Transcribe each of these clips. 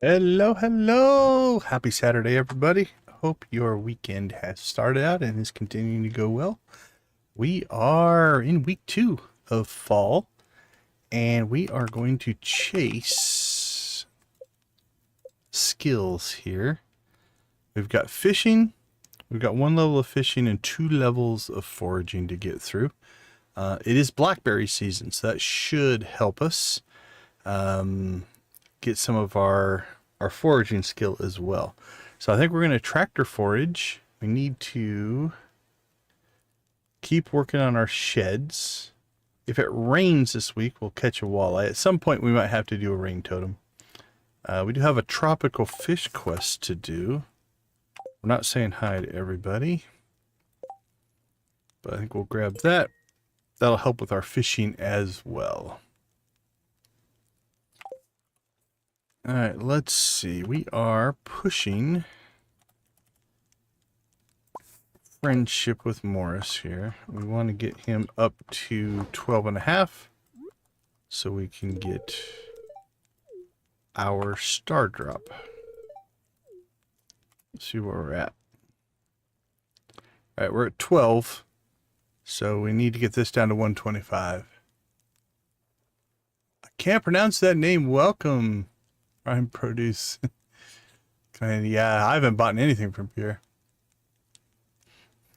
Hello, hello. Happy Saturday, everybody. Hope your weekend has started out and is continuing to go well. We are in week 2 of fall, and we are going to chase skills here. We've got fishing. We've got 1 level of fishing and 2 levels of foraging to get through. It is blackberry season, so that should help us get some of our foraging skill as well. So I think we're going to tractor forage. We need to keep working on our sheds. If it rains this week, we'll catch a walleye. At some point, we might have to do a rain totem. We do have a tropical fish quest to do. We're not saying hi to everybody, but I think we'll grab that. That'll help with our fishing as well. All right, let's see. We are pushing friendship with Morris here. We want to get him up to 12.5 so we can get our star drop. Let's see where we're at. All right, we're at 12, so we need to get this down to 125. I can't pronounce that name. Welcome. Prime Produce. Yeah, I haven't bought anything from Pierre.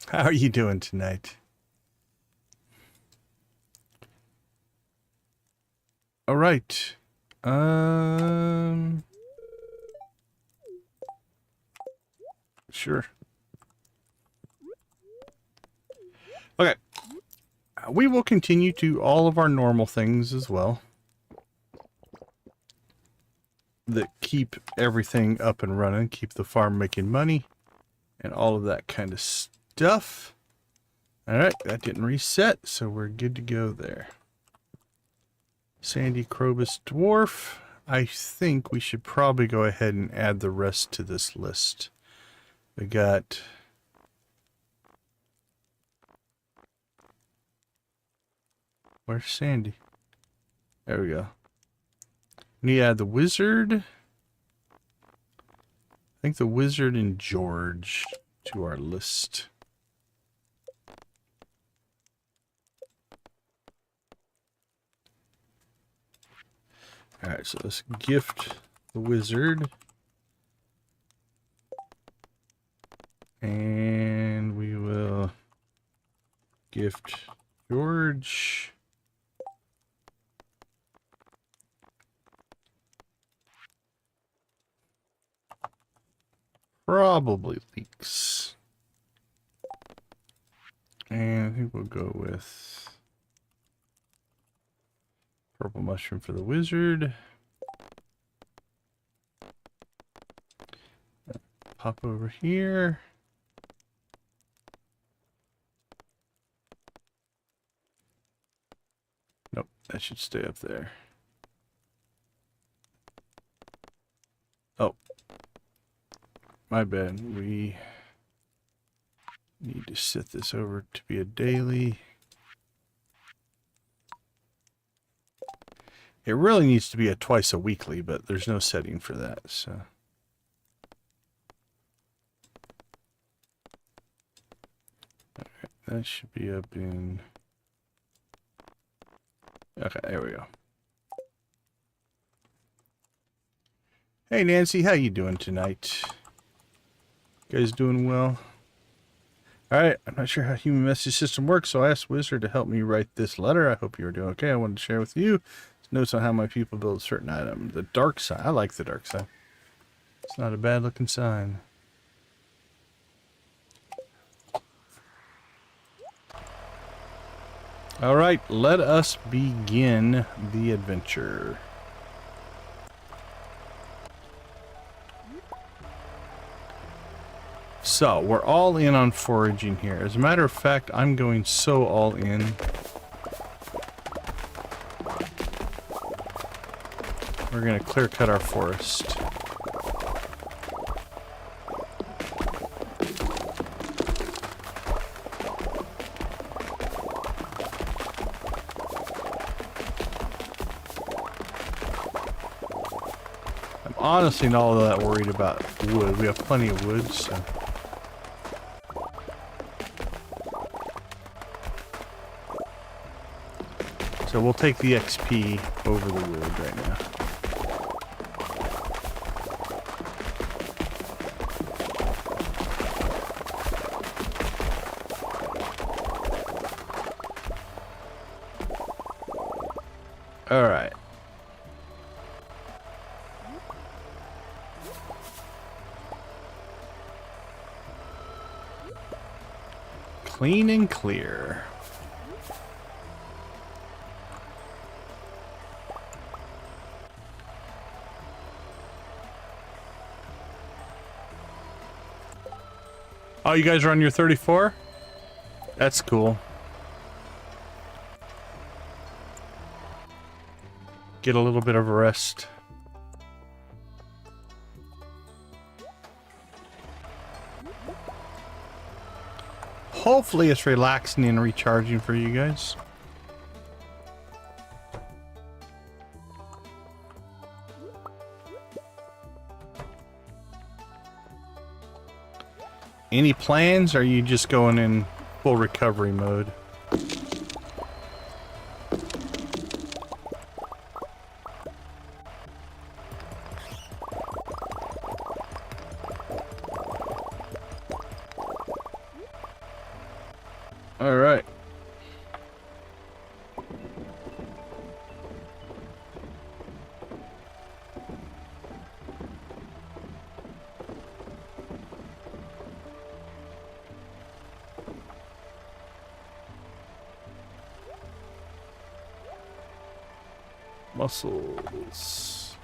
How are you doing tonight? All right. Sure. Okay. We will continue to all of our normal things as well that keep everything up and running, keep the farm making money, and all of that kind of stuff. All right, that didn't reset, so we're good to go there. Sandy Crobus Dwarf. I think we should probably go ahead and add the rest to this list. We got where's Sandy? There we go. We need to add the wizard. I think the wizard and George to our list. Alright, so let's gift the wizard. And we will gift George. Probably leeks. And I think we'll go with purple mushroom for the wizard. Pop over here. Nope, that should stay up there. Oh. My bad. We need to set this over to be a daily. It really needs to be a twice a weekly, but there's no setting for that, so. Okay, that should be up in. Okay, there we go. Hey Nancy, how you doing tonight? You guys doing well? Alright, I'm not sure how human message system works, so I asked Wizard to help me write this letter. I hope you are doing okay. I wanted to share with you notes on how my people build a certain item. The dark side. I like the dark side. It's not a bad looking sign. Alright, let us begin the adventure. So, we're all in on foraging here. As a matter of fact, I'm going so all in. We're going to clear cut our forest. honestly not all that worried about wood. We have plenty of wood, so. So we'll take the XP over the wood right now. All right. Clean and clear. Oh, you guys are on your 34? That's cool. Get a little bit of a rest. Hopefully it's relaxing and recharging for you guys. Any plans, or are you just going in full recovery mode? All right. Mussels.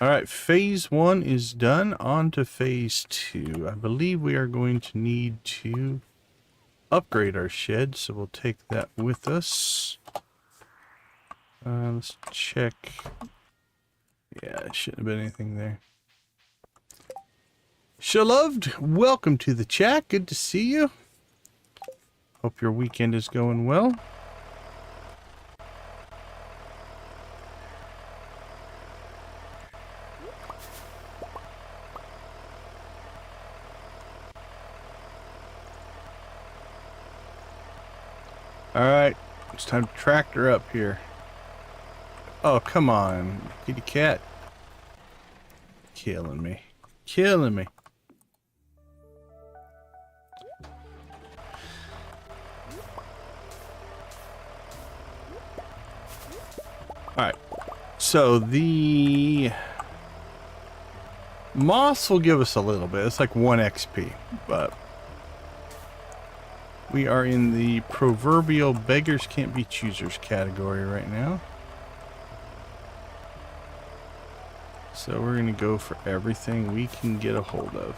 All right, phase 1 is done. On to phase 2. I believe we are going to need to upgrade our shed, so we'll take that with us. Let's check. Yeah, shouldn't have been anything there. Shaloved, welcome to the chat. Good to see you. Hope your weekend is going well. Alright, it's time to tractor up here. Oh, come on, kitty cat. Killing me. Killing me. Alright, so the moss will give us a little bit. It's like 1 XP, but we are in the proverbial beggars can't be choosers category right now. So we're going to go for everything we can get a hold of.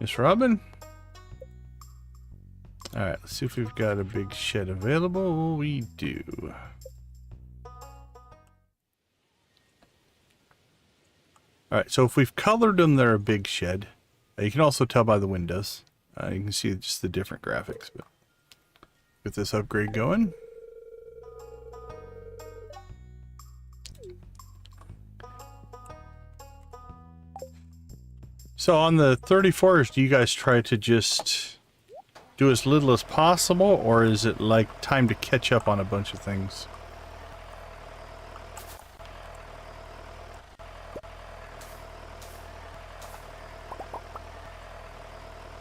Miss Robin? Alright, let's see if we've got a big shed available. We do. Alright, so if we've colored them, they're a big shed. You can also tell by the windows. You can see just the different graphics. But get this upgrade going. So on the 34s, do you guys try to just do as little as possible, or is it like time to catch up on a bunch of things?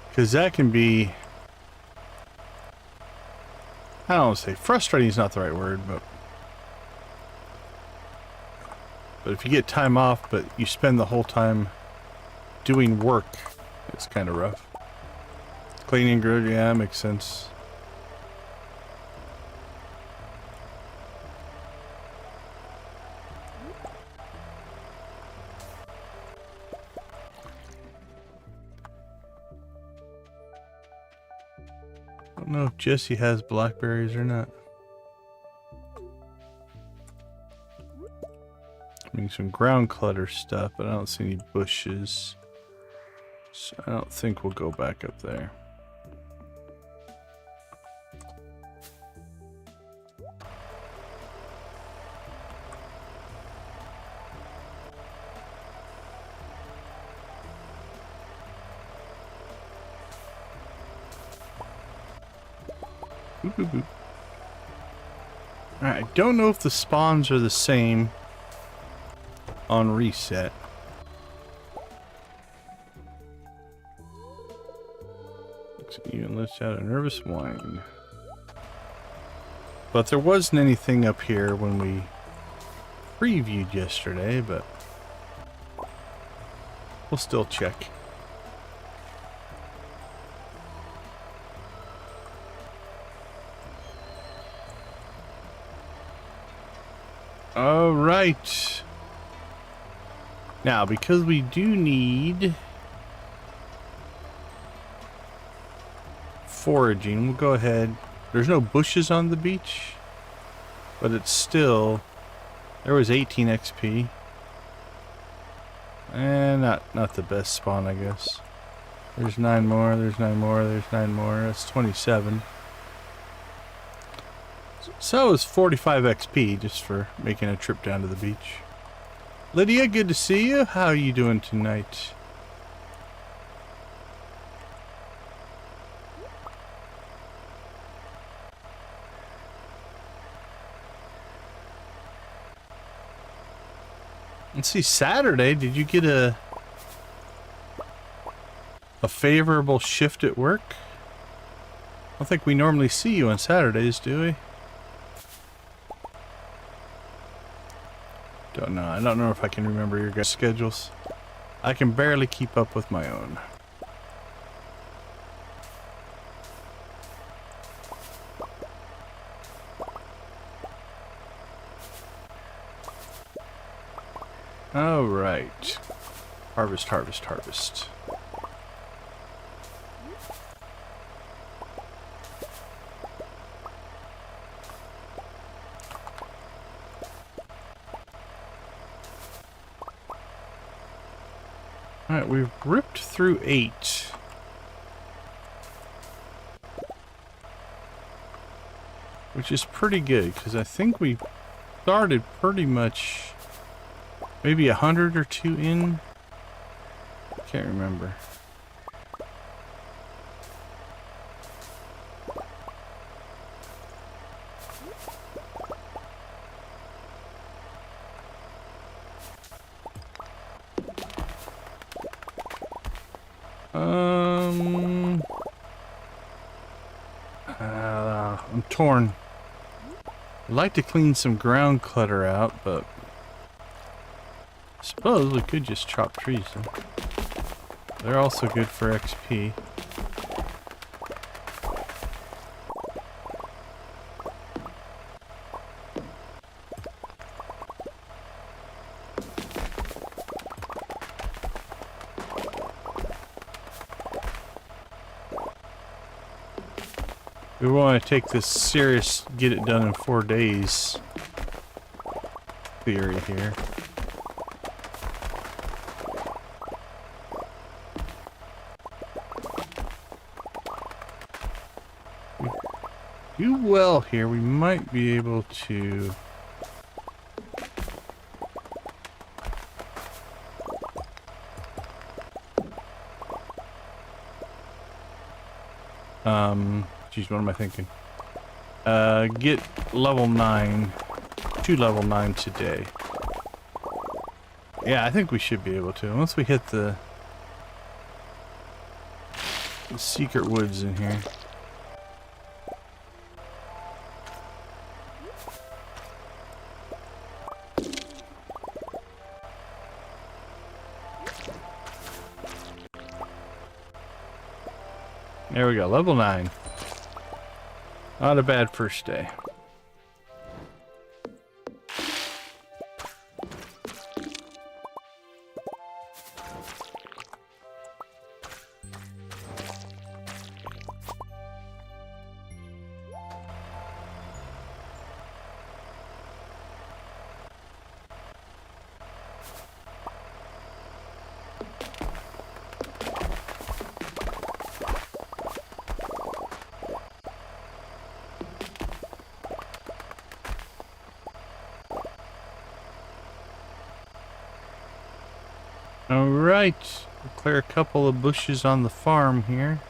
Because that can be, I don't want to say frustrating is not the right word, but if you get time off, but you spend the whole time doing work, it's kind of rough. Cleaning grid, yeah, makes sense. Don't know if Jesse has blackberries or not. I mean, some ground clutter stuff, but I don't see any bushes. So I don't think we'll go back up there. Boop, boop, boop. Alright, I don't know if the spawns are the same on reset. Looks like you can let out a nervous whine. But there wasn't anything up here when we previewed yesterday, but we'll still check. All right. Now, because we do need foraging, we'll go ahead. There's no bushes on the beach, but it's still, there was 18 XP. And not the best spawn, I guess. There's 9 more, there's 9 more, there's 9 more. That's 27. So it's 45 XP just for making a trip down to the beach. Lydia, good to see you. How are you doing tonight? Let's see, Saturday, did you get a favorable shift at work? I don't think we normally see you on Saturdays, do we? Don't know. I don't know if I can remember your guys' schedules. I can barely keep up with my own. All right. Harvest, harvest, harvest. Alright, we've ripped through 8. Which is pretty good, because I think we started pretty much maybe 100 or 2 in. Can't remember. I'm torn. I'd like to clean some ground clutter out, but I suppose we could just chop trees. They're also good for XP. We want to take this serious, get it done in 4 days theory here. We do well here. We might be able to geez, what am I thinking? Get level 9 to level 9 today. Yeah, I think we should be able to, once we hit the secret woods in here. There we go, level 9. Not a bad first day. All right, we'll clear a couple of bushes on the farm here.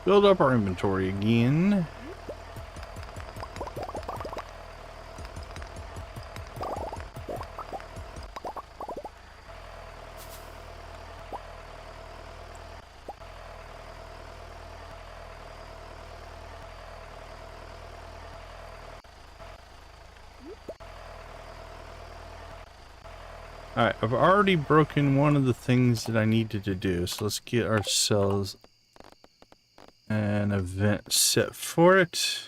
Build up our inventory again. Alright, I've already broken one of the things that I needed to do, so let's get ourselves an event set for it.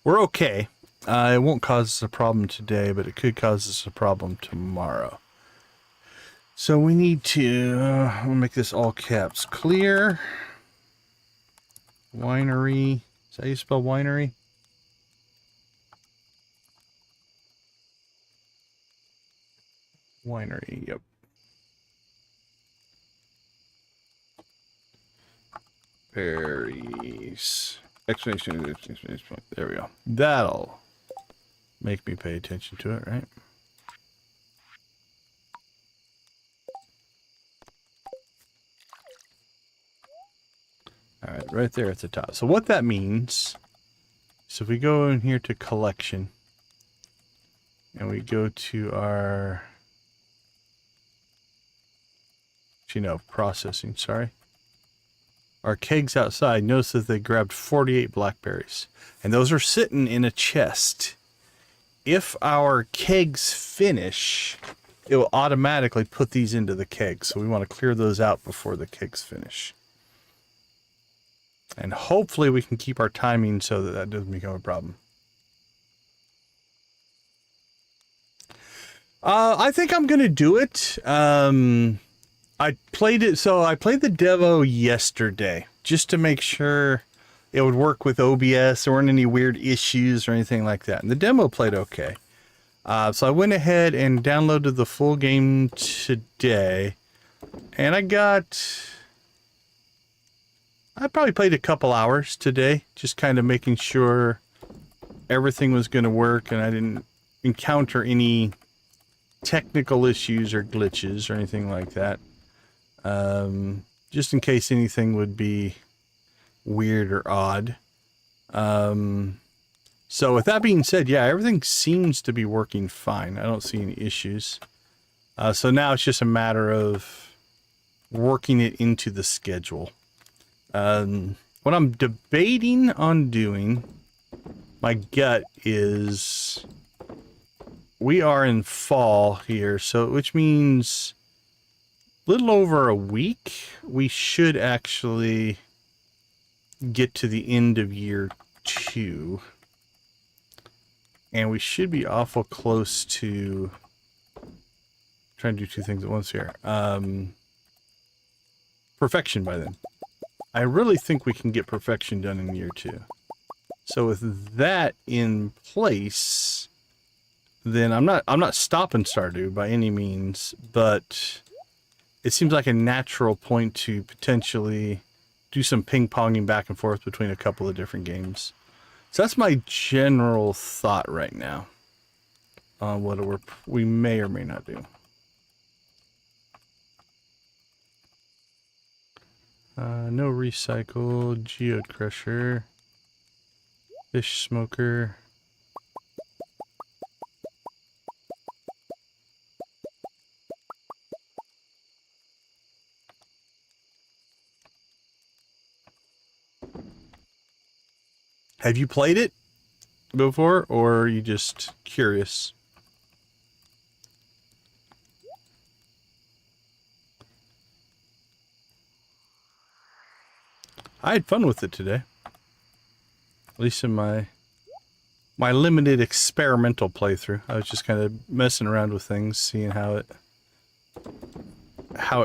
We're okay. It won't cause us a problem today, but it could cause us a problem tomorrow. So we need to I'll make this all caps clear. Winery. Is that how you spell winery? Winery, yep. Berries. Exclamation point. There we go. That'll make me pay attention to it, right? Alright, right there at the top. So what that means, so if we go in here to collection, and we go to our, processing, sorry. Our kegs outside, notice that they grabbed 48 blackberries. And those are sitting in a chest. If our kegs finish, it will automatically put these into the kegs. So we want to clear those out before the kegs finish. And hopefully we can keep our timing so that that doesn't become a problem. I think I'm going to do it. I played it, so I played the demo yesterday just to make sure it would work with OBS. There weren't any weird issues or anything like that. And the demo played okay. So I went ahead and downloaded the full game today. And I probably played a couple hours today, just kind of making sure everything was going to work and I didn't encounter any technical issues or glitches or anything like that. Just in case anything would be weird or odd. So with that being said, yeah, everything seems to be working fine. I don't see any issues. So now it's just a matter of working it into the schedule. What I'm debating on doing, my gut is we are in fall here, so which means a little over a week, we should actually get to the end of year 2. And we should be awful close to trying to do 2 things at once here. Perfection by then. I really think we can get perfection done in year 2. So with that in place, then I'm not stopping Stardew by any means, but it seems like a natural point to potentially do some ping-ponging back and forth between a couple of different games. So that's my general thought right now on what we may or may not do. No recycle, geode crusher, fish smoker. Have you played it before, or are you just curious? I had fun with it today. At least in my limited experimental playthrough. I was just kind of messing around with things, seeing how it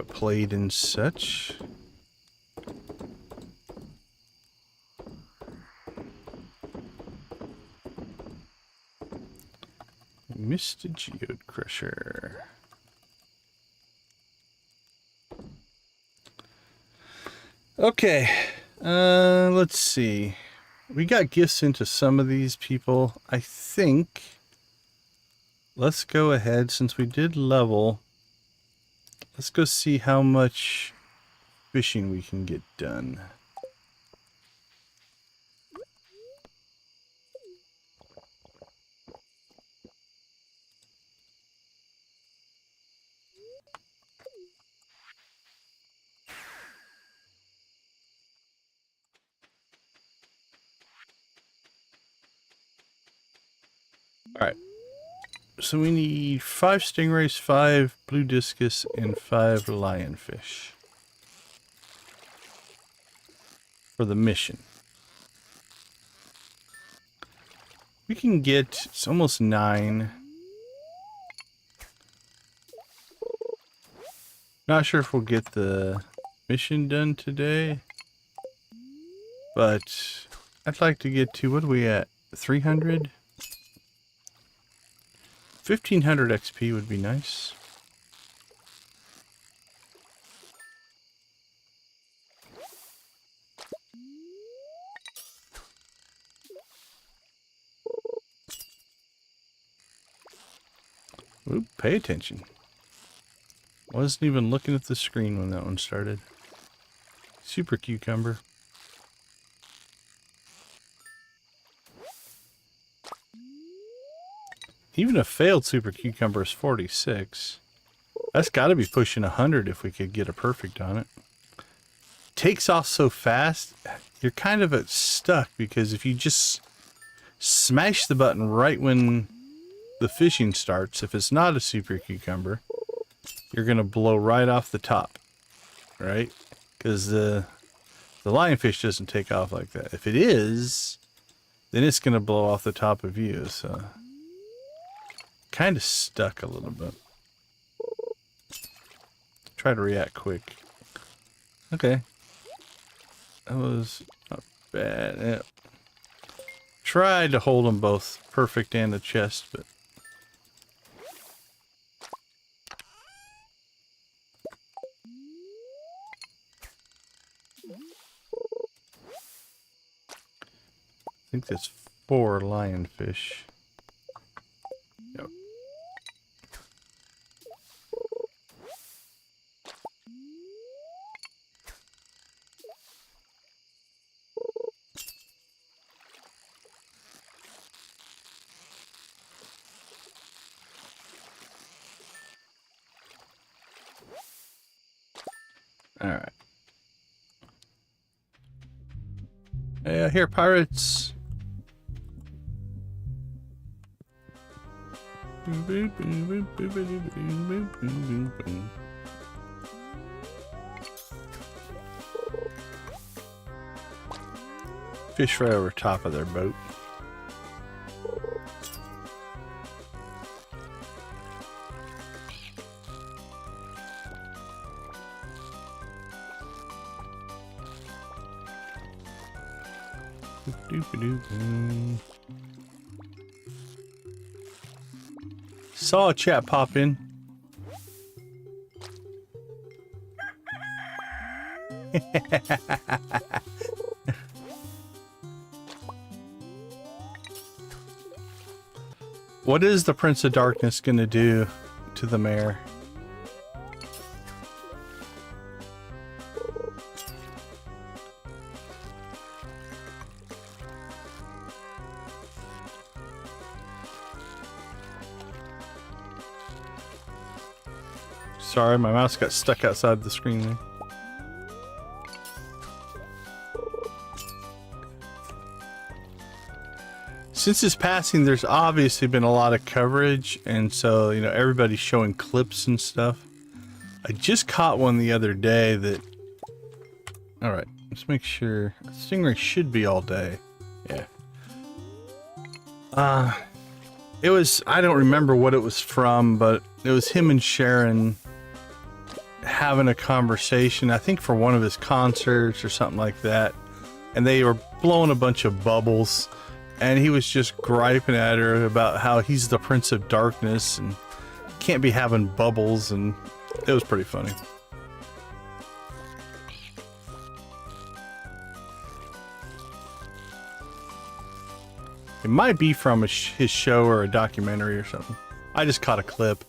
played and such. Mr. Geode Crusher. Okay, let's see. We got gifts into some of these people. I think let's go ahead, since we did level, let's go see how much fishing we can get done. All right. So we need 5 stingrays, 5 blue discus, and 5 lionfish for the mission. We can get, it's almost 9. Not sure if we'll get the mission done today, but I'd like to get to, what are we at, 300? 1500 XP would be nice. Oop, pay attention. Wasn't even looking at the screen when that one started. Super cucumber. Even a failed super cucumber is 46. That's got to be pushing 100 if we could get a perfect on it. Takes off so fast, you're kind of stuck, because if you just smash the button right when the fishing starts, if it's not a super cucumber, you're going to blow right off the top, right? Because the lionfish doesn't take off like that. If it is, then it's going to blow off the top of you, so... kind of stuck a little bit. Try to react quick. Okay. That was not bad. Yeah. Tried to hold them both perfect and the chest, but... I think that's 4 lionfish. Yep. All right. Hey, here, pirates. Fish right over top of their boat. Saw a chat pop in. What is the Prince of Darkness gonna do to the mayor? Sorry, my mouse got stuck outside the screen there. Since his passing, there's obviously been a lot of coverage, and so, you know, everybody's showing clips and stuff. I just caught one the other day that... Alright, let's make sure... Stingray should be all day. Yeah. It was... I don't remember what it was from, but it was him and Sharon having a conversation, I think for one of his concerts or something like that, and they were blowing a bunch of bubbles, and he was just griping at her about how he's the Prince of Darkness and can't be having bubbles, and it was pretty funny. It might be from his show or a documentary or something. I just caught a clip.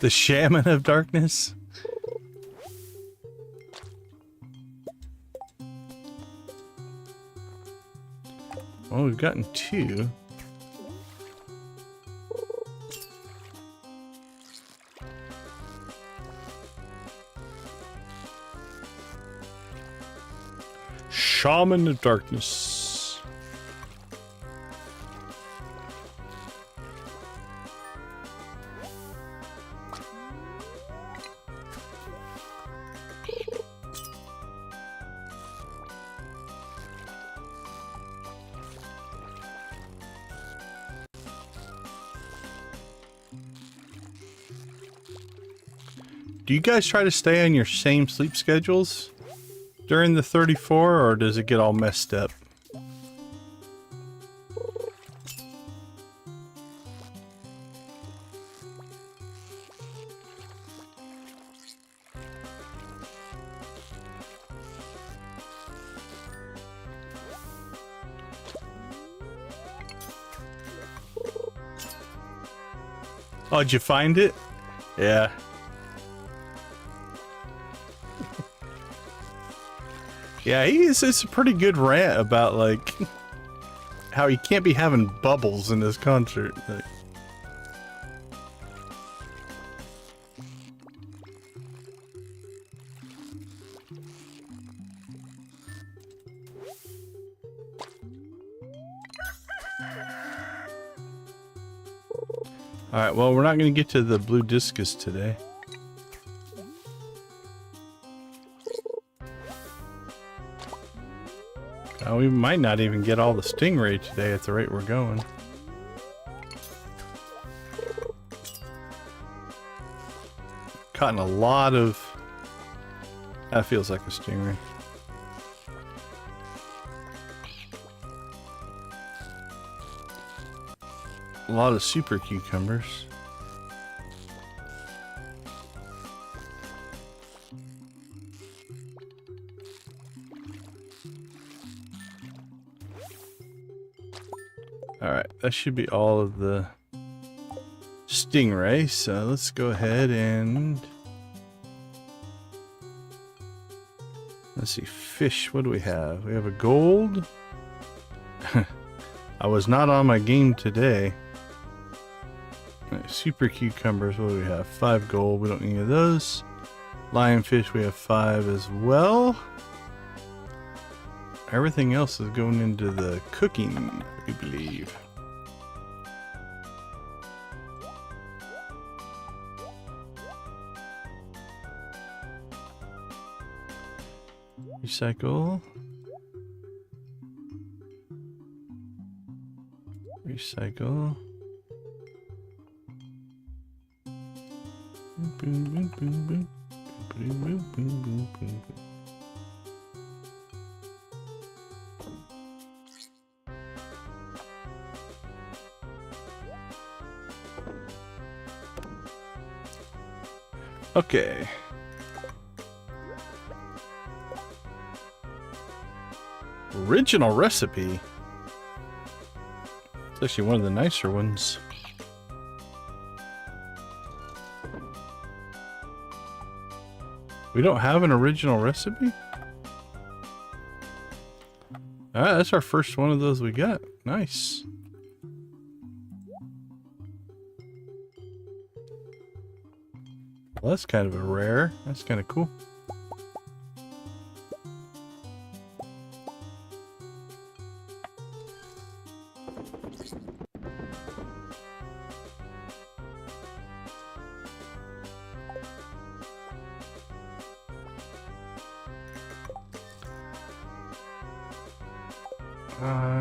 The Shaman of Darkness? Well, we've gotten 2. Shaman of Darkness. Do you guys try to stay on your same sleep schedules during the 34, or does it get all messed up? Oh, did you find it? Yeah. Yeah, it's a pretty good rant about, like, how he can't be having bubbles in this concert. Like, alright, well, we're not going to get to the blue discus today. We might not even get all the stingray today at the rate we're going. Caught a lot of... That feels like a stingray. A lot of super cucumbers. Alright, that should be all of the stingray, so let's go ahead and... Let's see, fish, what do we have? We have a gold. I was not on my game today. Right, super cucumbers, what do we have? 5 gold, we don't need any of those. Lionfish, we have 5 as well. Everything else is going into the cooking, I believe. Recycle. Recycle. Boom, boom, boom, boom. Boom, boom, boom, boom, boom. Okay. Original recipe. It's actually one of the nicer ones. We don't have an original recipe? Alright, that's our first one of those we got. Nice. Well, that's kind of a rare. That's kind of cool.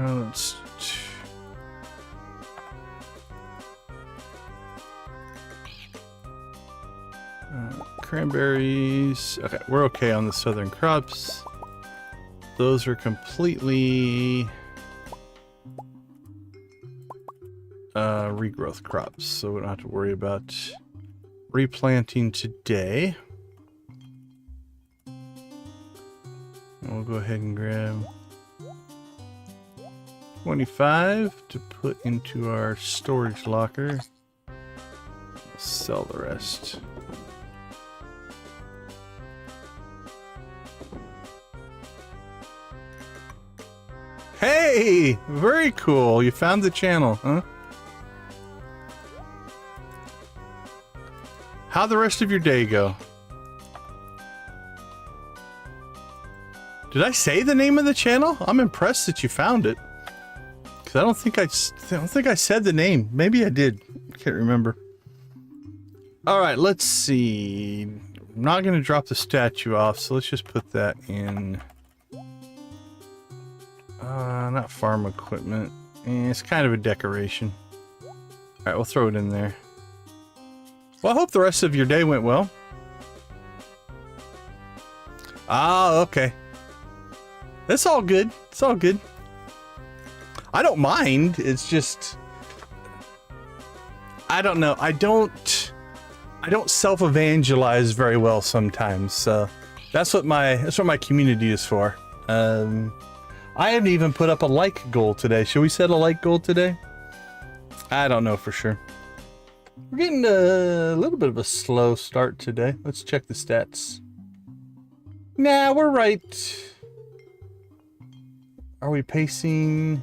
Let's... cranberries. Okay, we're okay on the southern crops. those are completely regrowth crops, so we don't have to worry about replanting today. And we'll go ahead and grab 25 to put into our storage locker. We'll sell the rest. Hey! Very cool. You found the channel, huh? How'd the rest of your day go? Did I say the name of the channel? I'm impressed that you found it. Cause I don't think I said the name. Maybe I did. I can't remember. All right, let's see. I'm not gonna drop the statue off, so let's just put that in. Not farm equipment. It's kind of a decoration. All right, we'll throw it in there. Well, I hope the rest of your day went well. Ah, okay. It's all good. It's all good. I don't mind. It's just, I don't know. I don't self-evangelize very well sometimes. So that's what my community is for. I haven't even put up a like goal today. Should we set a like goal today? I don't know for sure. We're getting a little bit of a slow start today. Let's check the stats. Nah, we're right. Are we pacing?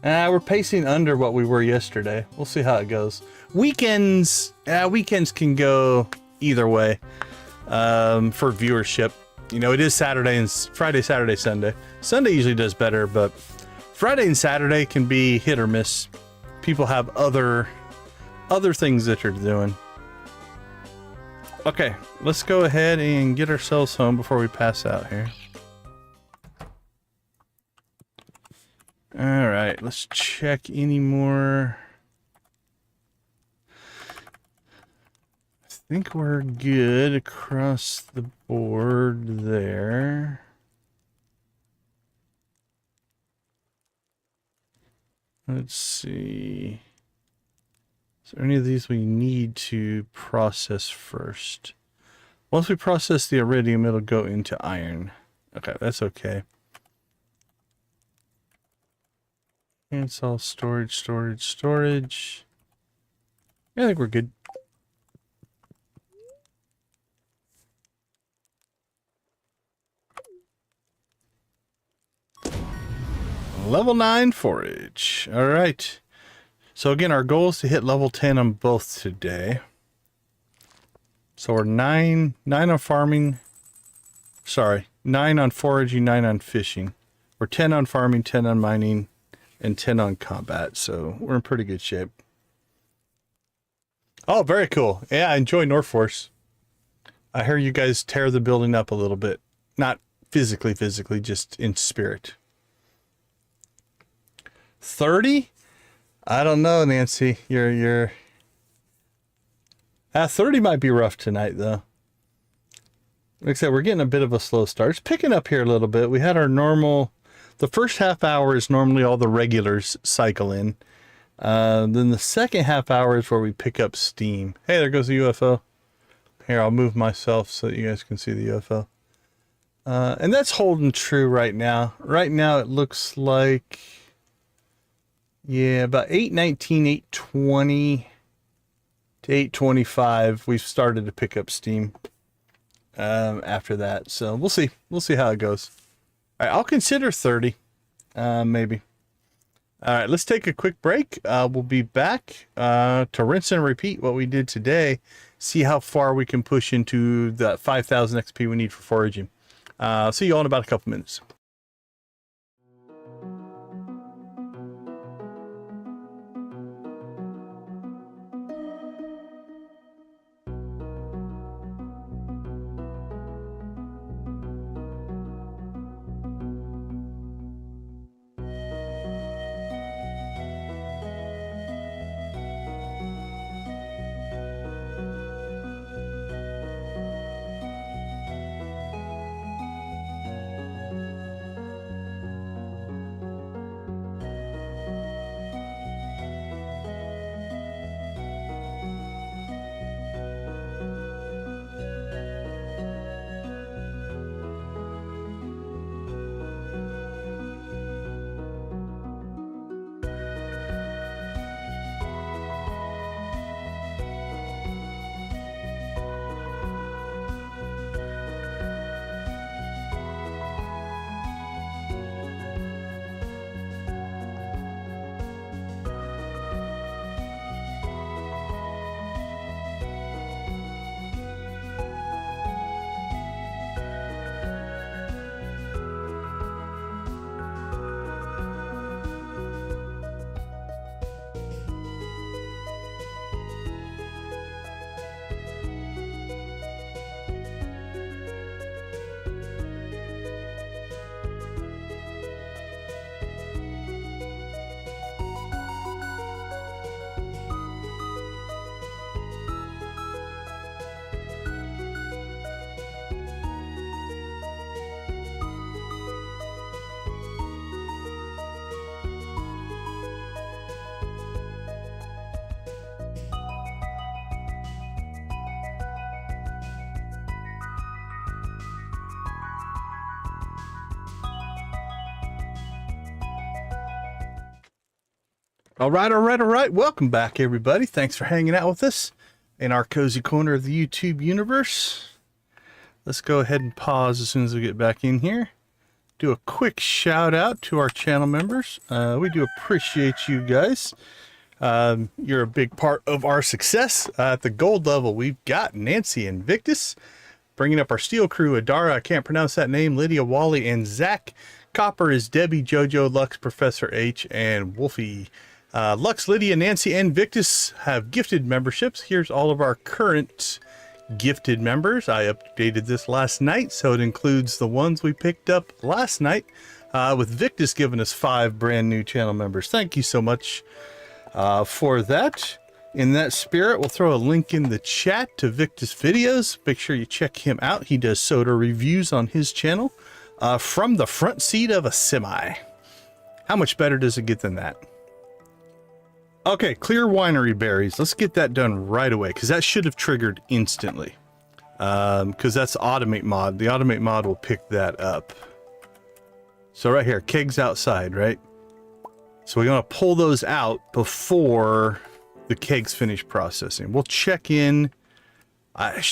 We're pacing under what we were yesterday. We'll see how it goes. Weekends can go either way for viewership. You know, it is Saturday and Friday, Saturday, Sunday. Sunday usually does better, but Friday and Saturday can be hit or miss. People have other things that they're doing. Okay, let's go ahead and get ourselves home before we pass out here. All right, let's check any more. I think we're good across the board there. Let's see. Is there any of these we need to process first? Once we process the iridium, it'll go into iron. Okay, that's okay. And it's all storage. Yeah, I think we're good. Level 9 forage. All right. So again, our goal is to hit level 10 on both today. So we're 9 on farming. Sorry, 9 on foraging, 9 on fishing. We're 10 on farming, 10 on mining, and 10 on combat. So we're in pretty good shape. Oh, very cool. Yeah, I enjoy North Force. I hear you guys tear the building up a little bit. Not physically, just in spirit. 30? I don't know, Nancy. You're 30 might be rough tonight, though. Like I said, we're getting a bit of a slow start. It's picking up here a little bit. We had our normal... The first half hour is normally all the regulars cycle in. Then the second half hour is where we pick up steam. Hey, there goes the UFO. Here, I'll move myself so that you guys can see the UFO. And that's holding true right now. Right now, it looks like... Yeah, about 8:19, 8:20 to 8:25, we've started to pick up steam after that. So we'll see. We'll see how it goes. All right, I'll consider 30, maybe. All right, let's take a quick break. We'll be back to rinse and repeat what we did today. See how far we can push into the 5,000 XP we need for foraging. See you all in about a couple minutes. All right, all right, all right. Welcome back, everybody. Thanks for hanging out with us in our cozy corner of the YouTube universe. Let's go ahead and pause as soon as we get back in here. Do a quick shout out to our channel members. We do appreciate you guys. You're a big part of our success. At the gold level, we've got Nancy and Victus. Bringing up our steel crew, Adara, I can't pronounce that name, Lydia, Wally, and Zach. Copper is Debbie, Jojo, Lux, Professor H, and Wolfie. Lux, Lydia, Nancy, and Victus have gifted memberships. Here's all of our current gifted members. I updated this last night, so it includes the ones we picked up last night, with Victus giving us 5 brand new channel members. Thank you so much for that. In that spirit, we'll throw a link in the chat to Victus videos. Make sure you check him out. He does soda reviews on his channel from the front seat of a semi. How much better does it get than that? Okay, clear winery berries. Let's get that done right away, because that should have triggered instantly. Because that's automate mod. The automate mod will pick that up. So right here, kegs outside, right? So we're going to pull those out before the kegs finish processing. We'll check in.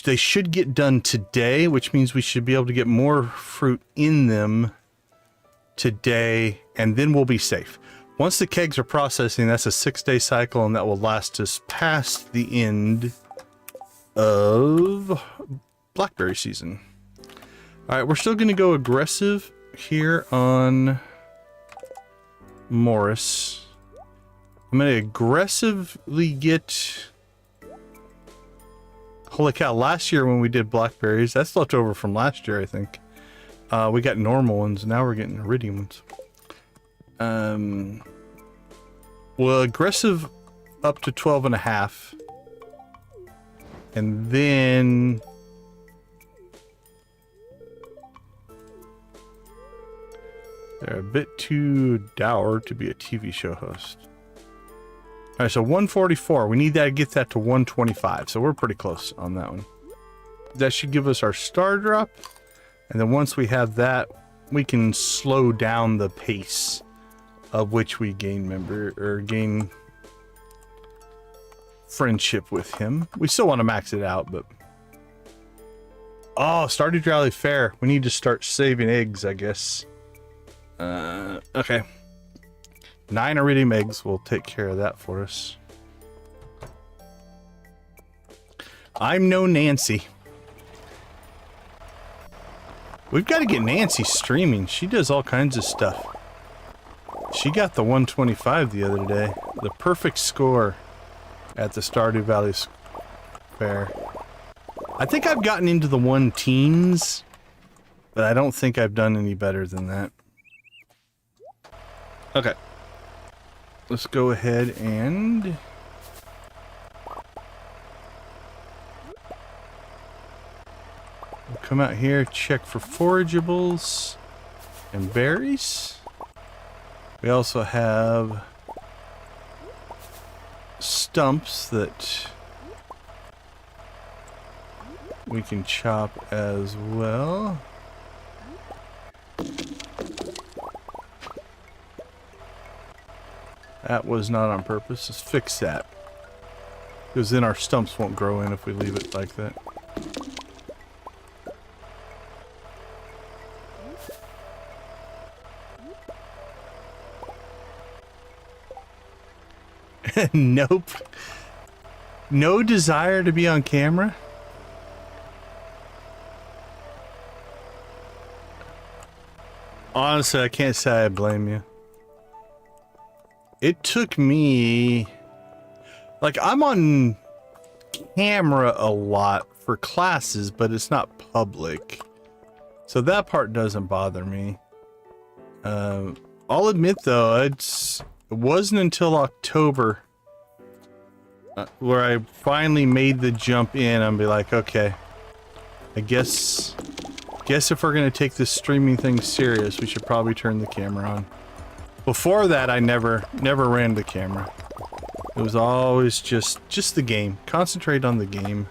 They should get done today, which means we should be able to get more fruit in them today, and then we'll be safe. Once the kegs are processing, that's a 6-day cycle, and that will last us past the end of blackberry season. All right, we're still going to go aggressive here on Morris. I'm going to aggressively get... Holy cow, last year when we did blackberries, that's left over from last year, I think. We got normal ones, now we're getting iridium ones. Well, aggressive up to 12.5, and then they're a bit too dour to be a TV show host. All right, so 144. We need that to get that to 125, so we're pretty close on that one. That should give us our star drop, and then once we have that, we can slow down the pace of which we gain friendship with him. We still want to max it out, but oh, Stardew Rally Fair. We need to start saving eggs, I guess. Okay. 9 iridium eggs will take care of that for us. I'm no Nancy. We've got to get Nancy streaming. She does all kinds of stuff. She got the 125 the other day. The perfect score at the Stardew Valley Fair. I think I've gotten into the 1-teens, but I don't think I've done any better than that. Okay. Let's go ahead and... we'll come out here, check for forageables and berries. We also have stumps that we can chop as well. That was not on purpose. Let's fix that, because then our stumps won't grow in if we leave it like that. Nope. No desire to be on camera. Honestly, I can't say I blame you. It took me... like, I'm on camera a lot for classes, but it's not public. So that part doesn't bother me. I'll admit, though, it wasn't until October where I finally made the jump in and be like, okay, I guess if we're going to take this streaming thing serious, we should probably turn the camera on. Before that, I never ran the camera. It was always just the game. Concentrate on the game.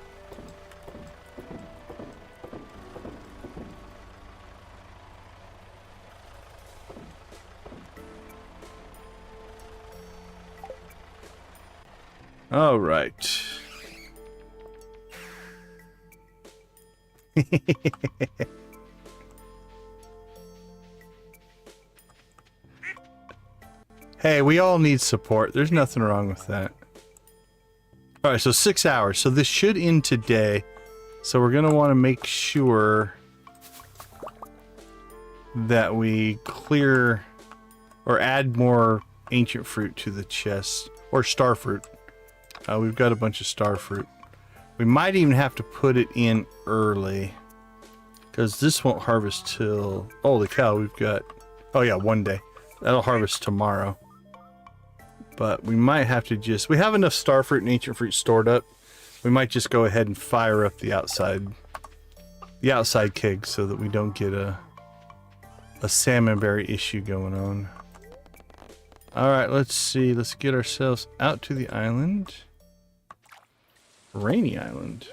All right. Hey, we all need support. There's nothing wrong with that. All right, so 6 hours. So this should end today. So we're going to want to make sure that we clear or add more ancient fruit to the chest. Or star fruit. We've got a bunch of star fruit. We might even have to put it in early. Because this won't harvest till... Holy cow, we've got... Oh yeah, 1 day. That'll harvest tomorrow. But we might have to just... We have enough star fruit and ancient fruit stored up. We might just go ahead and fire up the outside keg so that we don't get a salmonberry issue going on. Alright, let's see. Let's get ourselves out to the island. Rainy Island.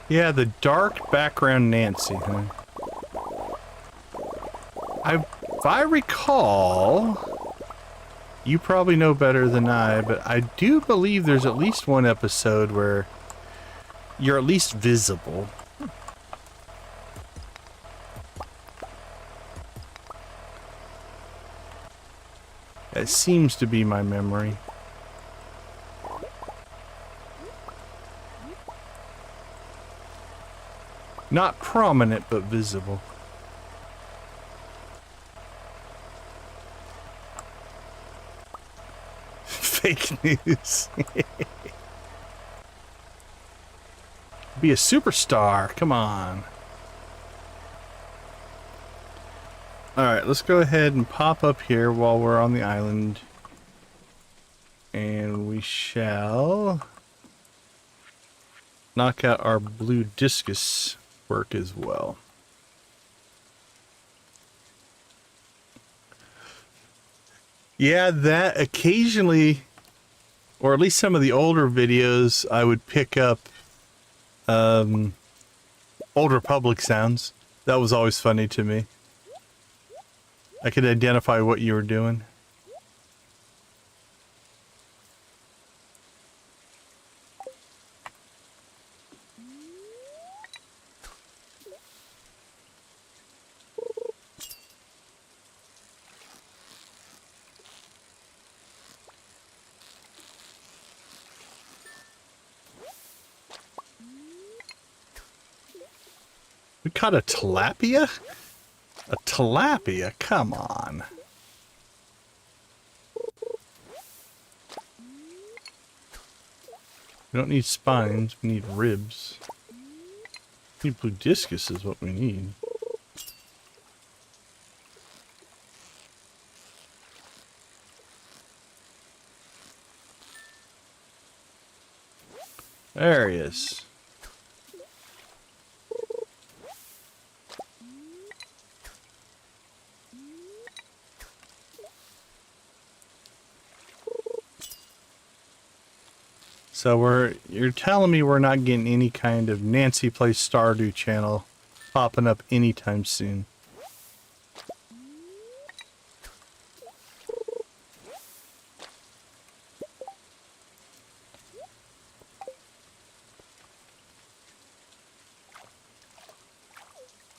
Yeah, the dark background Nancy, huh? If I recall, you probably know better than I, but I do believe there's at least one episode where you're at least visible. That seems to be my memory. Not prominent, but visible. Fake news. Be a superstar. Come on. Alright, let's go ahead and pop up here while we're on the island. And we shall knock out our blue discus work as well. Yeah, that occasionally, or at least some of the older videos, I would pick up Old Republic sounds. That was always funny to me. I could identify what you were doing. We caught a tilapia? A tilapia? Come on. We don't need spines, we need ribs. We need blue discus is what we need. There he is. So you're telling me we're not getting any kind of Nancy Plays Stardew channel popping up anytime soon.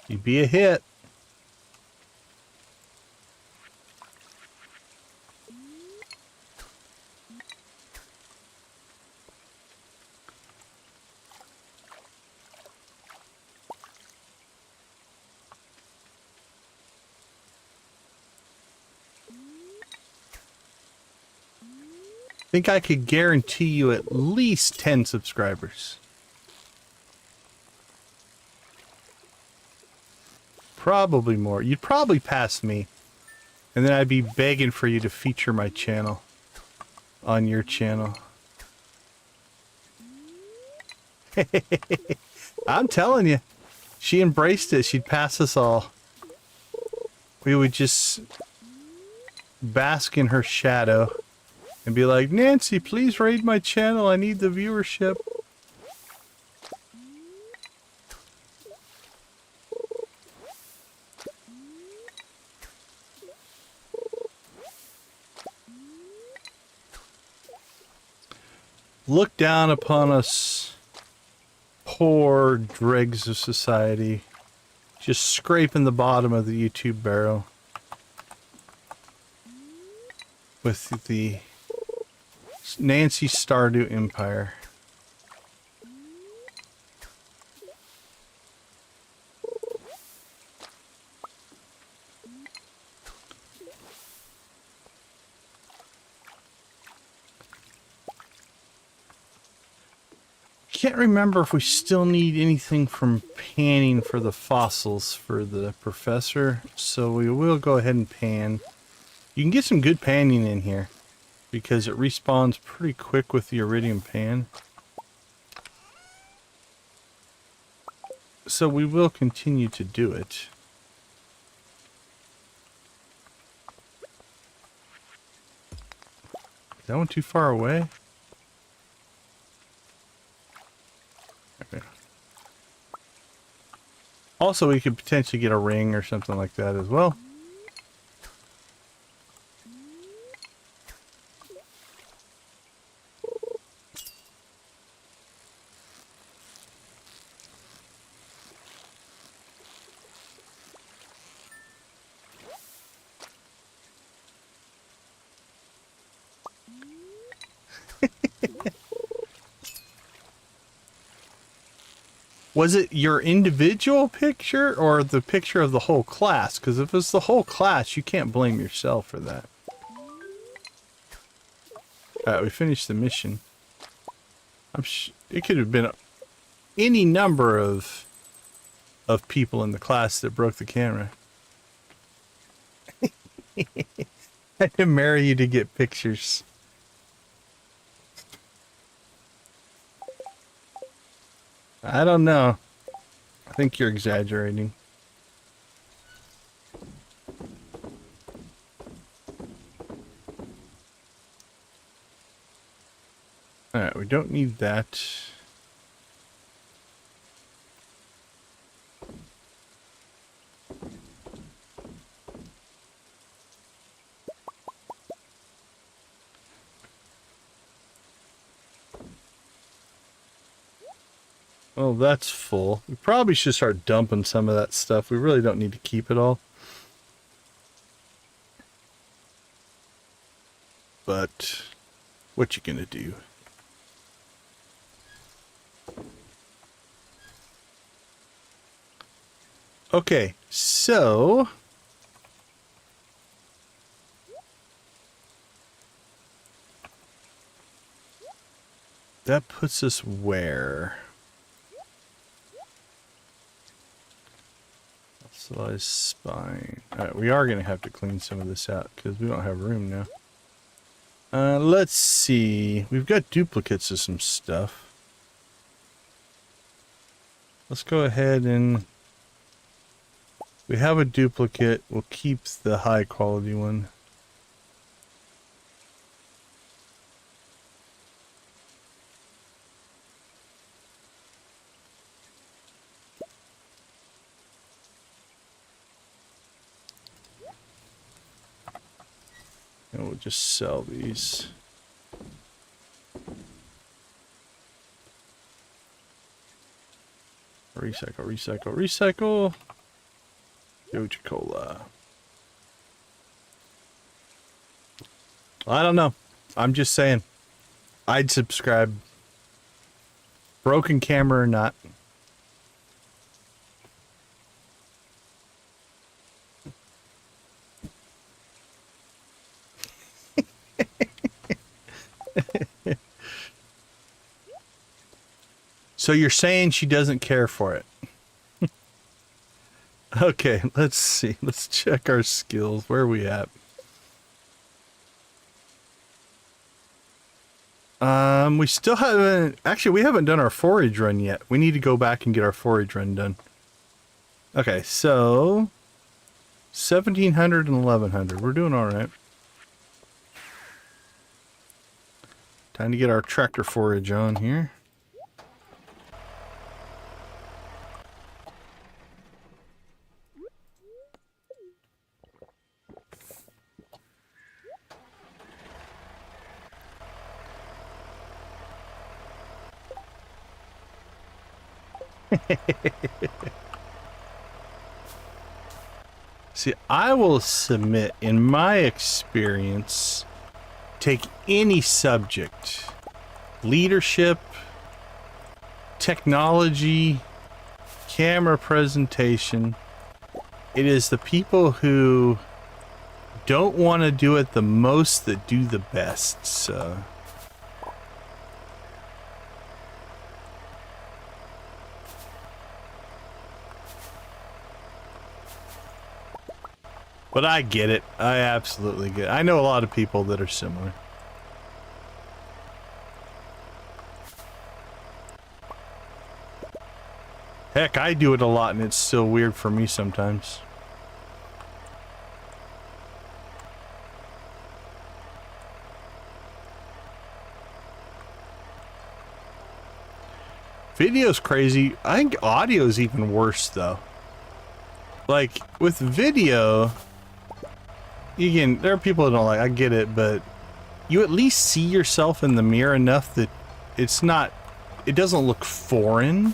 You'd be a hit. I think I could guarantee you at least 10 subscribers. Probably more. You'd probably pass me. And then I'd be begging for you to feature my channel on your channel. I'm telling you, she embraced it. She'd pass us all. We would just bask in her shadow and be like, Nancy, please raid my channel. I need the viewership. Look down upon us, poor dregs of society, just scraping the bottom of the YouTube barrel with the Nancy Stardew Empire. Can't remember if we still need anything from panning for the fossils for the professor, so we will go ahead and pan. You can get some good panning in here because it respawns pretty quick with the iridium pan. So we will continue to do it. Is that one too far away? Okay. Also, we could potentially get a ring or something like that as well. Was it your individual picture or the picture of the whole class? Because if it's the whole class, you can't blame yourself for that. Alright, we finished the mission. It could have been any number of people in the class that broke the camera. I had to marry you to get pictures. I don't know. I think you're exaggerating. Alright, we don't need that. Well, that's full. We probably should start dumping some of that stuff. We really don't need to keep it all. But what you gonna do? Okay, so that puts us where? Slice spine. Alright, we are going to have to clean some of this out because we don't have room now. Let's see. We've got duplicates of some stuff. Let's go ahead and... We have a duplicate. We'll keep the high quality one. And we'll just sell these. Recycle, recycle, recycle. Joja Cola. I don't know. I'm just saying. I'd subscribe. Broken camera or not. So you're saying she doesn't care for it? Okay, let's see. Let's check our skills. Where are we at? We still haven't... Actually, we haven't done our forage run yet. We need to go back and get our forage run done. Okay, so... 1,700 and 1,100. We're doing alright. Time to get our tractor forage on here. See, I will submit, in my experience, take any subject, leadership, technology, camera presentation, it is the people who don't want to do it the most that do the best, so... But I get it. I absolutely get it. I know a lot of people that are similar. Heck, I do it a lot and it's still weird for me sometimes. Video's crazy. I think audio's even worse though. Like, with video... Again, there are people that don't like, I get it, but you at least see yourself in the mirror enough that it's not, it doesn't look foreign.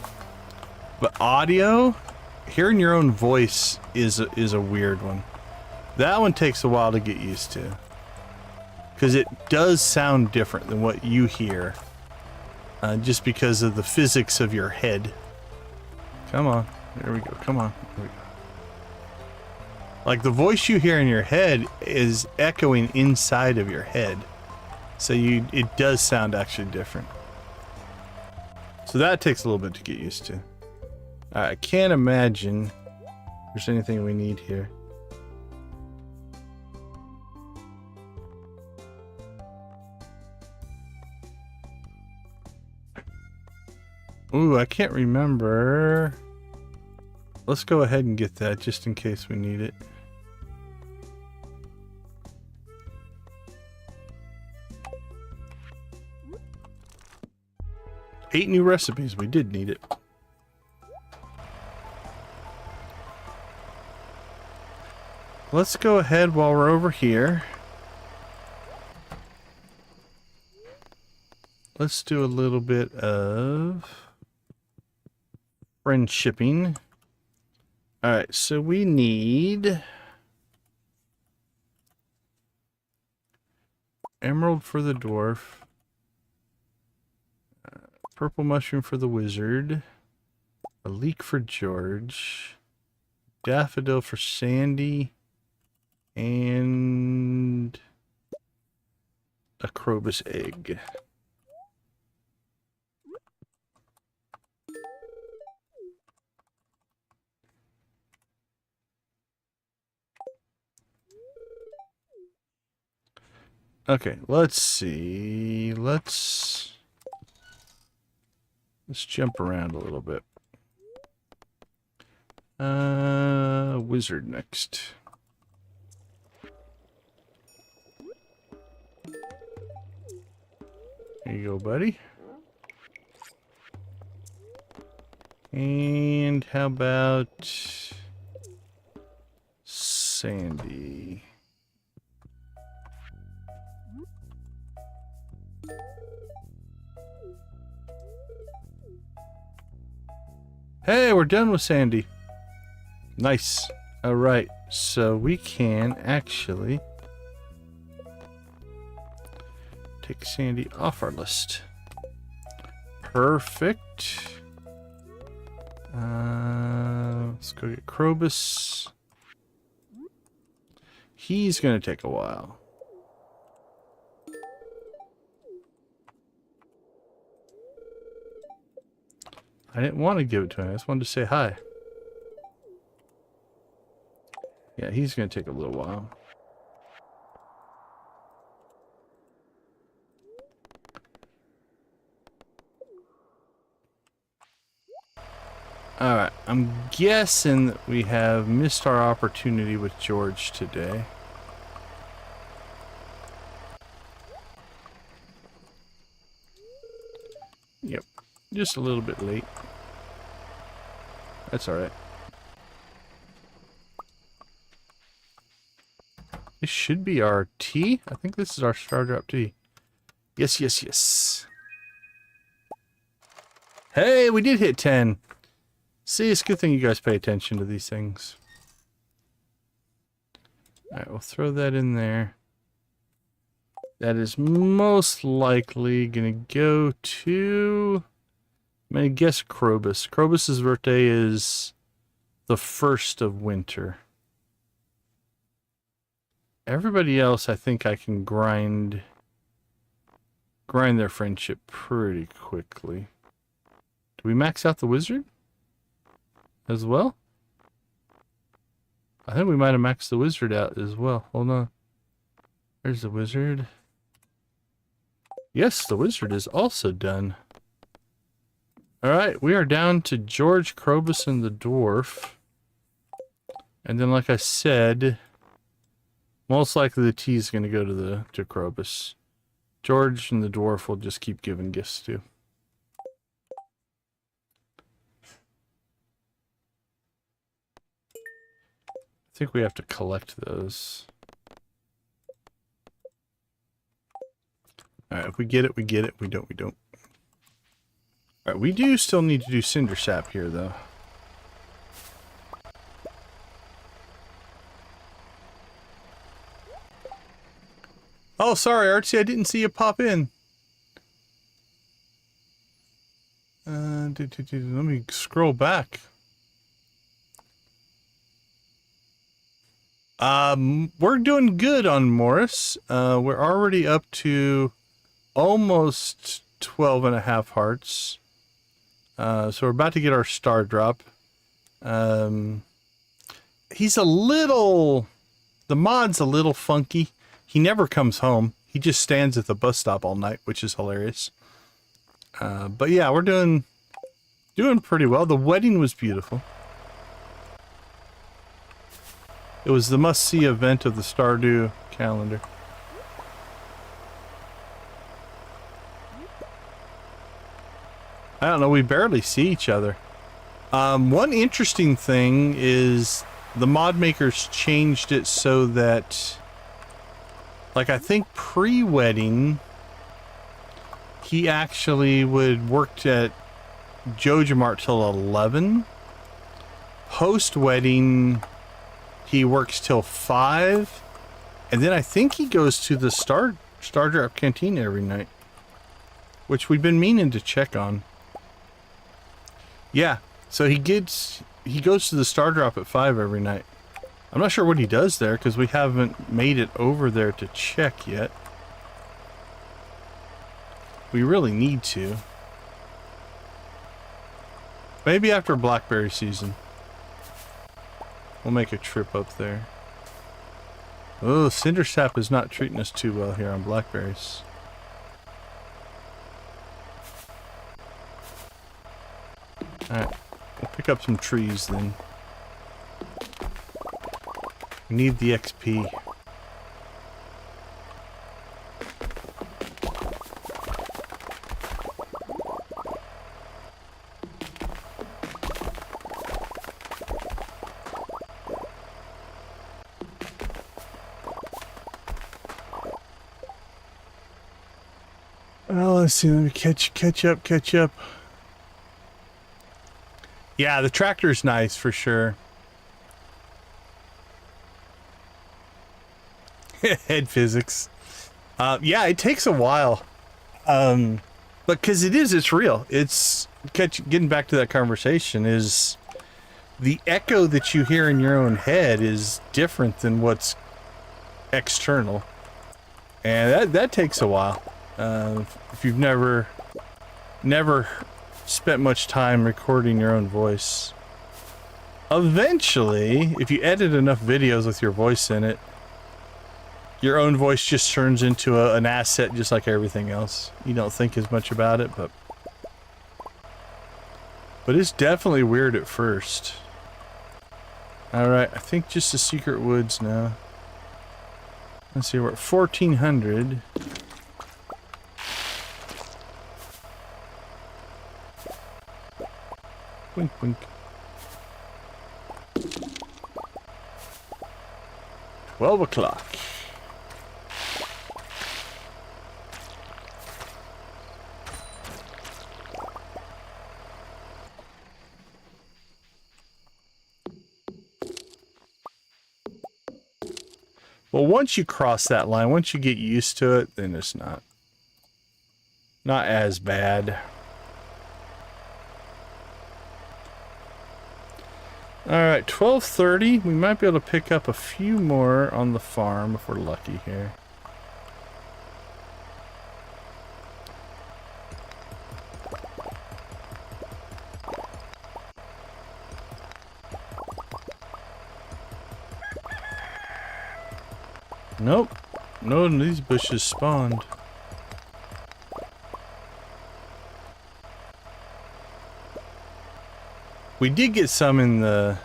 But audio, hearing your own voice is a weird one. That one takes a while to get used to. Because it does sound different than what you hear. Just because of the physics of your head. Come on, there we go, come on, there we go. Like, the voice you hear in your head is echoing inside of your head. So it does sound actually different. So that takes a little bit to get used to. I can't imagine there's anything we need here. Ooh, I can't remember. Let's go ahead and get that just in case we need it. Eight new recipes. We did need it. Let's go ahead while we're over here. Let's do a little bit of friendshipping. Alright, so we need emerald for the dwarf, purple mushroom for the wizard, a leek for George, daffodil for Sandy, and a Krobus egg. Okay, let's see. Let's jump around a little bit. Wizard next. There you go, buddy. And how about Sandy? Hey, we're done with Sandy. Nice. All right, so we can actually take Sandy off our list. Perfect. Let's go get Krobus. He's gonna take a while. I didn't want to give it to him. I just wanted to say hi. Yeah, he's going to take a little while. Alright, I'm guessing that we have missed our opportunity with George today. Just a little bit late. That's alright. This should be our tea. I think this is our star drop tea. Yes, yes, yes. Hey, we did hit 10. See, it's a good thing you guys pay attention to these things. Alright, we'll throw that in there. That is most likely gonna go to... I'm gonna guess Krobus. Krobus's birthday is the 1st of winter. Everybody else, I think I can grind their friendship pretty quickly. Do we max out the wizard as well? I think we might have maxed the wizard out as well. Hold on. There's the wizard. Yes, the wizard is also done. Alright, we are down to George, Krobus, and the dwarf. And then, like I said, most likely the tea is going to go to Krobus. George and the dwarf will just keep giving gifts to. I think we have to collect those. Alright, if we get it, we get it. We don't, we don't. Alright, we do still need to do cinder sap here, though. Oh, sorry, Artsy, I didn't see you pop in. Let me scroll back. We're doing good on Morris. We're already up to almost 12.5 hearts. So we're about to get our star drop. He's a little... The mod's a little funky. He never comes home. He just stands at the bus stop all night, which is hilarious. But yeah, we're doing pretty well. The wedding was beautiful. It was the must-see event of the Stardew calendar. I don't know, we barely see each other. One interesting thing is the mod makers changed it so that, like, I think pre-wedding, he actually would work at Joja Mart till 11. Post-wedding, he works till 5. And then I think he goes to the Star Drop Cantina every night, which we've been meaning to check on. Yeah, so he goes to the Star Drop at 5 every night. I'm not sure what he does there because we haven't made it over there to check yet. We really need to. Maybe after Blackberry season. We'll make a trip up there. Oh, Cinder Sap is not treating us too well here on Blackberries. Alright, we'll pick up some trees then. We need the XP. Well, let's see, let me catch up. Yeah, the tractor's nice for sure. Head physics. Yeah, it takes a while. But because it's real. It's getting back to that conversation is the echo that you hear in your own head is different than what's external. And that takes a while. If you've never spent much time recording your own voice. Eventually, if you edit enough videos with your voice in it, your own voice just turns into an asset just like everything else. You don't think as much about it, but it's definitely weird at first. Alright, I think just the secret woods now. Let's see, we're at 1400. wink, wink. 12 o'clock. Well, once you cross that line, once you get used to it, then it's not as bad. All right, 12:30. We might be able to pick up a few more on the farm if we're lucky here. Nope. None of these bushes spawned. We did get some in the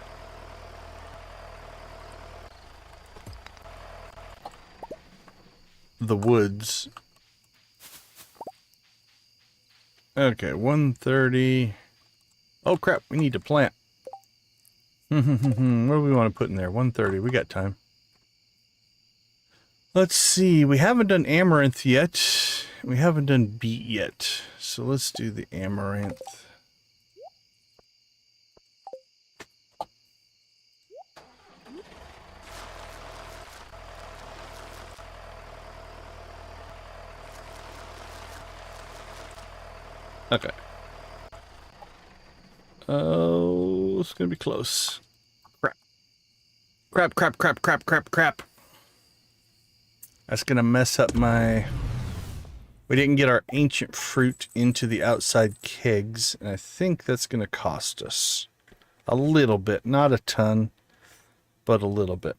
woods. Okay, 1:30. Oh crap, we need to plant. What do we want to put in there? 1:30. We got time. Let's see, we haven't done amaranth yet. We haven't done beet yet. So let's do the amaranth. Okay. Oh, it's gonna be close. Crap. Crap, crap, crap, crap, crap, crap. That's gonna mess up my... We didn't get our ancient fruit into the outside kegs, and I think that's gonna cost us a little bit. Not a ton, but a little bit.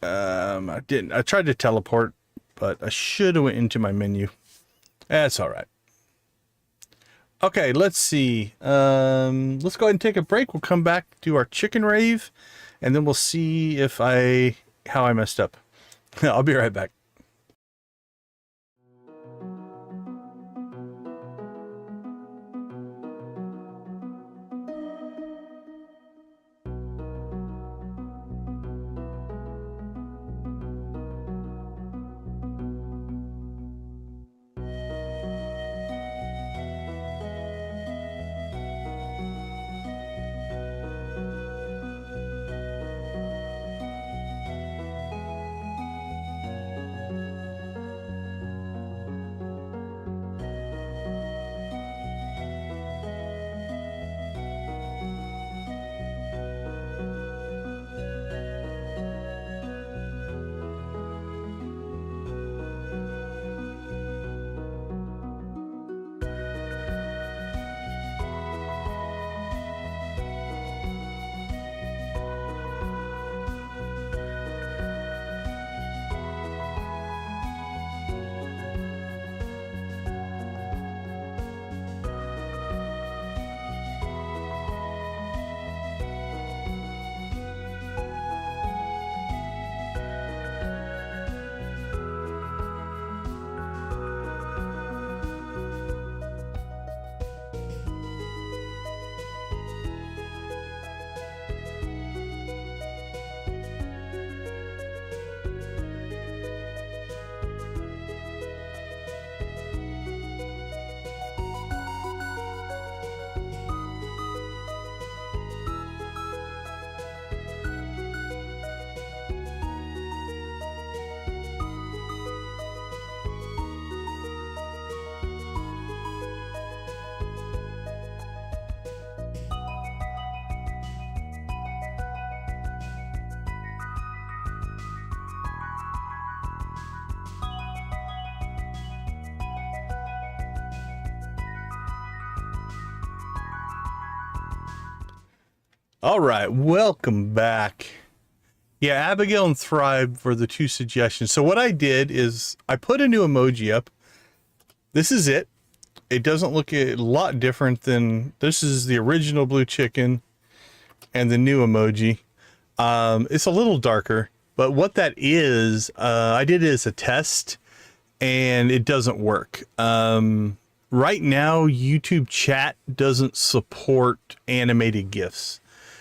I didn't. I tried to teleport, but I should have went into my menu. That's all right. Okay, let's see. Let's go ahead and take a break. We'll come back, do our chicken rave, and then we'll see if how I messed up. I'll be right back. All right, welcome back. Yeah, Abigail and Thrive were the two suggestions. So what I did is I put a new emoji up. This is it. It doesn't look a lot different than, this is the original blue chicken and the new emoji. It's a little darker, but what that is, I did it as a test and it doesn't work. right now, YouTube chat doesn't support animated GIFs.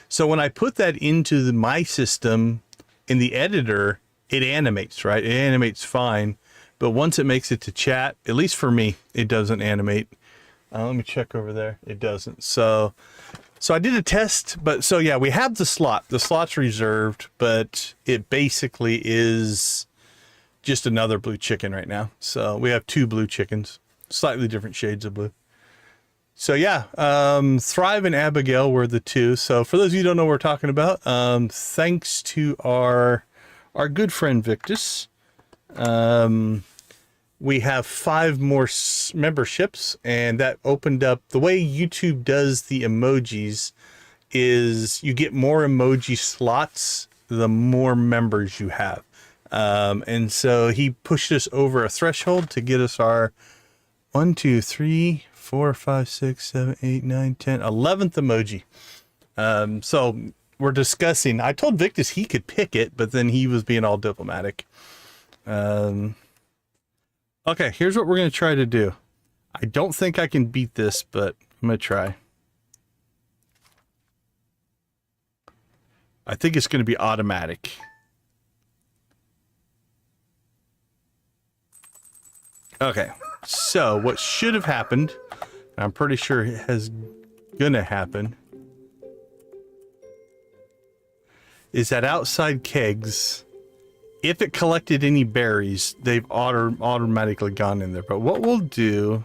So when I put that into my system in the editor, it animates, right? It animates fine. But once it makes it to chat, at least for me, it doesn't animate. Let me check over there. It doesn't. So I did a test, but so yeah, we have the slot. The slot's reserved, but it basically is just another blue chicken right now. So we have 2 blue chickens, slightly different shades of blue. So yeah, Thrive and Abigail were the 2. So for those of you who don't know what we're talking about, thanks to our good friend Victus, we have 5 more memberships, and that opened up the way YouTube does the emojis is you get more emoji slots the more members you have. And so he pushed us over a threshold to get us our 1, 2, 3, 4, 5, 6, 7, 8, 9, 10, 11th emoji. So we're discussing, I told Victus he could pick it, but then he was being all diplomatic. Okay, here's what we're going to try to do. I don't think I can beat this, but I'm going to try. I think it's going to be automatic. Okay, so what should have happened, I'm pretty sure it has going to happen, is that outside Kegs, if it collected any berries, they've automatically gone in there. But what we'll do,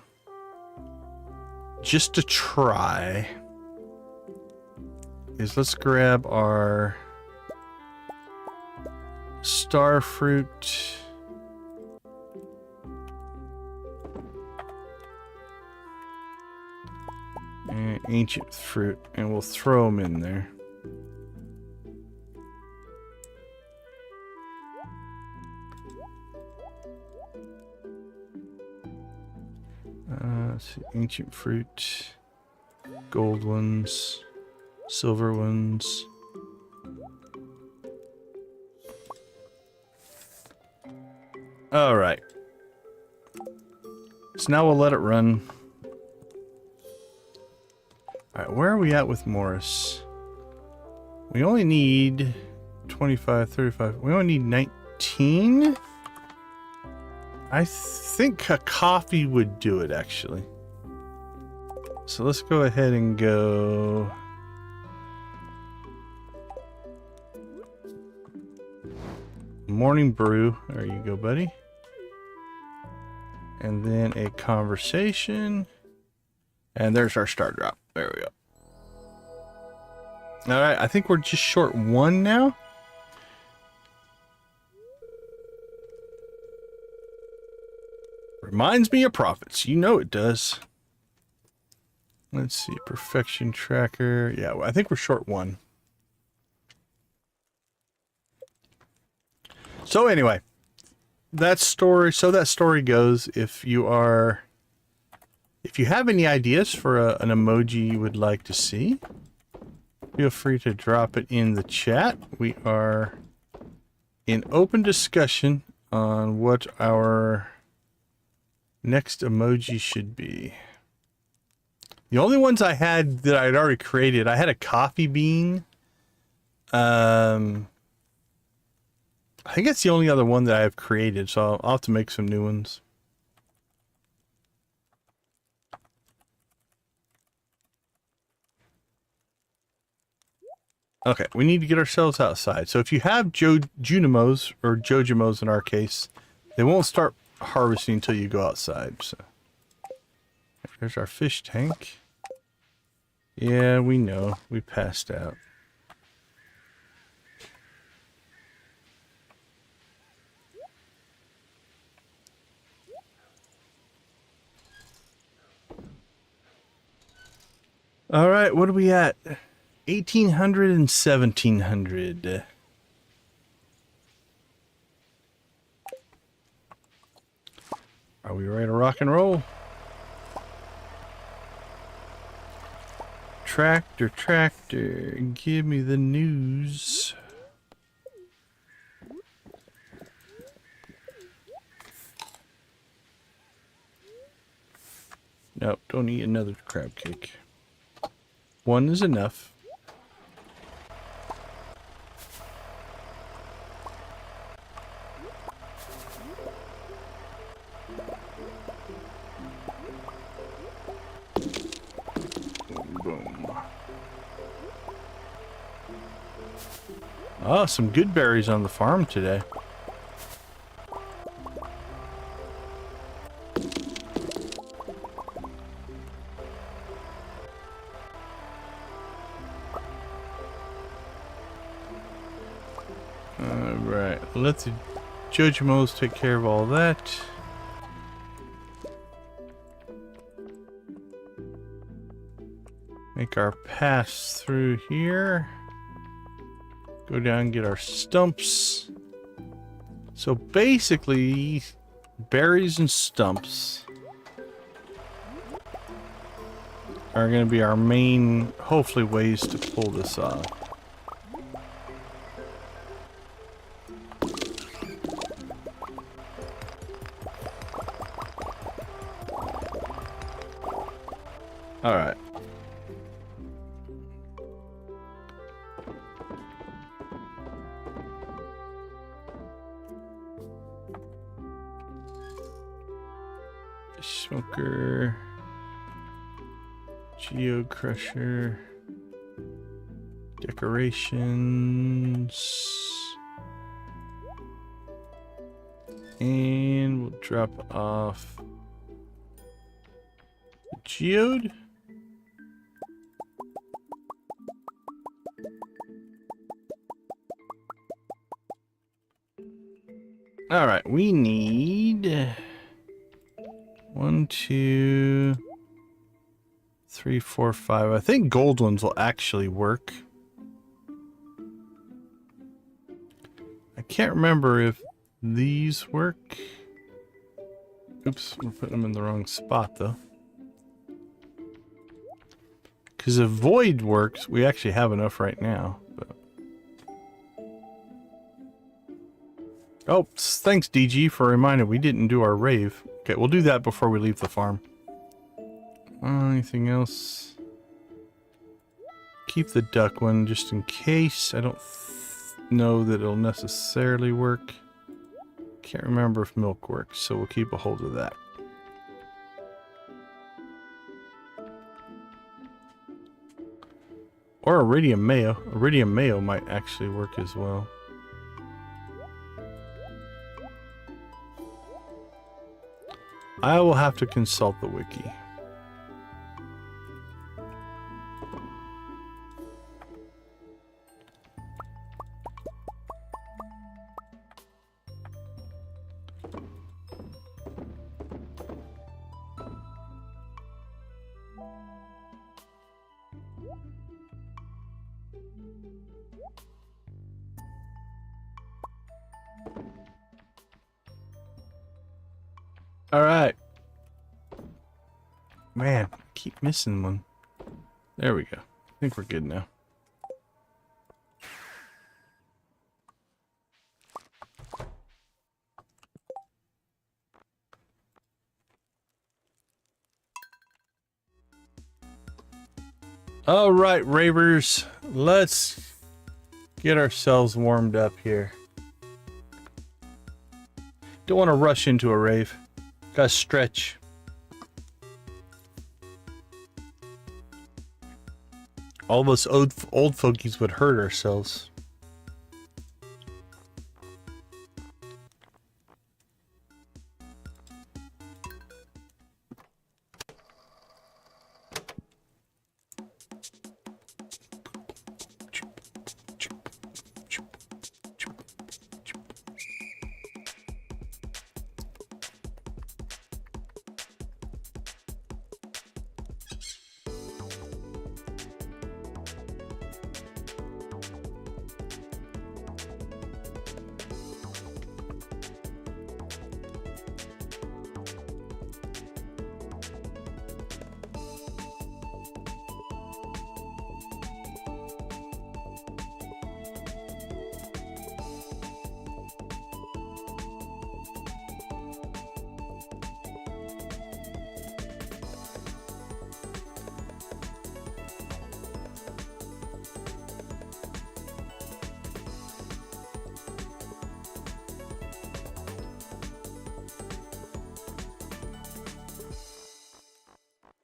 just to try, is let's grab our star fruit. And ancient fruit, and we'll throw them in there. Let's see, ancient fruit, gold ones, silver ones. All right. So now we'll let it run. All right, where are we at with Morris? We only need 25, 35. We only need 19. I think a coffee would do it, actually. So let's go ahead and go. Morning brew. There you go, buddy. And then a conversation. And there's our star drop. There we go. All right, I think we're just short 1 now. Reminds me of profits. You know it does. Let's see. Perfection tracker. Yeah, well, I think we're short 1. So anyway, that story goes. If you have any ideas for an emoji you would like to see, feel free to drop it in the chat. We are in open discussion on what our next emoji should be. The only ones I had that I'd already created, I had a coffee bean. I think that's the only other one that I have created, so I'll have to make some new ones. Okay, we need to get ourselves outside. So if you have Junimos, or Jojimos in our case, they won't start harvesting until you go outside. So there's our fish tank. Yeah, we know. We passed out. All right, what are we at? 1800 and 1700. Are we ready to rock and roll? Tractor, tractor, give me the news. No, don't eat another crab cake. One is enough. Boom. Oh, some good berries on the farm today. Alright, let the Jojamos take care of all that. Make our pass through here. Go down and get our stumps. So basically, berries and stumps are going to be our main, hopefully, ways to pull this off. All right. Smoker, Geo Crusher, decorations, and we'll drop off the geode. All right, we need 1, 2, 3, 4, 5. I think gold ones will actually work. I can't remember if these work. Oops, we're putting them in the wrong spot though. Because if void works, we actually have enough right now. But... oh, thanks DG for reminding we didn't do our rave. Okay, we'll do that before we leave the farm. Anything else? Keep the duck one just in case. I don't know that it'll necessarily work. Can't remember if milk works, so we'll keep a hold of that. Or iridium mayo. Iridium mayo might actually work as well. I will have to consult the wiki. All right. Man, I keep missing one. There we go. I think we're good now. All right, ravers, let's get ourselves warmed up here. Don't want to rush into a rave. Gotta stretch. All of us old folkies would hurt ourselves.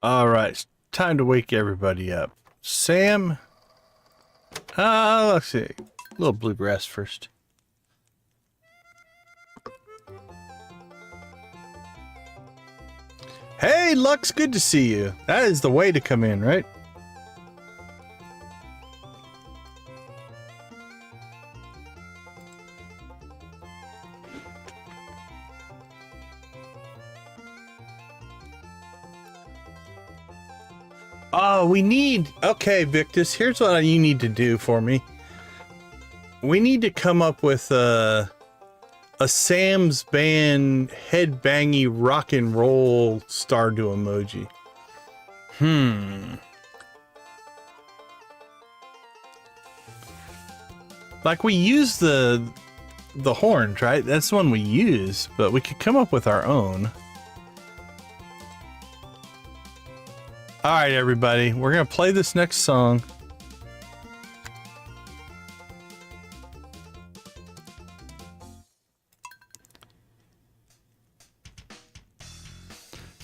All right, it's time to wake everybody up. Sam, let's see, a little bluegrass first. Hey, Lux, good to see you. That is the way to come in, right? Oh, we need... Okay, Victus, here's what you need to do for me. We need to come up with a Sam's Band headbangy rock and roll Stardew emoji. Like, we use the horns, right? That's the one we use, but we could come up with our own. All right, everybody, we're gonna play this next song.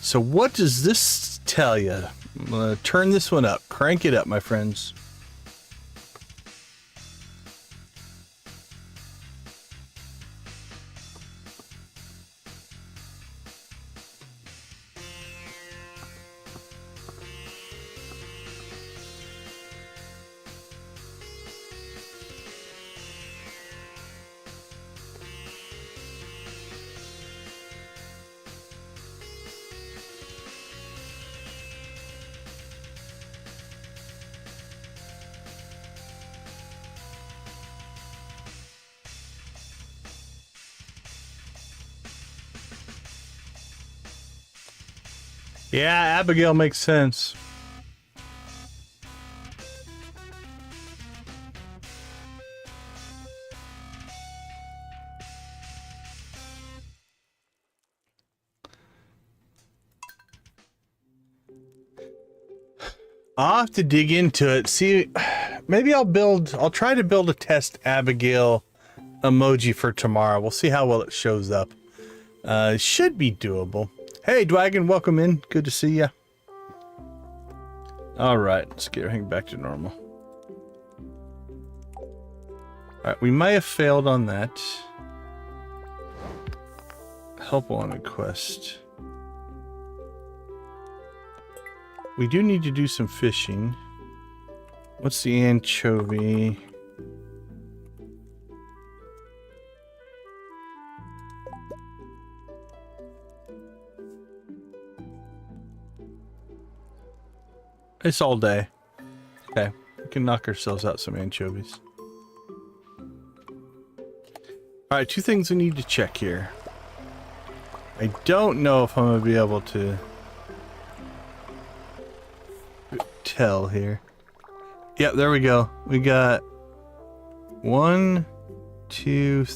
So what does this tell you? I'm gonna turn this one up. Crank it up, my friends. Yeah, Abigail makes sense. I'll have to dig into it. See, maybe I'll try to build a test Abigail emoji for tomorrow. We'll see how well it shows up. It should be doable. Hey, Dwagon, welcome in. Good to see ya. All right, let's get everything back to normal. All right, we may have failed on that. Help wanted quest. We do need to do some fishing. What's the anchovy? It's all day. Okay, we can knock ourselves out some anchovies. All right, two things we need to check here. I don't know if I'm gonna be able to tell here. Yep, there we go. We got 1, 2,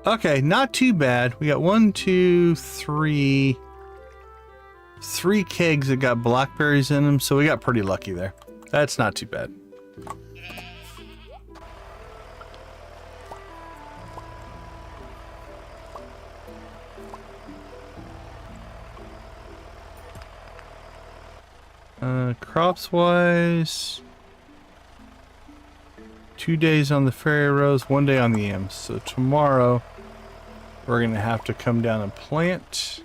okay, not too bad. We got 1, 2, 3 kegs that got blackberries in them, so we got pretty lucky there. That's not too bad. Crops wise, 2 days on the fairy rose, 1 day on the yams. So tomorrow we're gonna have to come down and plant.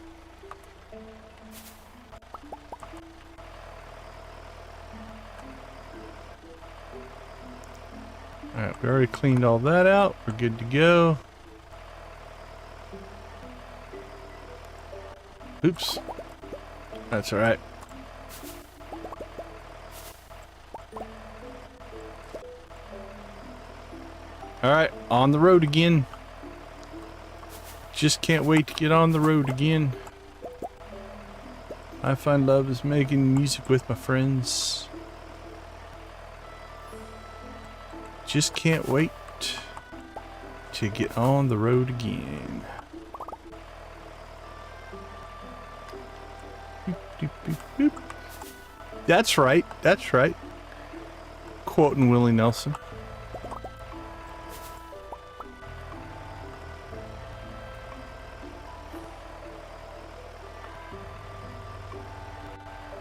Alright, we already cleaned all that out. We're good to go. Oops. That's alright. Alright, on the road again. Just can't wait to get on the road again. I find love is making music with my friends. Just can't wait to get on the road again. Boop, boop, boop, boop. That's right, that's right. Quoting Willie Nelson.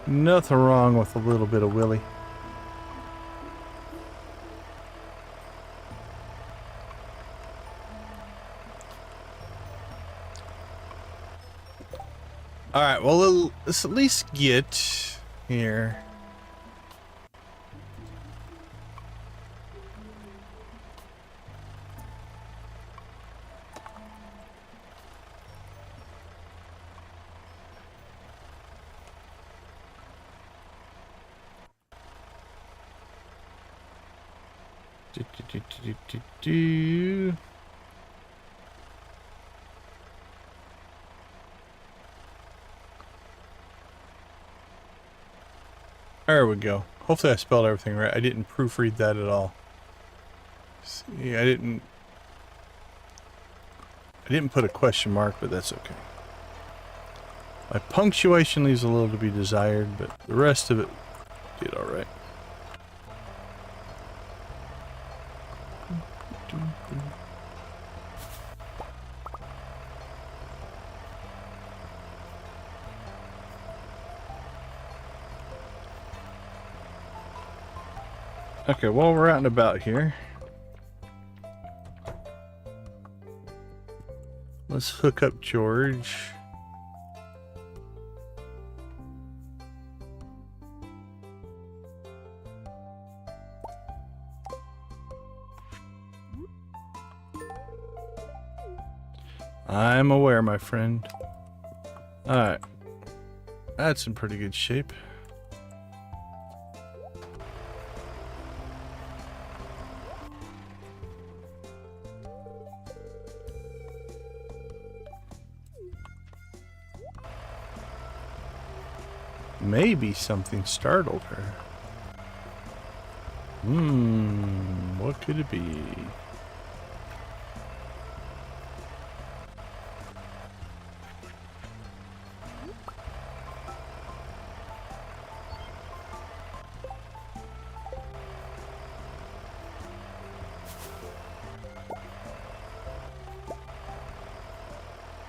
Nothing wrong with a little bit of Willy. Alright, well, let's at least get here. There we go. Hopefully I spelled everything right. I didn't proofread that at all. See, I didn't put a question mark, but that's okay. My punctuation leaves a little to be desired, but the rest of it did all right. Okay, well, we're out and about here. Let's hook up George. I'm aware, my friend. Alright. That's in pretty good shape. Maybe something startled her. What could it be?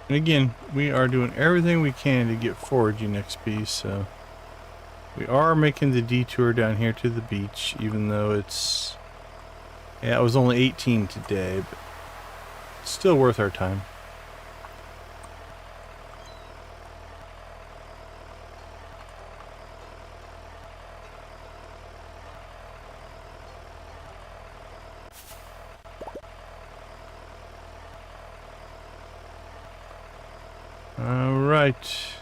And again, we are doing everything we can to get foraging XP, so we are making the detour down here to the beach, even though it's, yeah, it was only 18 today, but it's still worth our time. Alright.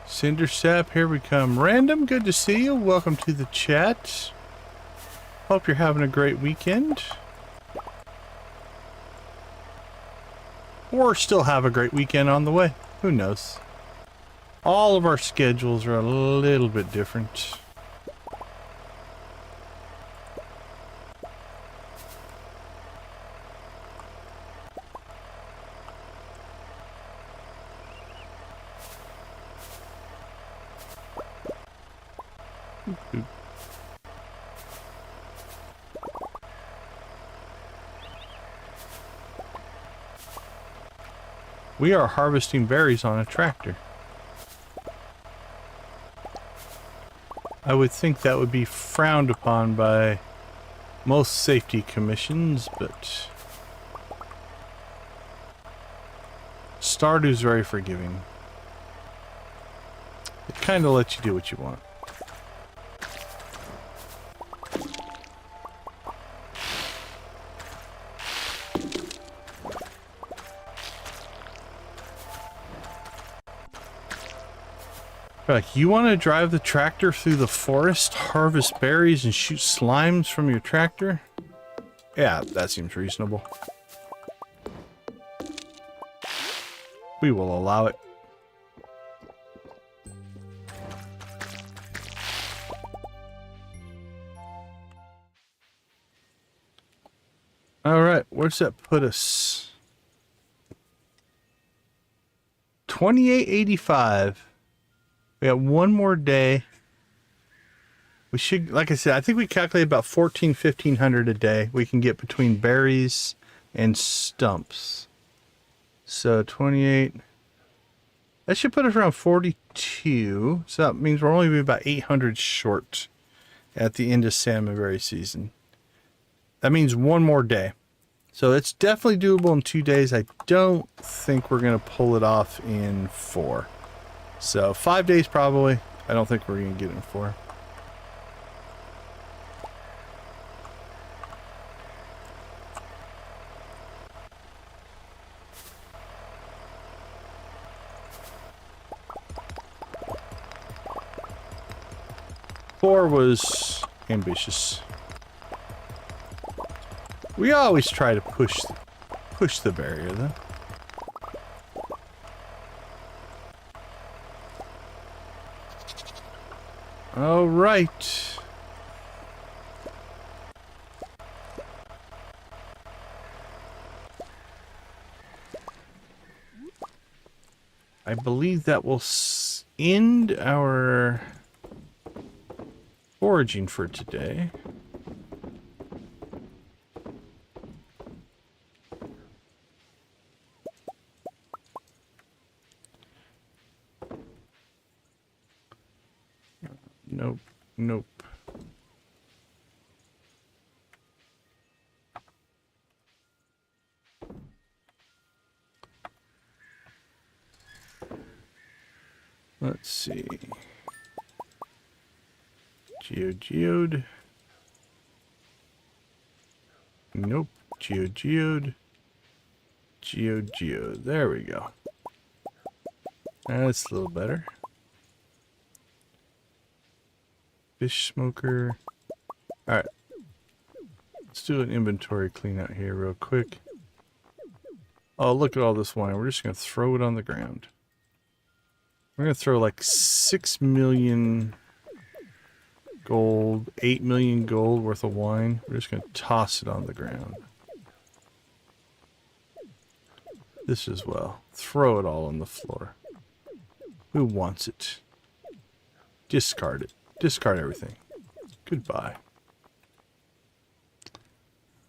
Cinder Sap, here we come. Random, good to see you. Welcome to the chat. Hope you're having a great weekend. Or still have a great weekend on the way. Who knows? All of our schedules are a little bit different. We are harvesting berries on a tractor. I would think that would be frowned upon by most safety commissions, but Stardew's very forgiving. It kind of lets you do what you want. Like, you want to drive the tractor through the forest, harvest berries, and shoot slimes from your tractor? Yeah, that seems reasonable. We will allow it. Alright, where's that put us? 28.85. We got one more day. We should, like I said, I think we calculate about 1,500 a day we can get between berries and stumps. So 28. That should put us around 42. So that means we're only be about 800 short at the end of salmonberry season. That means one more day. So it's definitely doable in 2 days. I don't think we're going to pull it off in 4. So 5 days probably. I don't think we're going to get it in 4. Four was ambitious. We always try to push the barrier, though. All right. I believe that will end our foraging for today. Nope, nope. Let's see. Geode. Nope. Geode. There we go. That's a little better. Fish smoker. Alright. Let's do an inventory clean out here real quick. Oh, look at all this wine. We're just going to throw it on the ground. We're going to throw like 6 million gold, 8 million gold worth of wine. We're just going to toss it on the ground. This as well. Throw it all on the floor. Who wants it? Discard it. Discard everything. Goodbye.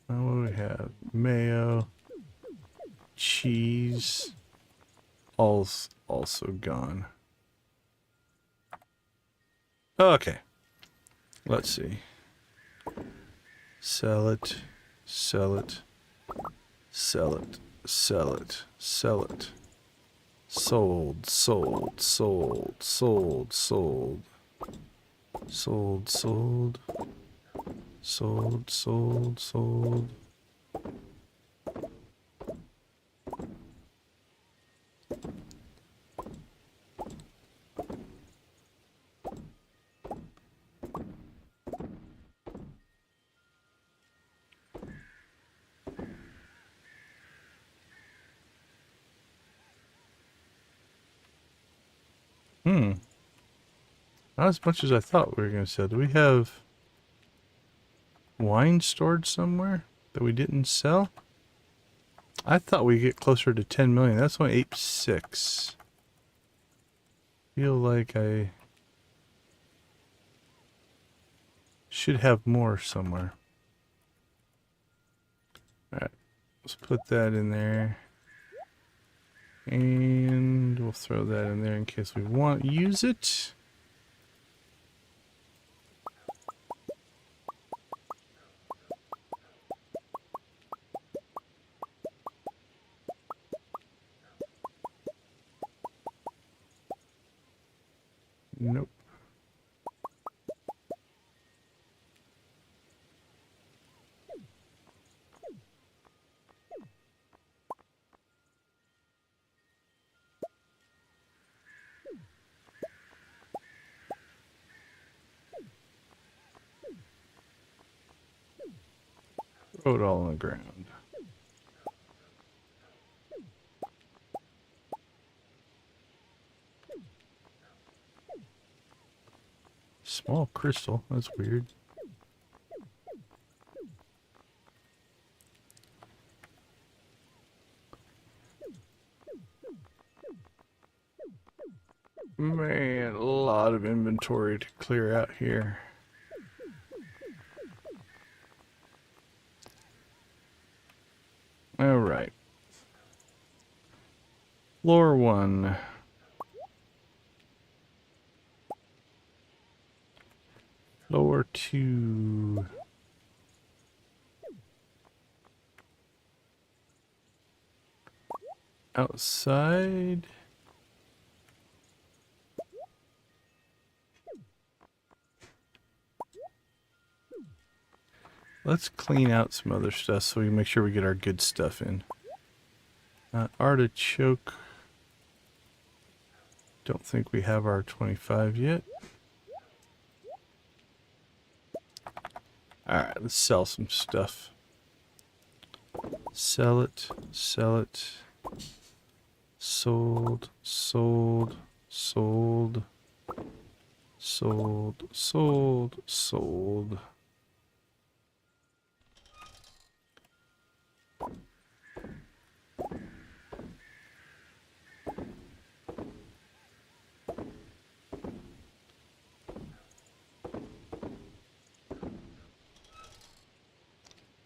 Now what do we have? Mayo. Cheese. All's also gone. Okay. Let's see. Sell it. Sell it. Sell it. Sell it. Sell it. Sold. Sold. Sold. Sold. Sold. Sold. Sold. Sold. Sold. Sold. Not as much as I thought we were going to sell. Do we have wine stored somewhere that we didn't sell? I thought we'd get closer to 10 million. That's only 8.6. Feel like I should have more somewhere. Alright, let's put that in there. And we'll throw that in there in case we want to use it. Nope. Throw it all on the ground. Small crystal, that's weird. Man, a lot of inventory to clear out here. All right. Floor 1. Floor 2. Outside. Let's clean out some other stuff so we make sure we get our good stuff in. Artichoke. Don't think we have our 25 yet. Alright, let's sell some stuff. Sell it, sell it. Sold, sold, sold. Sold, sold, sold.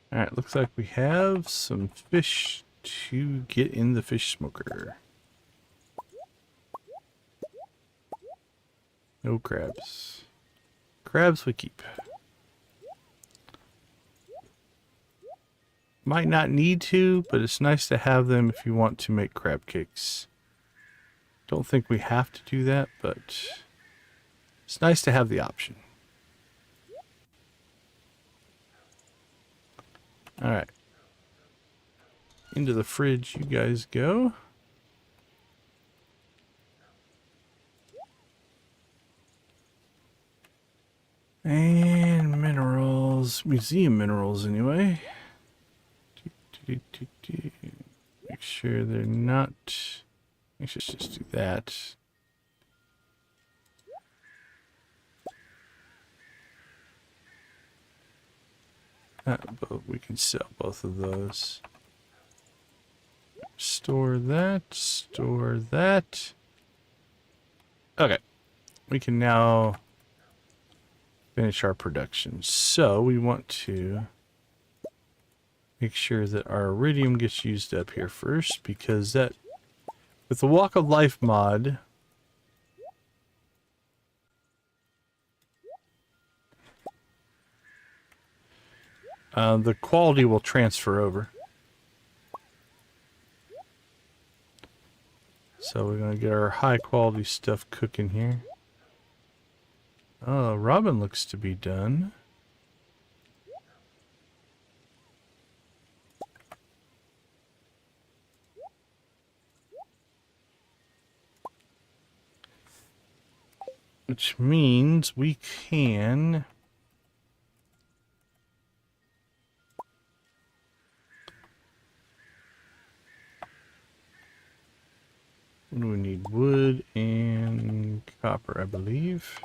Alright, looks like we have some fish to get in the fish smoker. No crabs. Crabs we keep. Might not need to, but it's nice to have them if you want to make crab cakes. Don't think we have to do that, but it's nice to have the option. Alright. Into the fridge you guys go. And minerals. Museum minerals anyway. Make sure they're not... Let's just do that. But we can sell both of those. Store that. Store that. Okay. We can now finish our production. So we want to make sure that our iridium gets used up here first, because that, with the Walk of Life mod, the quality will transfer over. So we're going to get our high quality stuff cooking here. Oh, Robin looks to be done. Which means we can... What do we need? Wood and copper, I believe.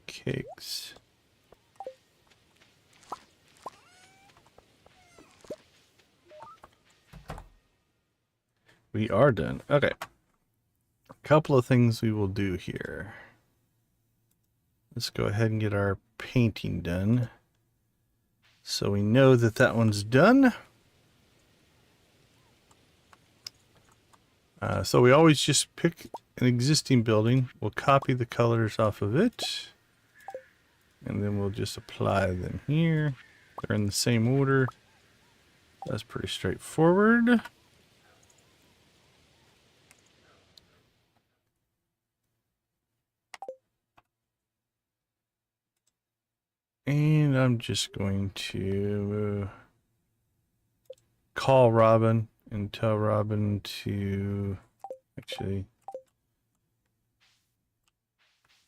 Kegs. We are done. Okay. A couple of things we will do here. Let's go ahead and get our painting done. So we know that that one's done. So we always just pick an existing building. We'll copy the colors off of it. And then we'll just apply them here. They're in the same order. That's pretty straightforward. And I'm just going to call Robin and tell Robin to actually,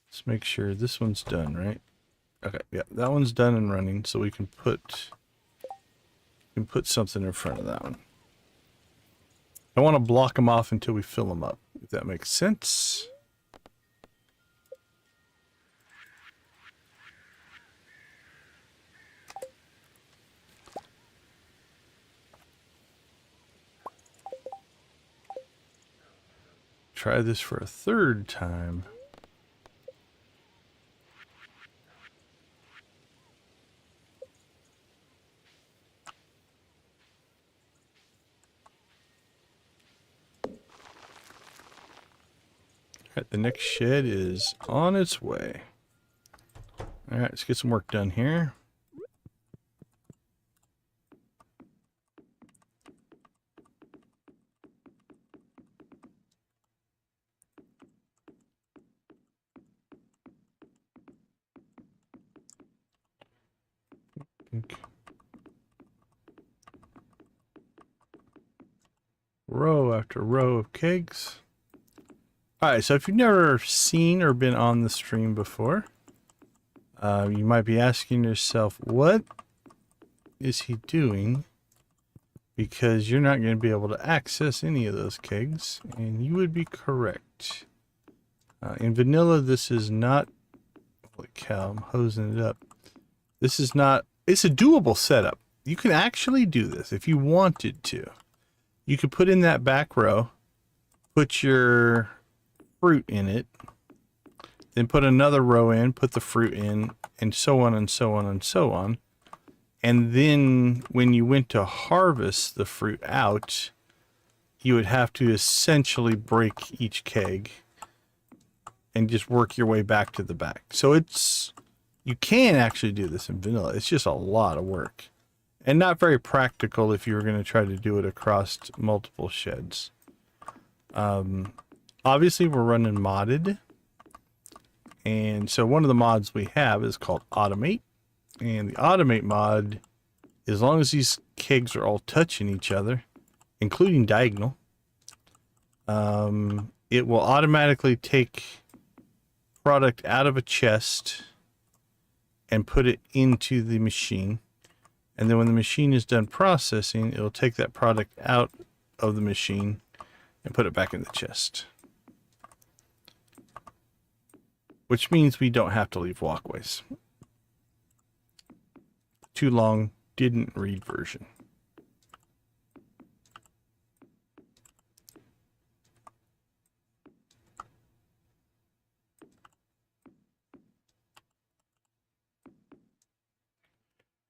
let's make sure this one's done, right? Okay, yeah, that one's done and running, so we can put something in front of that one. I want to block them off until we fill them up, if that makes sense. Try this for a third time. Alright, the next shed is on its way. Alright, let's get some work done here. Okay. Row after row of kegs. Alright, so if you've never seen or been on the stream before, you might be asking yourself, what is he doing? Because you're not going to be able to access any of those kegs, and you would be correct. In vanilla, this is not... Holy cow, I'm hosing it up. This is not... It's a doable setup. You can actually do this if you wanted to. You could put in that back row, put your fruit in it, then put another row in, put the fruit in, and so on and so on and so on. And then when you went to harvest the fruit out, you would have to essentially break each keg and just work your way back to the back. So it's, you can actually do this in vanilla. It's just a lot of work and not very practical if you were going to try to do it across multiple sheds. Obviously we're running modded. And so one of the mods we have is called Automate. And the Automate mod, as long as these kegs are all touching each other, including diagonal, it will automatically take product out of a chest and put it into the machine. And then when the machine is done processing, it will take that product out of the machine and put it back in the chest. Which means we don't have to leave walkways. Too long, didn't read version.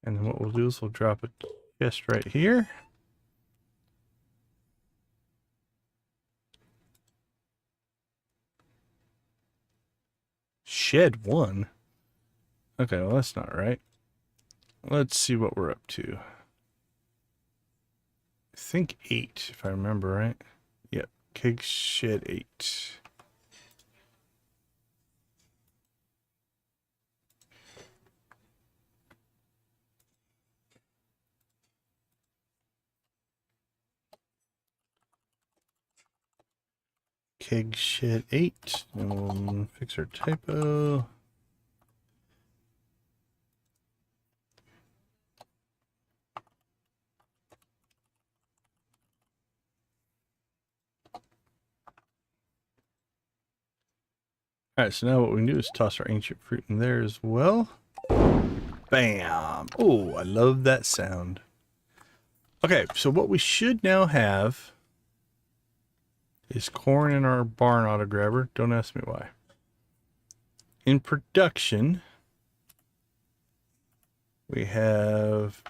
And then what we'll do is we'll drop a chest right here. Shed 1? Okay, well that's not right. Let's see what we're up to. I think 8, if I remember right. Yep, Keg Shed 8. Keg Shed 8. And we'll fix our typo. Alright, so now what we can do is toss our ancient fruit in there as well. Bam! Oh, I love that sound. Okay, so what we should now have is corn in our barn auto grabber. Don't ask me why. In production, we have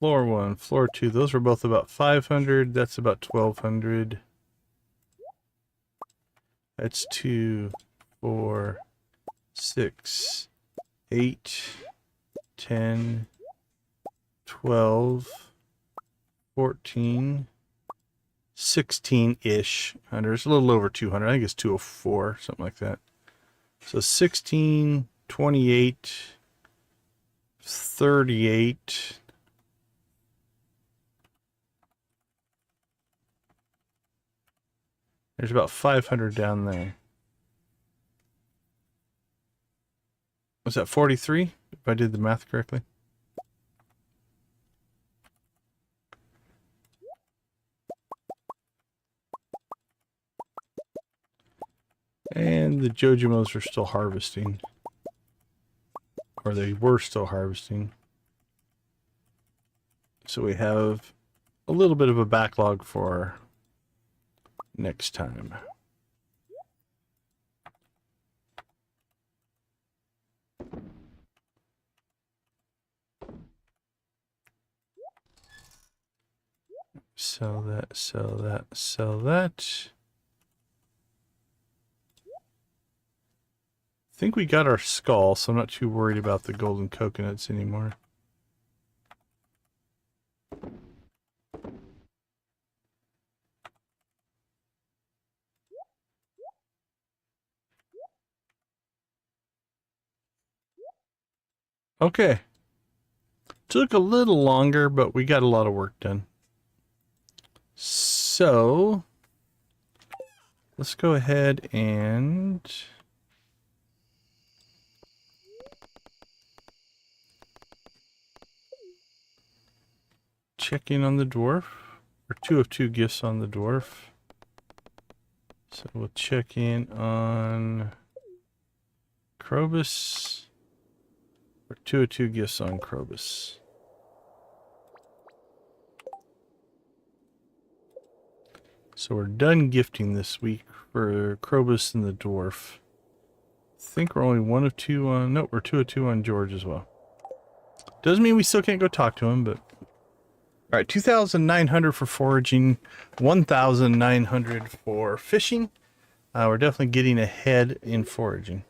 floor 1, floor 2. Those were both about 500. That's about 1200. That's 2, 4, 6, 8, 10, 12, 14, 16-ish. There's a little over 200. I think it's 204, something like that. So 16, 28, 38. There's about 500 down there. Was that 43? If I did the math correctly. And the Jojimos are still harvesting. Or they were still harvesting. So we have a little bit of a backlog for next time. So Sell that, sell that, sell that. I think we got our skull, so I'm not too worried about the golden coconuts anymore. Okay. Took a little longer, but we got a lot of work done. So, let's go ahead and check in on the dwarf. Or 2 of 2 gifts on the dwarf. So we'll check in on Krobus. Or 2 of 2 gifts on Krobus. So we're done gifting this week for Krobus and the dwarf. I think we're only 1 of 2 on... No, we're 2 of 2 on George as well. Doesn't mean we still can't go talk to him, but... Alright, 2,900 for foraging, 1,900 for fishing. We're definitely getting ahead in foraging.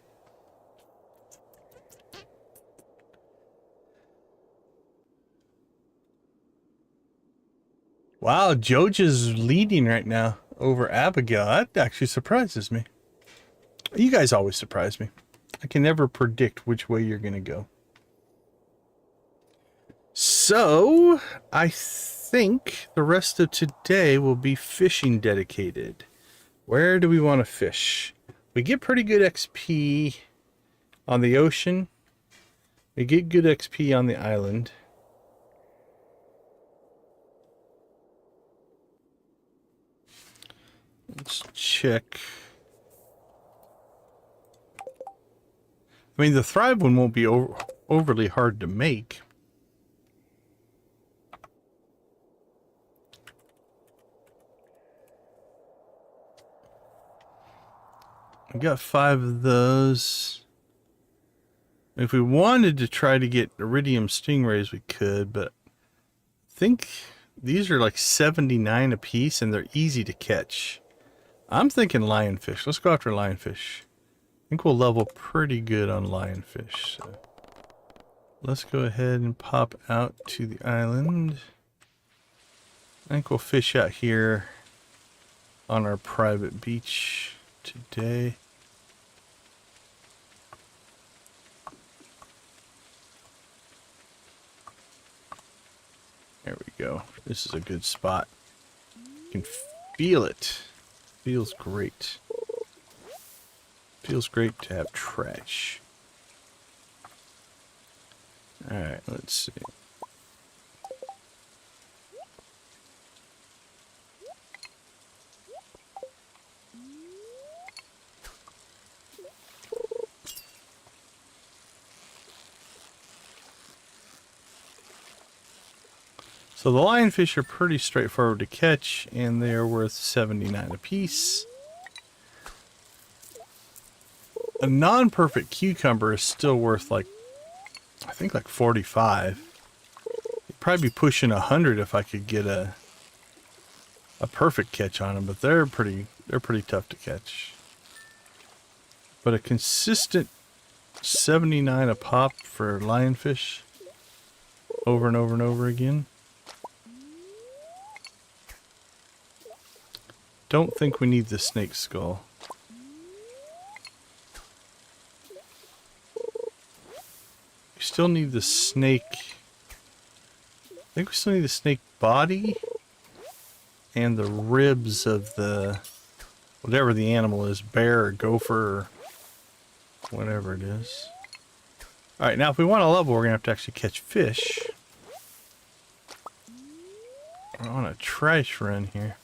Wow, Joja's leading right now over Abigail. That actually surprises me. You guys always surprise me. I can never predict which way you're going to go. So, I think the rest of today will be fishing dedicated. Where do we want to fish? We get pretty good XP on the ocean. We get good XP on the island. Let's check. I mean, the Thrive one won't be overly hard to make. I got 5 of those. If we wanted to try to get iridium stingrays, we could, but I think these are like 79 a piece and they're easy to catch. I'm thinking lionfish. Let's go after lionfish. I think we'll level pretty good on lionfish. So let's go ahead and pop out to the island. I think we'll fish out here on our private beach today. There we go. This is a good spot. You can feel it. Feels great. Feels great to have trash. Alright, let's see. So the lionfish are pretty straightforward to catch, and they are worth 79 apiece. A non-perfect cucumber is still worth like, I think like 45. You'd probably be pushing 100 if I could get a perfect catch on them, but they're pretty tough to catch. But a consistent 79 a pop for lionfish over and over and over again. Don't think we need the snake skull. We still need the snake. I think we still need the snake body and the ribs of the whatever the animal is, bear or gopher or whatever it is. Alright, now if we want to level, we're going to have to actually catch fish. We're on a trash run here.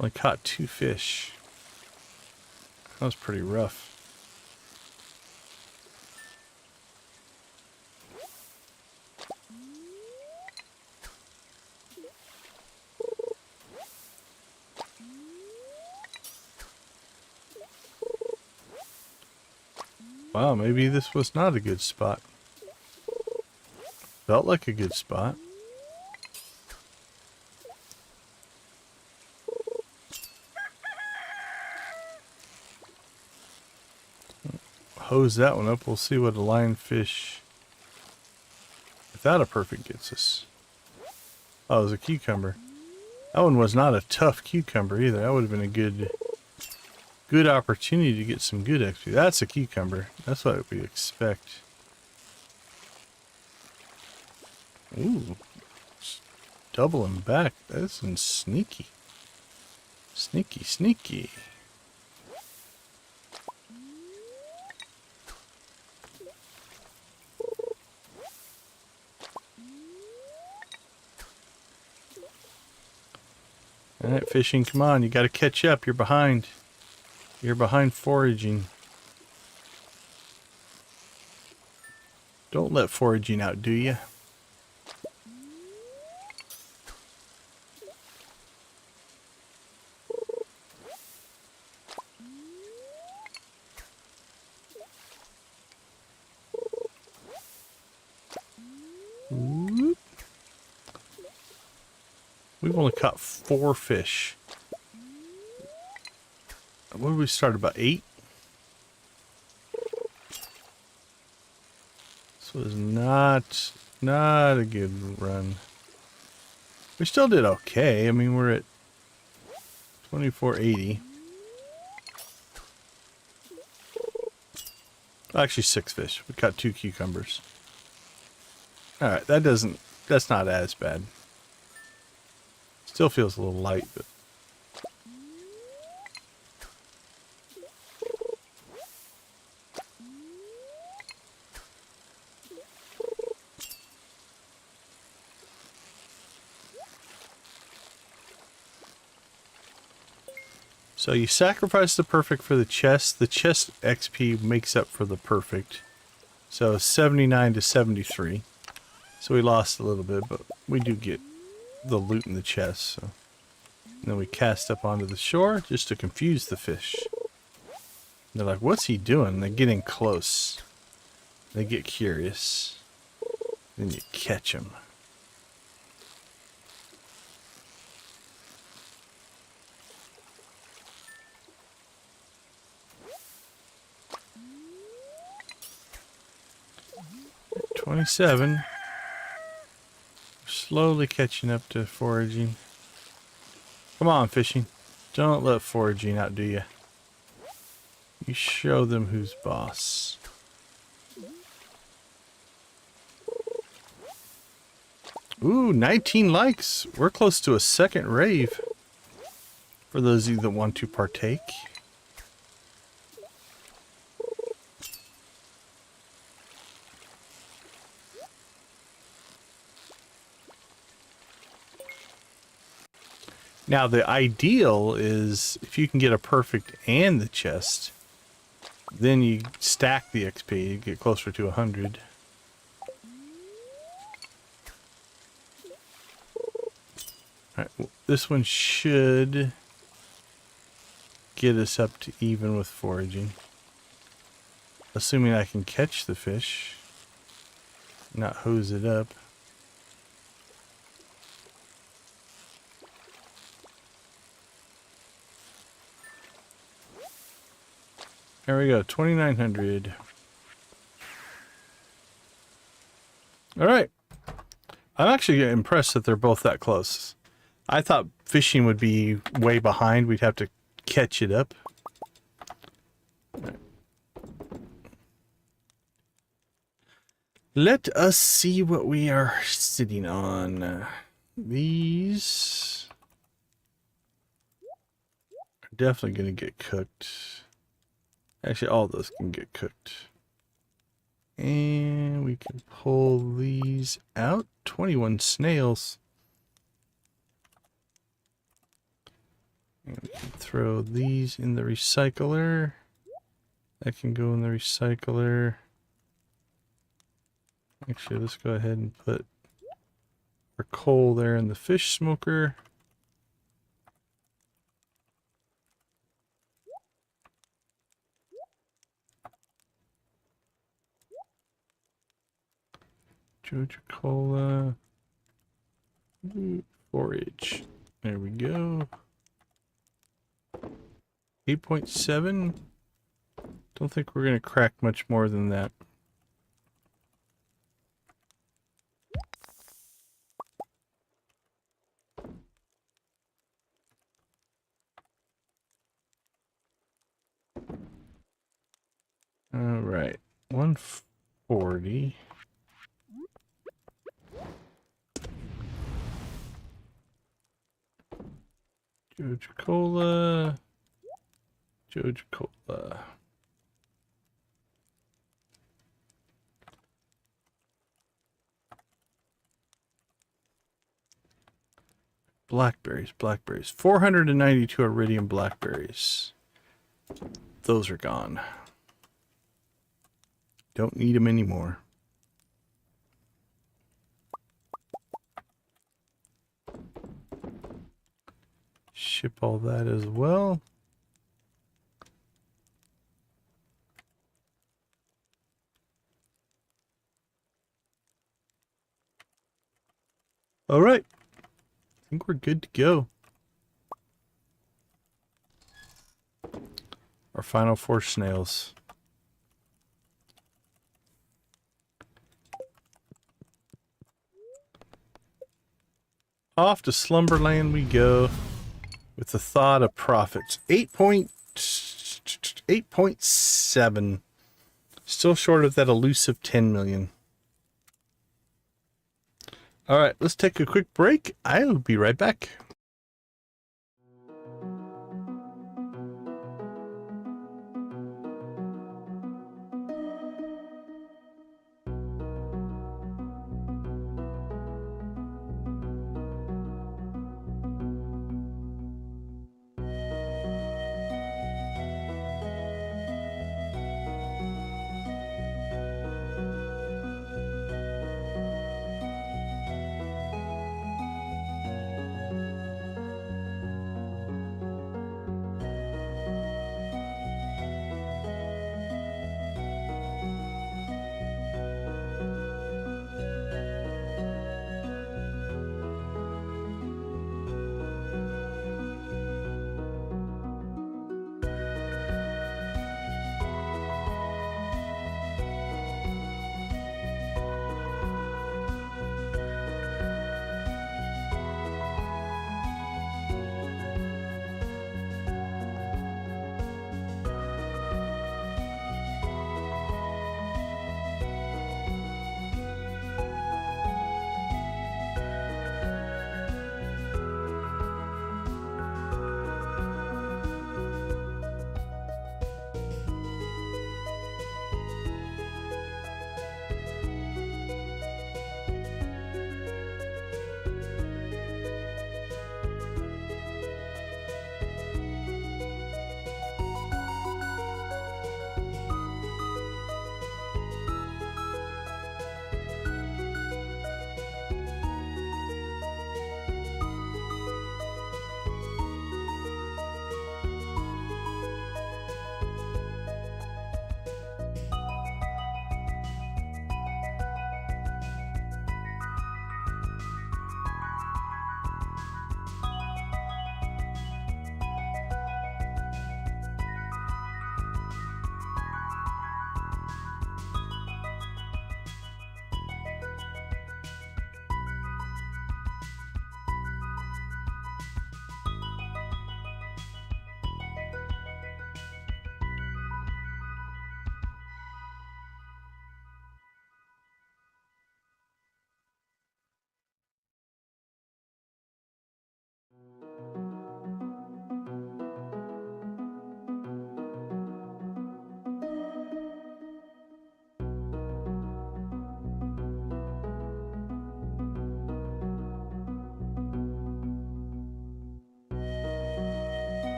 Only caught 2 fish. That was pretty rough. Wow, maybe this was not a good spot. Felt like a good spot. hose that one up. We'll see what a lionfish without a perfect gets us. Oh, it was a cucumber. That one was not a tough cucumber either. That would have been a good opportunity to get some good XP. That's a cucumber. That's what we expect. Ooh. Doubling back. That's sneaky. Sneaky, sneaky. Alright, fishing, come on, you gotta catch up, you're behind. You're behind foraging. Don't let foraging outdo you. Whoop. We've only caught 4 fish. What did we start, about 8? This was not a good run. We still did okay. I mean, we're at 2480. Actually, 6 fish. We caught 2 cucumbers. Alright, that's not as bad. Still feels a little light, but. So you sacrifice the perfect for the chest. The chest XP makes up for the perfect. So 79 to 73. So we lost a little bit, but we do get the loot in the chest. So. And then we cast up onto the shore just to confuse the fish. They're like, what's he doing? They're getting close. They get curious. Then you catch them. At 27. Slowly catching up to foraging. Come on, fishing. Don't let foraging outdo you. You show them who's boss. Ooh, 19 likes. We're close to a second rave. For those of you that want to partake. Now the ideal is if you can get a perfect and the chest, then you stack the XP, you get closer to 100. Alright, well, this one should get us up to even with foraging. Assuming I can catch the fish, not hose it up. There we go, 2,900. Alright. I'm actually impressed that they're both that close. I thought fishing would be way behind. We'd have to catch it up. Right. Let us see what we are sitting on. These are definitely going to get cooked. Actually, all those can get cooked. And we can pull these out. 21 snails. And we can throw these in the recycler. That can go in the recycler. Actually, let's go ahead and put our coal there in the fish smoker. Joja cola. Forage. There we go. 8.7. Don't Don't think we're going to crack much more than that. All right, 140. Joja Cola. Blackberries. 492 iridium blackberries. Those are gone. Don't need them anymore. Ship all that as well. All right. I think we're good to go. Our final 4 snails. Off to Slumberland we go with the thought of profits. 8.7. Still short of that elusive 10 million. All right, let's take a quick break. I'll be right back.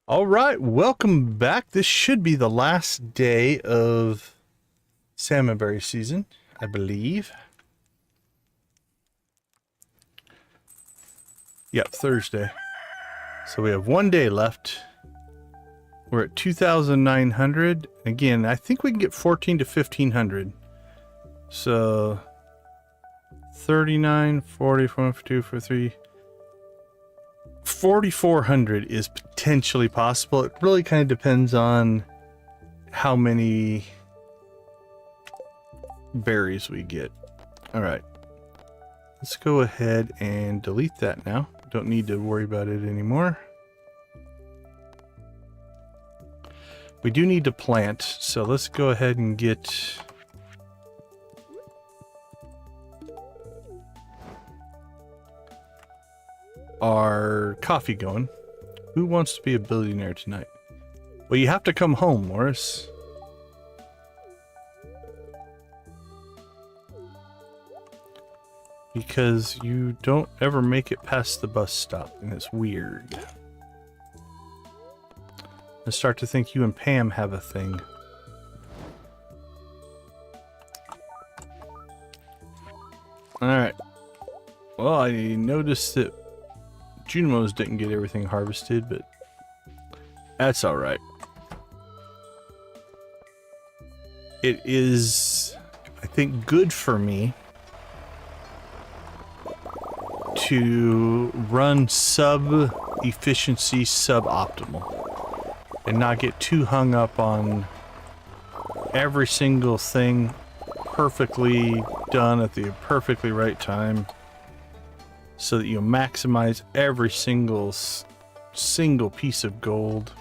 All right, welcome back. This should be the last day of salmonberry season, I believe. Yep, Thursday. So we have 1 day left. We're at 2,900. Again, I think we can get 14 to 1,500. So 39, 40, 42, 43. 4,400 is potentially possible. It really kind of depends on how many berries we get. All right. Let's go ahead and delete that now. Don't need to worry about it anymore. We do need to plant, so let's go ahead and get our coffee going. Who wants to be a billionaire tonight? Well, you have to come home, Morris. Because you don't ever make it past the bus stop, and it's weird. I start to think you and Pam have a thing. Alright. Well, I noticed that Junimos didn't get everything harvested, but that's alright. It is, I think, good for me to run sub-efficiency, sub-optimal, and not get too hung up on every single thing perfectly done at the perfectly right time, so that you maximize every single piece of gold.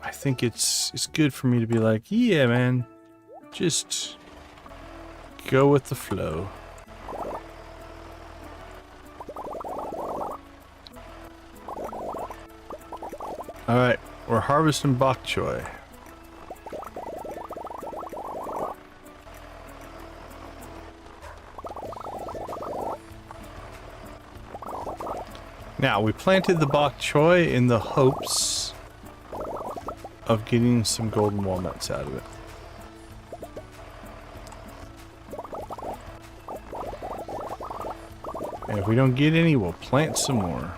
I think it's good for me to be like, yeah, man, just go with the flow. Alright, we're harvesting bok choy. Now, we planted the bok choy in the hopes of getting some golden walnuts out of it. And if we don't get any, we'll plant some more.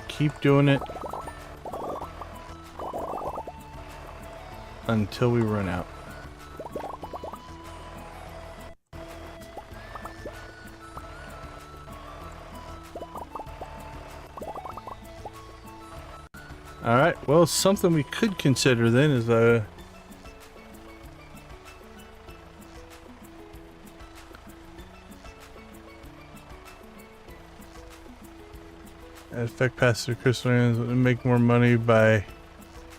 Keep doing it until we run out. Alright, well, something we could consider then is effect passive crystallariums and make more money by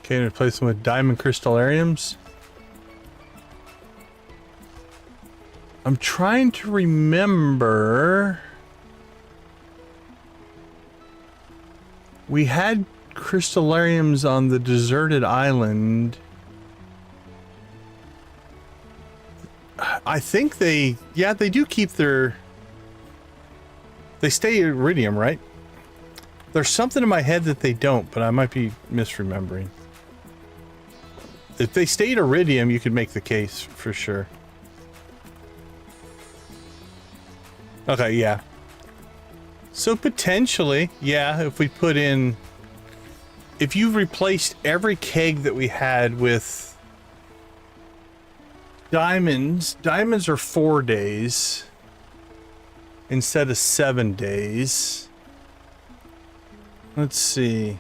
replace them with diamond crystallariums. I'm trying to remember. We had crystallariums on the deserted island. I think they do keep their... They stay iridium, right? There's something in my head that they don't, but I might be misremembering. If they stayed iridium, you could make the case for sure. Okay, yeah. So potentially, yeah, if we put in... If you've replaced every keg that we had with diamonds, diamonds are 4 days instead of 7 days. Let's see.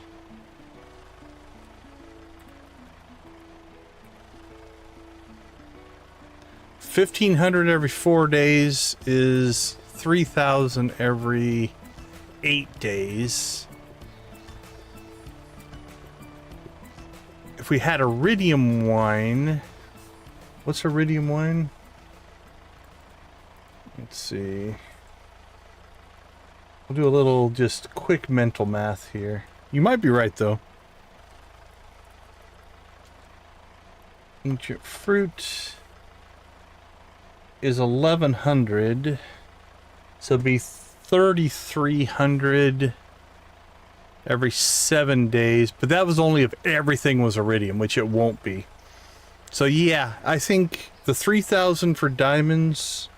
1,500 every 4 days is 3,000 every 8 days. If we had iridium wine, what's iridium wine? Let's see. We'll do a little just quick mental math here. You might be right though. Ancient fruit is 1,100, so it'd be 3,300 every 7 days, but that was only if everything was iridium, which it won't be. So yeah, I think the 3,000 for diamonds,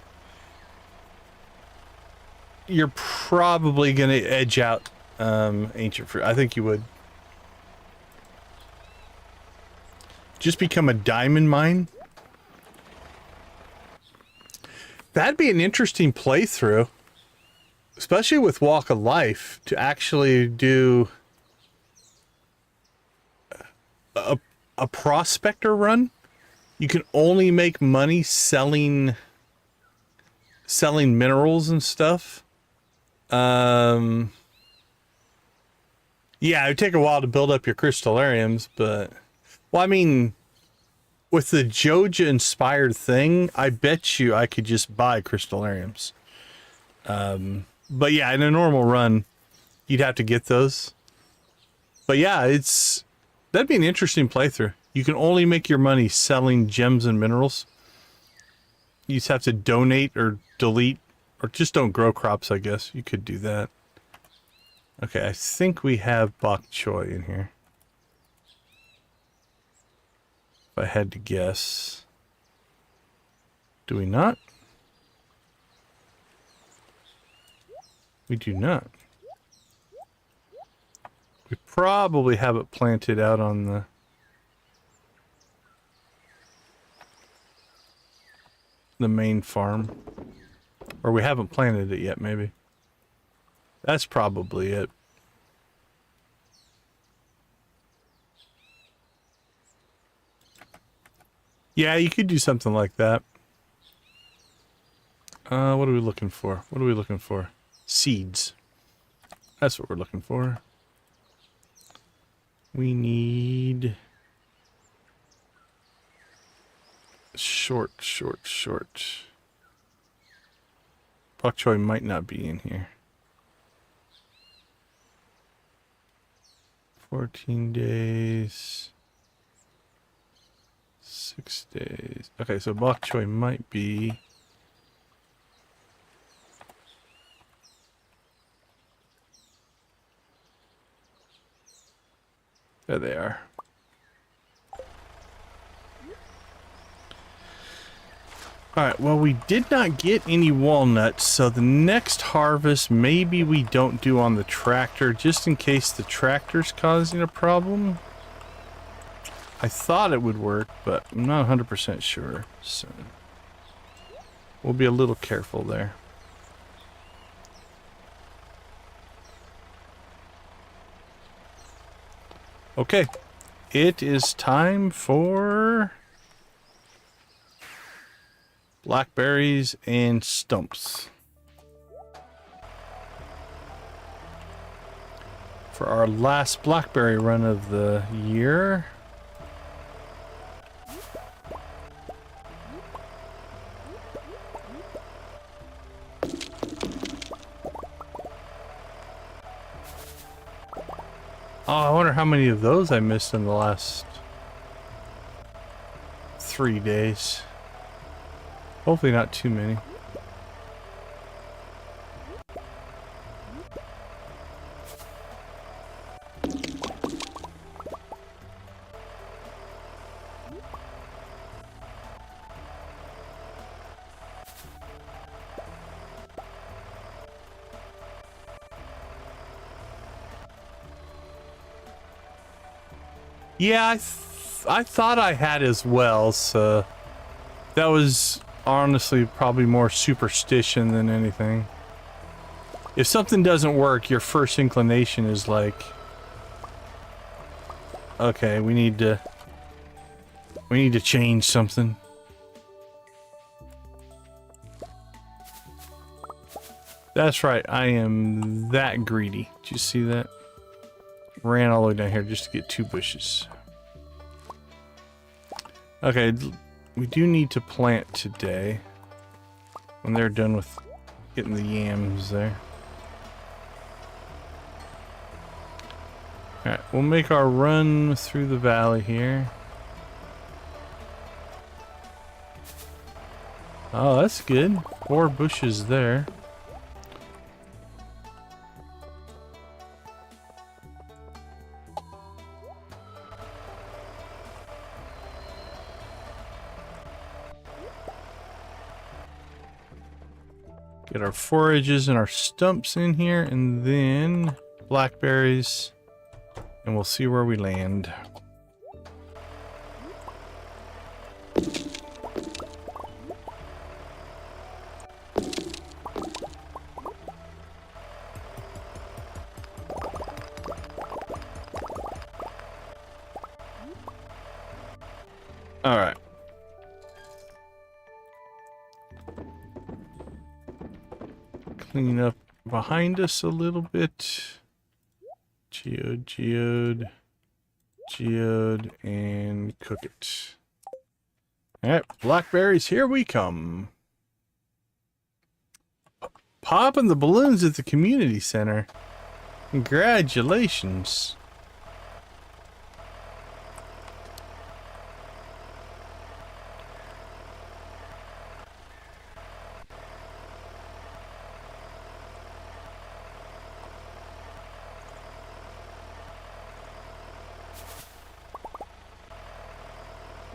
you're probably gonna edge out ancient fruit. I think you would. Just become a diamond mine. That'd be an interesting playthrough. especially with Walk of Life, to actually do a prospector run, you can only make money selling minerals and stuff. Yeah, it would take a while to build up your crystallariums, but well, I mean, with the Joja inspired thing, I bet you I could just buy crystallariums. But yeah, in a normal run, you'd have to get those. But yeah, that'd be an interesting playthrough. You can only make your money selling gems and minerals. You just have to donate or delete, or just don't grow crops, I guess. You could do that. Okay, I think we have bok choy in here. If I had to guess. Do we not? We do not. We probably have it planted out on the main farm. Or we haven't planted it yet, maybe. That's probably it. Yeah, you could do something like that. What are we looking for? What are we looking for? Seeds. That's what we're looking for. We need short. Bok choy might not be in here. 14 days. 6 days. Okay, so bok choy might be... There they are. Alright, well, we did not get any walnuts, so the next harvest maybe we don't do on the tractor, just in case the tractor's causing a problem. I thought it would work, but I'm not 100% sure, so we'll be a little careful there. Okay, it is time for Blackberries and Stumps. For our last blackberry run of the year. Oh, I wonder how many of those I missed in the last 3 days. Hopefully not too many. Yeah, I thought I had as well, so that was honestly probably more superstition than anything. If something doesn't work, your first inclination is like, okay, we need to change something. That's right, I am that greedy. Did you see that? Ran all the way down here just to get 2 bushes. Okay, we do need to plant today when they're done with getting the yams there. Alright, we'll make our run through the valley here. Oh, that's good. 4 bushes there. Get our forages and our stumps in here, and then blackberries, and we'll see where we land. All right. Clean up behind us a little bit. Geode, and cook it. All right, blackberries, here we come. Popping the balloons at the community center. Congratulations.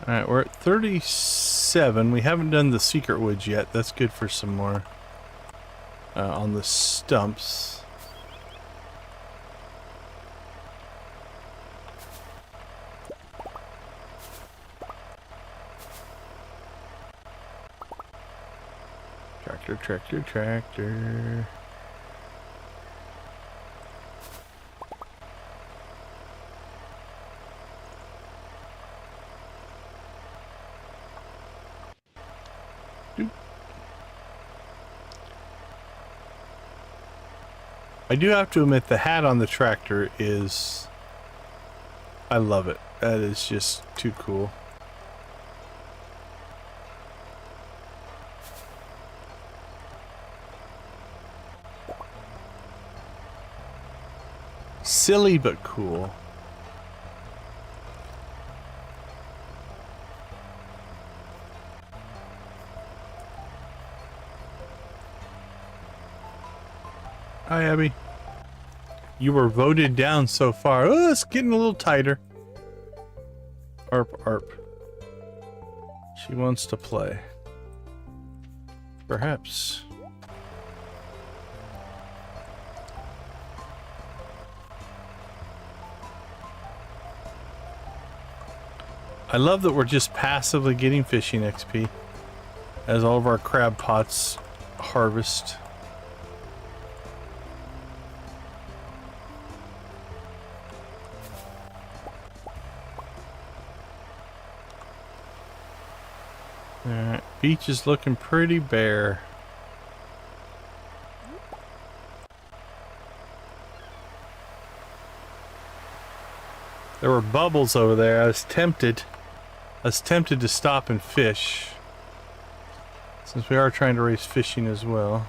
Alright, we're at 37. We haven't done the secret woods yet. That's good for some more on the stumps. Tractor. I do have to admit the hat on the tractor is... I love it. That is just too cool. Silly but cool. Hi, Abby. You were voted down so far. Oh, it's getting a little tighter. Arp. She wants to play. Perhaps. I love that we're just passively getting fishing XP as all of our crab pots harvest. Alright, beach is looking pretty bare. There were bubbles over there. I was tempted to stop and fish, since we are trying to raise fishing as well.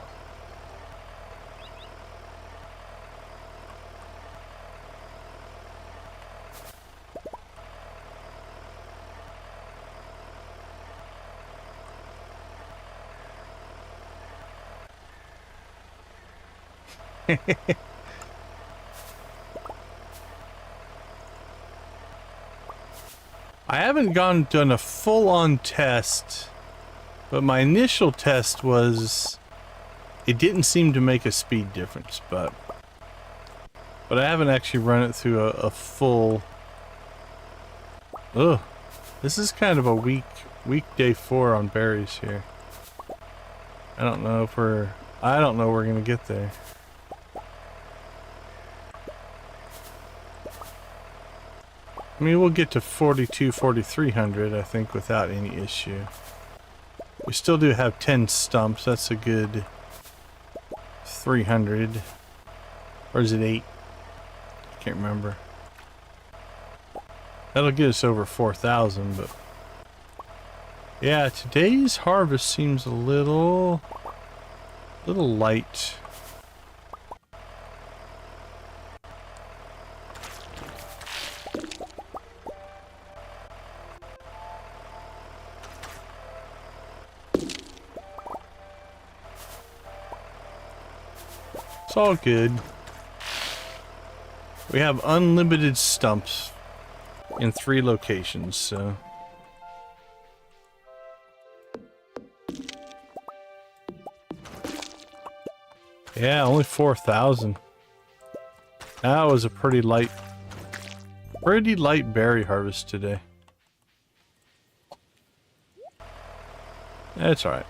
I haven't done a full-on test, but my initial test was it didn't seem to make a speed difference, but I haven't actually run it through a full. Ugh, this is kind of a weak day 4 on berries here. I don't know we're gonna get there. I mean, we'll get to 4,300, I think, without any issue. We still do have 10 stumps. That's a good 300. Or is it 8? I can't remember. That'll get us over 4,000, but... yeah, today's harvest seems a little light. It's all good. We have unlimited stumps in 3 locations, so... yeah, only 4,000. That was a pretty light berry harvest today. That's alright.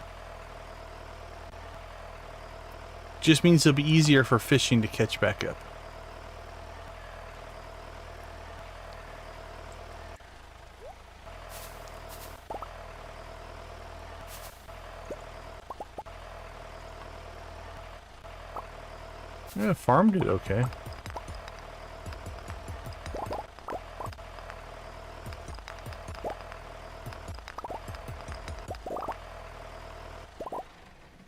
Just means it'll be easier for fishing to catch back up. Yeah, farmed it okay.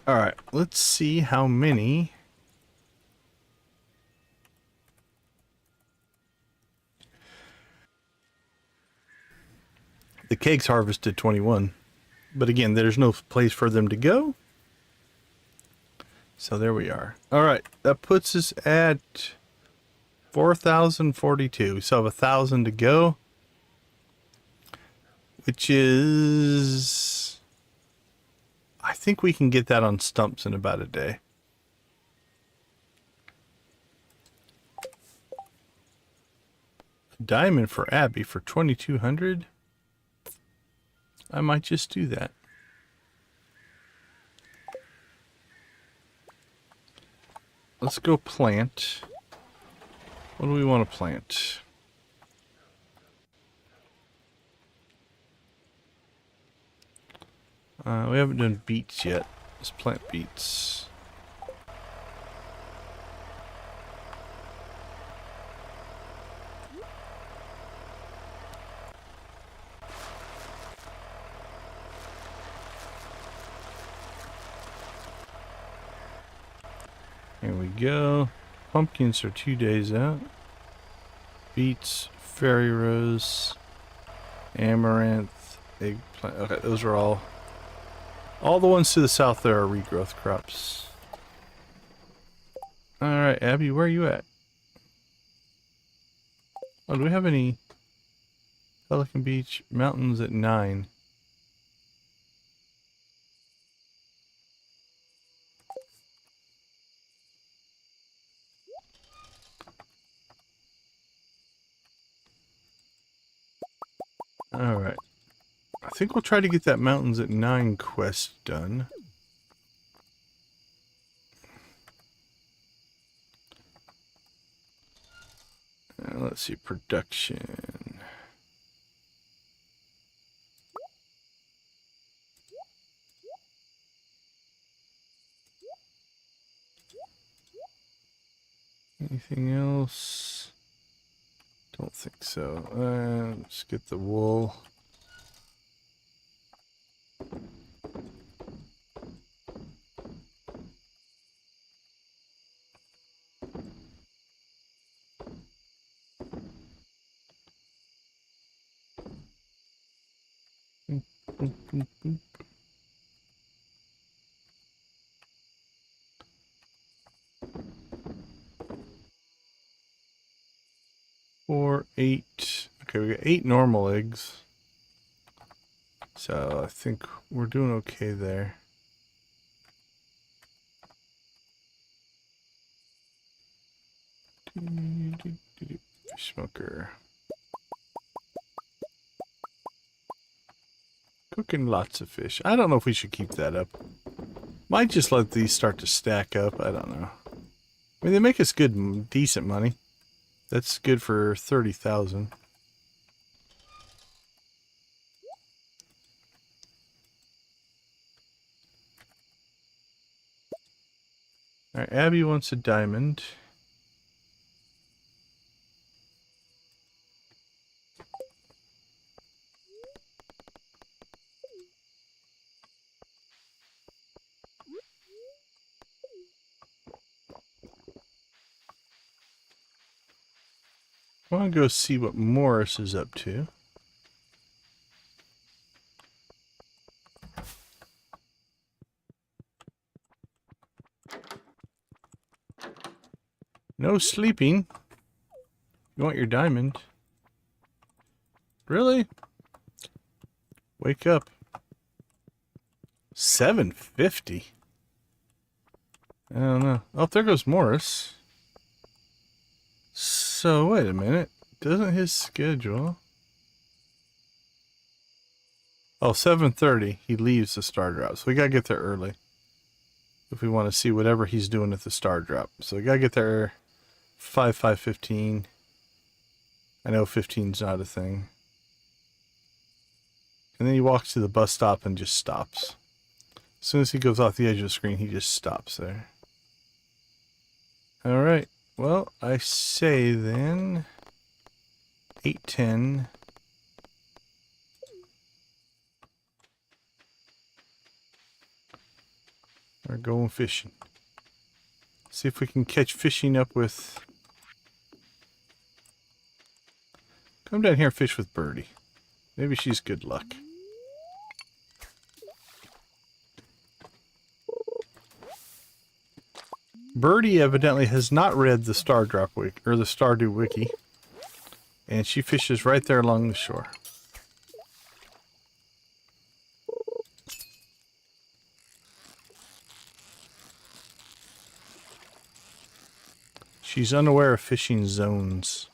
Alright, let's see how many. The kegs harvested 21. But again, there's no place for them to go. So there we are. Alright, that puts us at 4,042. We still have 1,000 to go. Which is... I think we can get that on stumps in about a day. A diamond for Abby for 2,200. I might just do that. Let's go plant. What do we want to plant? We haven't done beets yet. Let's plant beets. Here we go. Pumpkins are 2 days out. Beets, fairy rose, amaranth, eggplant. Okay, those are all the ones to the south there are regrowth crops. Alright, Abby, where are you at? Oh, do we have any? Pelican Beach, mountains at 9. Alright. I think we'll try to get that mountains at 9 quest done. Let's see, production. Anything else? Don't think so. Let's get the wool. Boop. 4, 8. Okay, we got 8 normal eggs. So I think we're doing okay there. Fish smoker. Cooking lots of fish. I don't know if we should keep that up. Might just let these start to stack up. I don't know. I mean, they make us good, decent money. That's good for 30,000. Alright, Abby wants a diamond. I want to go see what Morris is up to. No sleeping. You want your diamond? Really? Wake up. 750. I don't know. Oh, there goes Morris. So, wait a minute. Doesn't his schedule... Oh, 7:30. He leaves the star drop. So we gotta get there early. If we want to see whatever he's doing at the star drop. So we gotta get there 5:15. I know 15's not a thing. And then he walks to the bus stop and just stops. As soon as he goes off the edge of the screen, he just stops there. All right. Well, I say then 8:10. We're going fishing. See if we can catch fishing up with... Come down here and fish with Birdie. Maybe she's good luck. Birdie evidently has not read the Stardrop wiki, or the Stardew wiki. And she fishes right there along the shore. She's unaware of fishing zones.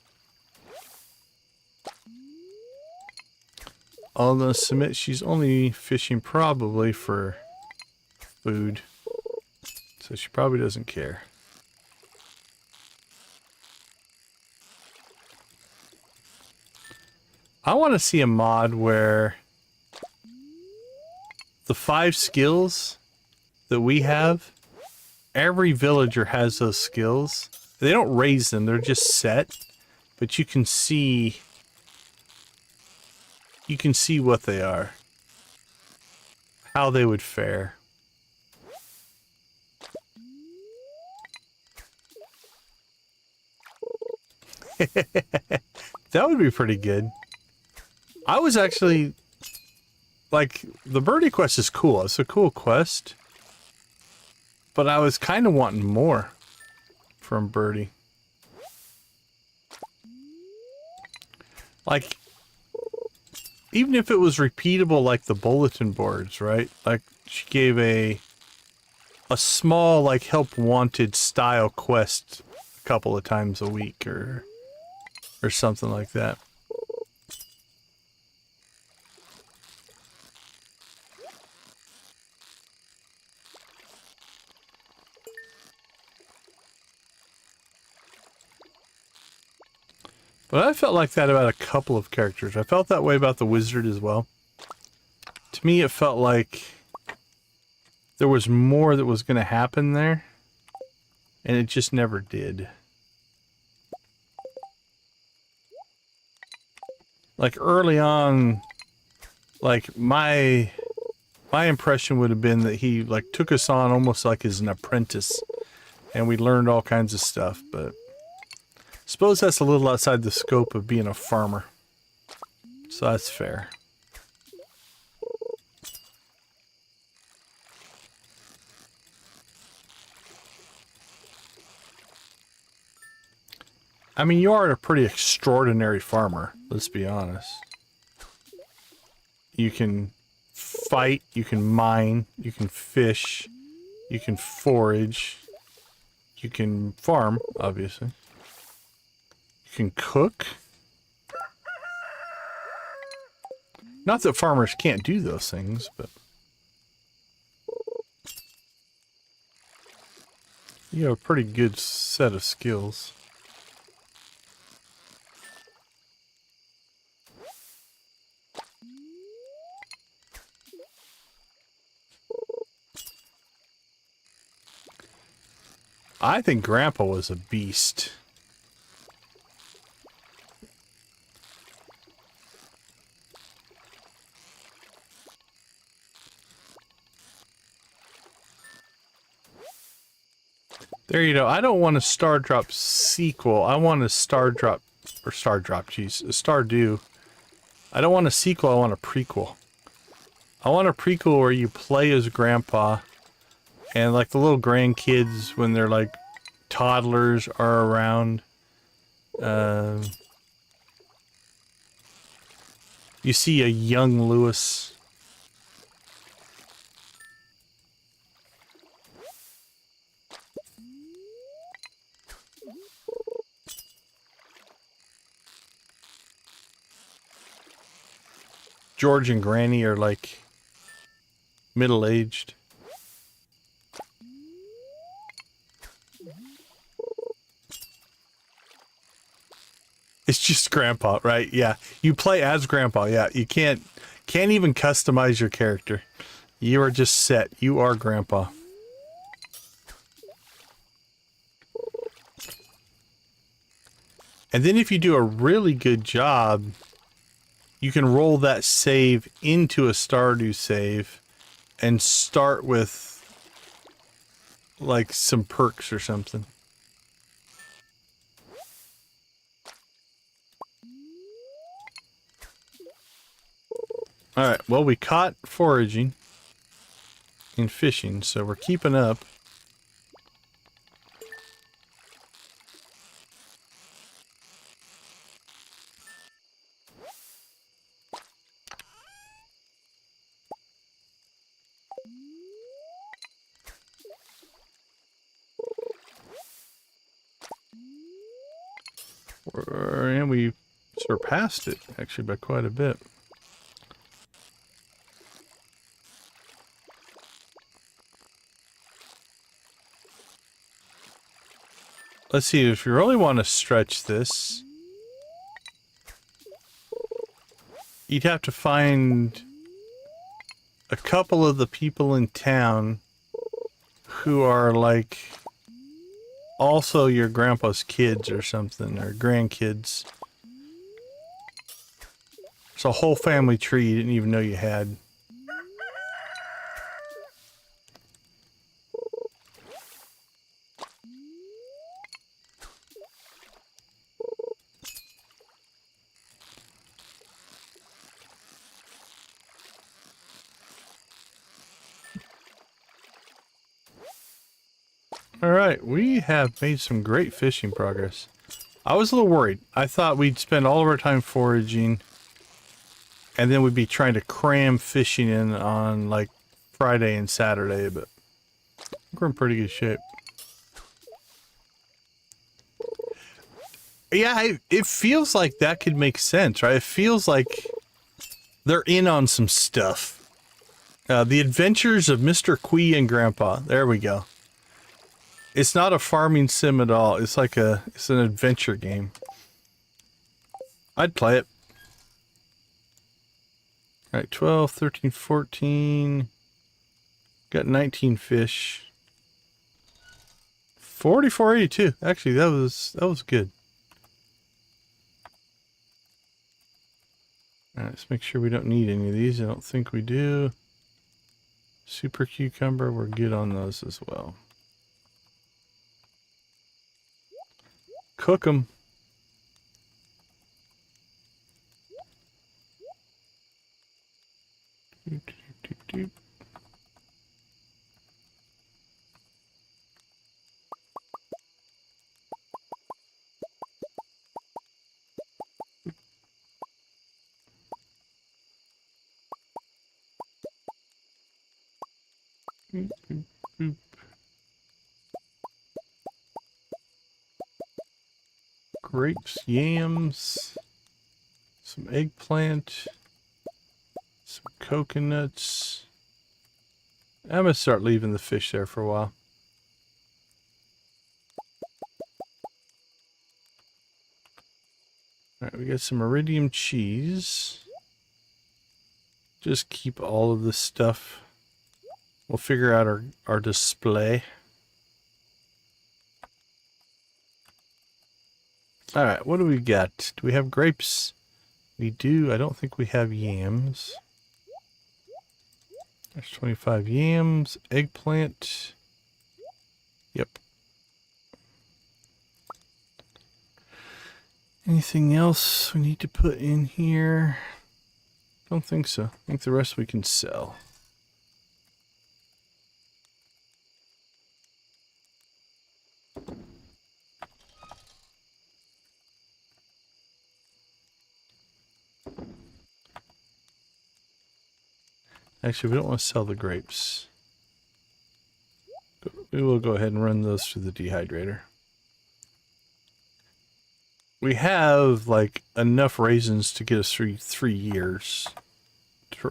I'll submit she's only fishing probably for food. So she probably doesn't care. I want to see a mod where the 5 skills that we have, every villager has those skills. They don't raise them, they're just set, but you can see what they are, how they would fare. That would be pretty good. I was actually, like, the birdie quest is cool. It's a cool quest. But I was kind of wanting more from Birdie. Like, even if it was repeatable like the bulletin boards, right? Like, she gave a small, like, help wanted style quest a couple of times a week or something like that. But I felt like that about a couple of characters. I felt that way about the wizard as well. To me, it felt like there was more that was going to happen there, and it just never did. Like early on, like my impression would have been that he like took us on almost like as an apprentice, and we learned all kinds of stuff, but suppose that's a little outside the scope of being a farmer. So that's fair. I mean, you are a pretty extraordinary farmer, let's be honest. You can fight, you can mine, you can fish, you can forage, you can farm, obviously. You can cook. Not that farmers can't do those things, but you have a pretty good set of skills. I think Grandpa was a beast. There you go. I don't want a Stardrop sequel. I want a Stardrop, or geez, a Stardew. I don't want a sequel, I want a prequel. I want a prequel where you play as Grandpa, and like the little grandkids, when they're like toddlers, are around. You see a young Lewis. George and Granny are like middle-aged. It's just Grandpa, right? Yeah. You play as Grandpa, yeah. You can't even customize your character. You are just set. You are Grandpa. And then if you do a really good job, you can roll that save into a Stardew save and start with like some perks or something. All right, well, we caught foraging and fishing, so we're keeping up. And we surpassed it, actually, by quite a bit. Let's see, if you really want to stretch this, you'd have to find a couple of the people in town who are like also your grandpa's kids or something, or grandkids. It's a whole family tree you didn't even know you had. Alright, we have made some great fishing progress. I was a little worried. I thought we'd spend all of our time foraging, and then we'd be trying to cram fishing in on, like, Friday and Saturday, but we're in pretty good shape. Yeah, it feels like that could make sense, right? It feels like they're in on some stuff. The Adventures of Mr. Quee and Grandpa. There we go. It's not a farming sim at all. It's like it's an adventure game. I'd play it. All right, 12, 13, 14. Got 19 fish. 44.82. Actually, that was good. All right, let's make sure we don't need any of these. I don't think we do. Super cucumber, we're good on those as well. Cook them. Grapes, yams, some eggplant, some coconuts. I'm gonna start leaving the fish there for a while. Alright, we got some iridium cheese. Just keep all of this stuff. We'll figure out our display. Alright, what do we got? Do we have grapes? We do. I don't think we have yams. There's 25 yams. Eggplant. Yep. Anything else we need to put in here? Don't think so. I think the rest we can sell. Actually, we don't want to sell the grapes. We will go ahead and run those through the dehydrator. We have, like, enough raisins to get us through 3 years.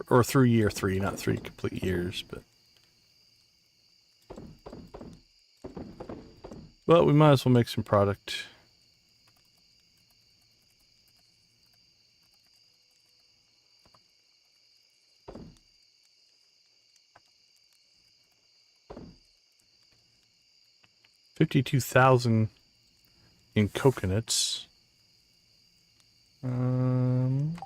Or through year 3, not 3 complete years, but... Well, we might as well make some product. $52,000 in coconuts. Um,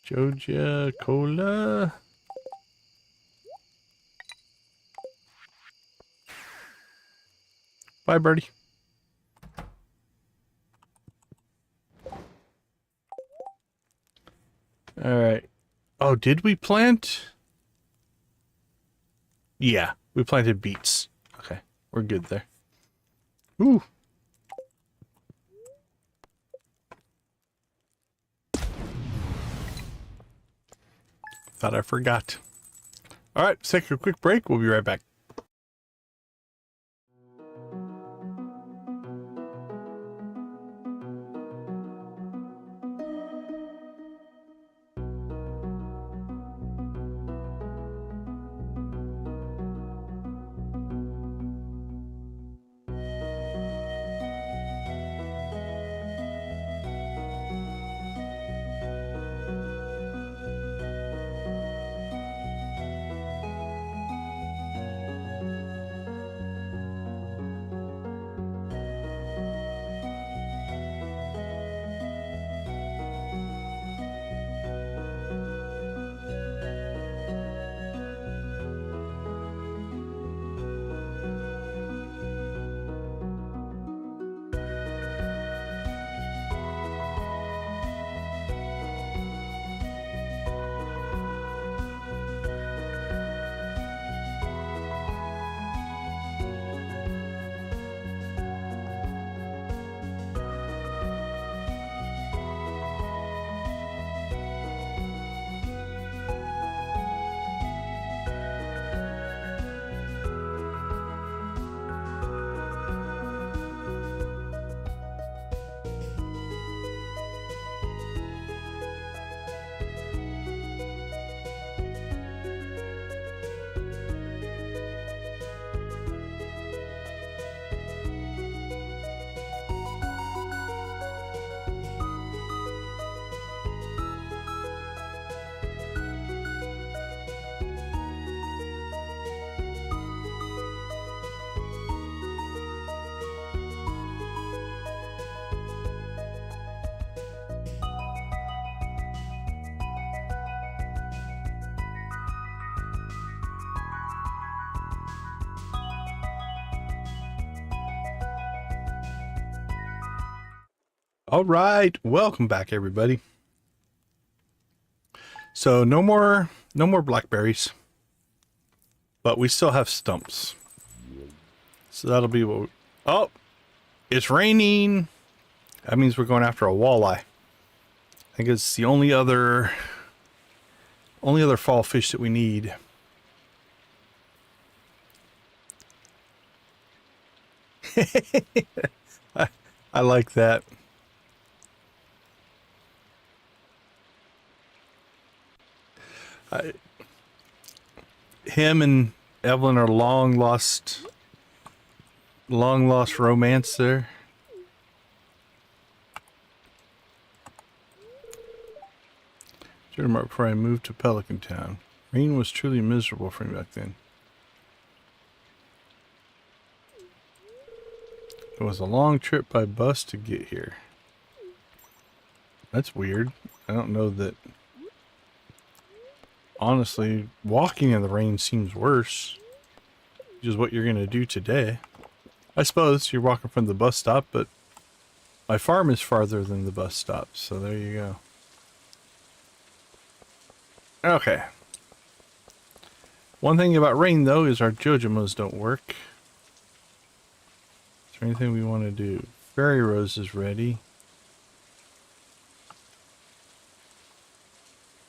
Joja cola. Bye, birdie. All right. Oh, did we plant? Yeah, we planted beets. Okay, we're good there. Ooh. Thought I forgot. All right, let's take a quick break. We'll be right back. All right, welcome back, everybody. So no more blackberries, but we still have stumps. So that'll be what. Oh, it's raining. That means we're going after a walleye. I think it's the only other fall fish that we need. I like that. Him and Evelyn are long lost romance there. Mark before I moved to Pelican Town. Rain was truly miserable for me back then. It was a long trip by bus to get here. That's weird. I don't know that. Honestly, walking in the rain seems worse. Which is what you're going to do today. I suppose you're walking from the bus stop, but my farm is farther than the bus stop, so there you go. Okay. One thing about rain, though, is our Jojamos don't work. Is there anything we want to do? Fairy Rose is ready.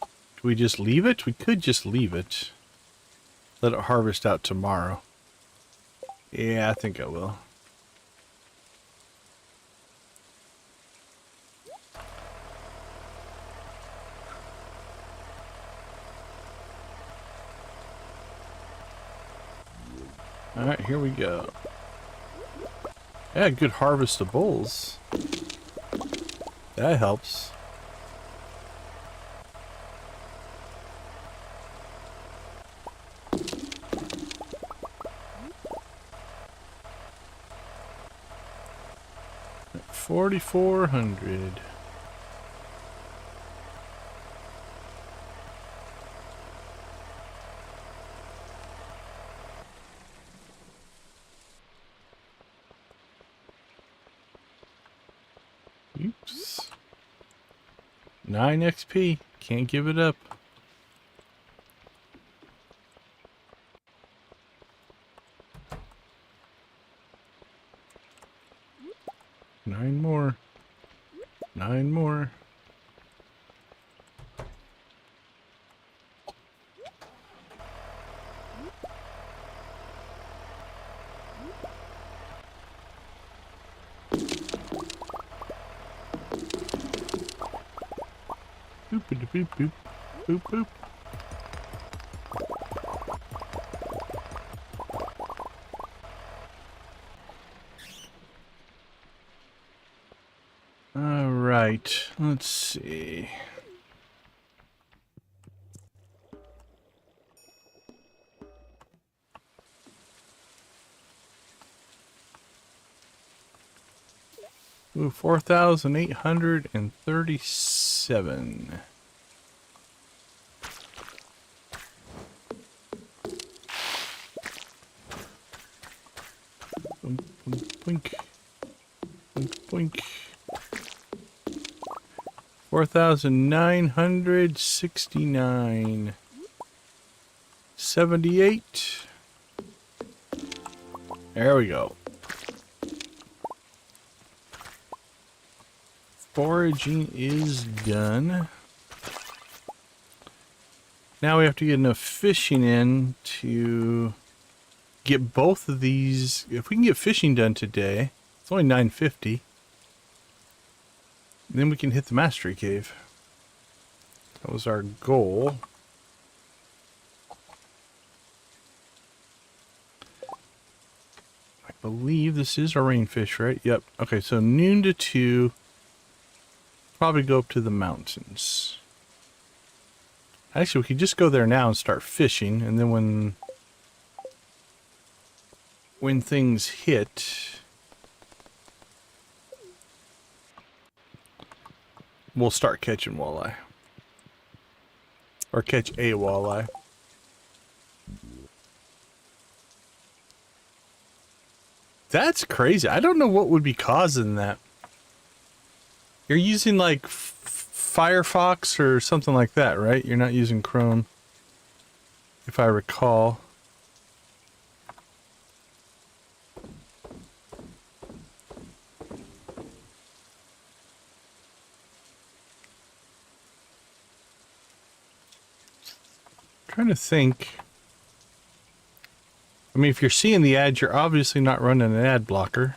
Do we just leave it? We could just leave it. Let it harvest out tomorrow. Yeah, I think I will. Alright, here we go. Yeah, good harvest of bulls. That helps. 4,400. Oops. 9 XP. Can't give it up. Nine more. 9 more. Boop boop boop boop boop boop. All right, let's see. Ooh, 4,837. Boink, boink, boink, boink. 4,969. 78. There we go. Foraging is done. Now we have to get enough fishing in to get both of these. If we can get fishing done today, it's only 950. Then we can hit the mastery cave. That was our goal. I believe this is our rainfish, right? Yep. Okay, so noon to 2. Probably go up to the mountains. Actually, we could just go there now and start fishing, and then when things hit, we'll start catching walleye. Or catch a walleye. That's crazy. I don't know what would be causing that. You're using like Firefox or something like that, right? You're not using Chrome, if I recall. Trying to think. I mean, if you're seeing the ads, you're obviously not running an ad blocker.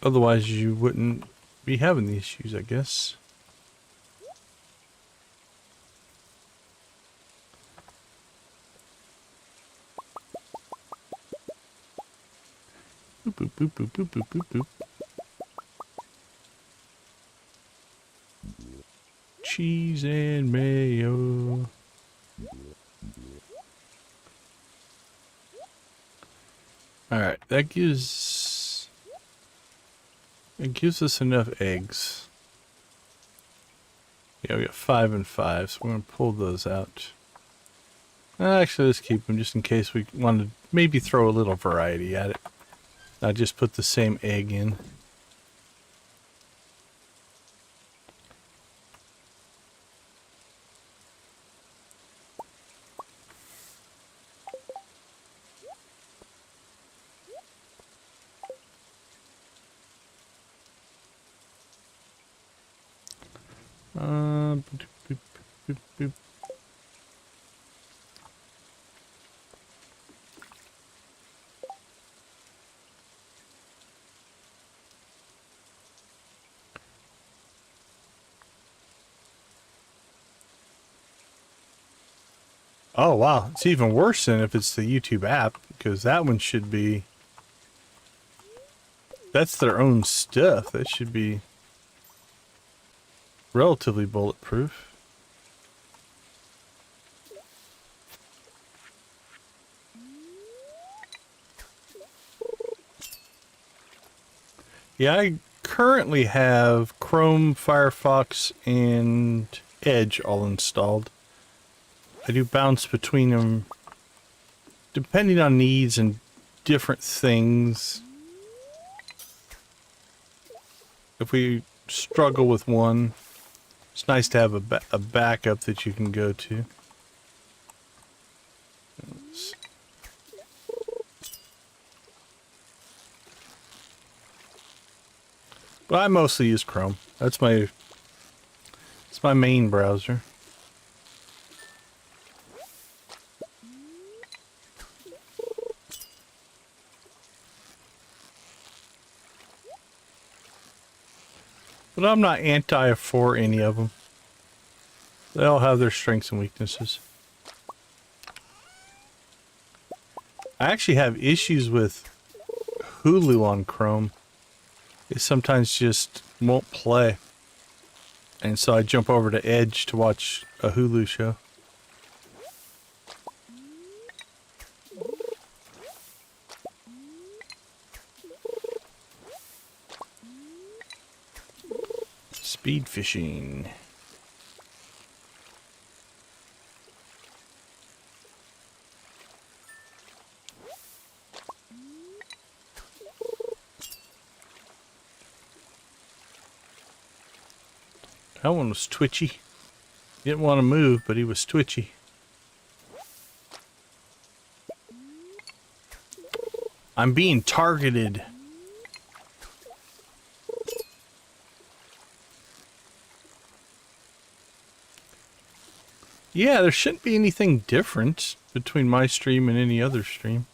Otherwise, you wouldn't be having the issues, I guess. Boop, boop, boop, boop, boop, boop, boop, boop. Cheese and mayo. Alright, that gives... It gives us enough eggs. Yeah, we got 5 and 5, so we're going to pull those out. Actually, let's keep them just in case we want to maybe throw a little variety at it. Not just put the same egg in. Boop, boop, boop, boop. Oh wow, it's even worse than if it's the YouTube app, because that one should be... That's their own stuff. That should be relatively bulletproof. Yeah, I currently have Chrome, Firefox, and Edge all installed. I do bounce between them depending on needs and different things. If we struggle with one, it's nice to have a backup that you can go to. But I mostly use Chrome. It's my main browser. But I'm not anti for any of them. They all have their strengths and weaknesses. I actually have issues with Hulu on Chrome. It sometimes just won't play. And so I jump over to Edge to watch a Hulu show. Speed fishing. That one was twitchy. Didn't want to move, but he was twitchy. I'm being targeted. Yeah, there shouldn't be anything different between my stream and any other stream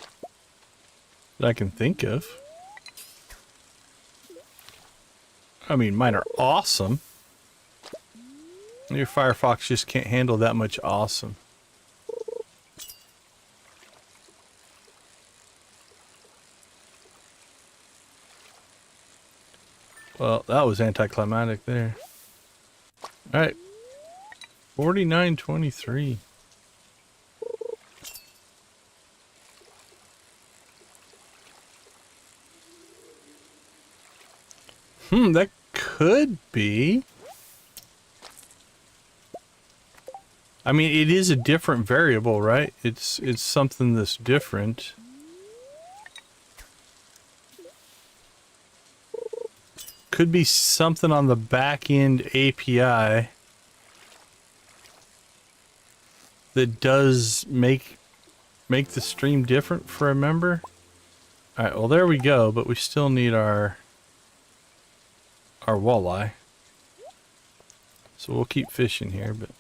that I can think of. I mean, mine are awesome. Your Firefox just can't handle that much awesome. Well, that was anticlimactic there. Alright. 49.23. That could be. I mean, it is a different variable, right? It's something that's different. Could be something on the back end API that does make the stream different for a member. All right, well there we go, but we still need our walleye. So we'll keep fishing here, but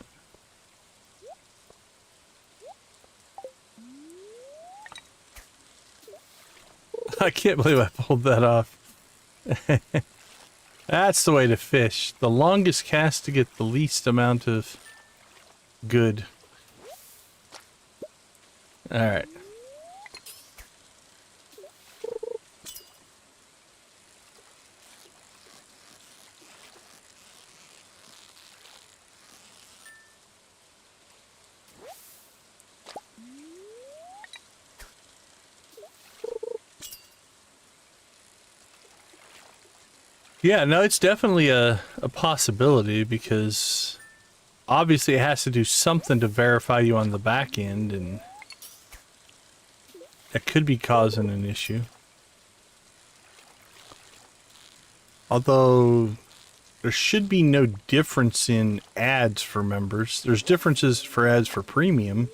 I can't believe I pulled that off. That's the way to fish. The longest cast to get the least amount of good. Alright. Yeah, no, it's definitely a possibility because obviously it has to do something to verify you on the back end, and that could be causing an issue. Although there should be no difference in ads for members. There's differences for ads for premium.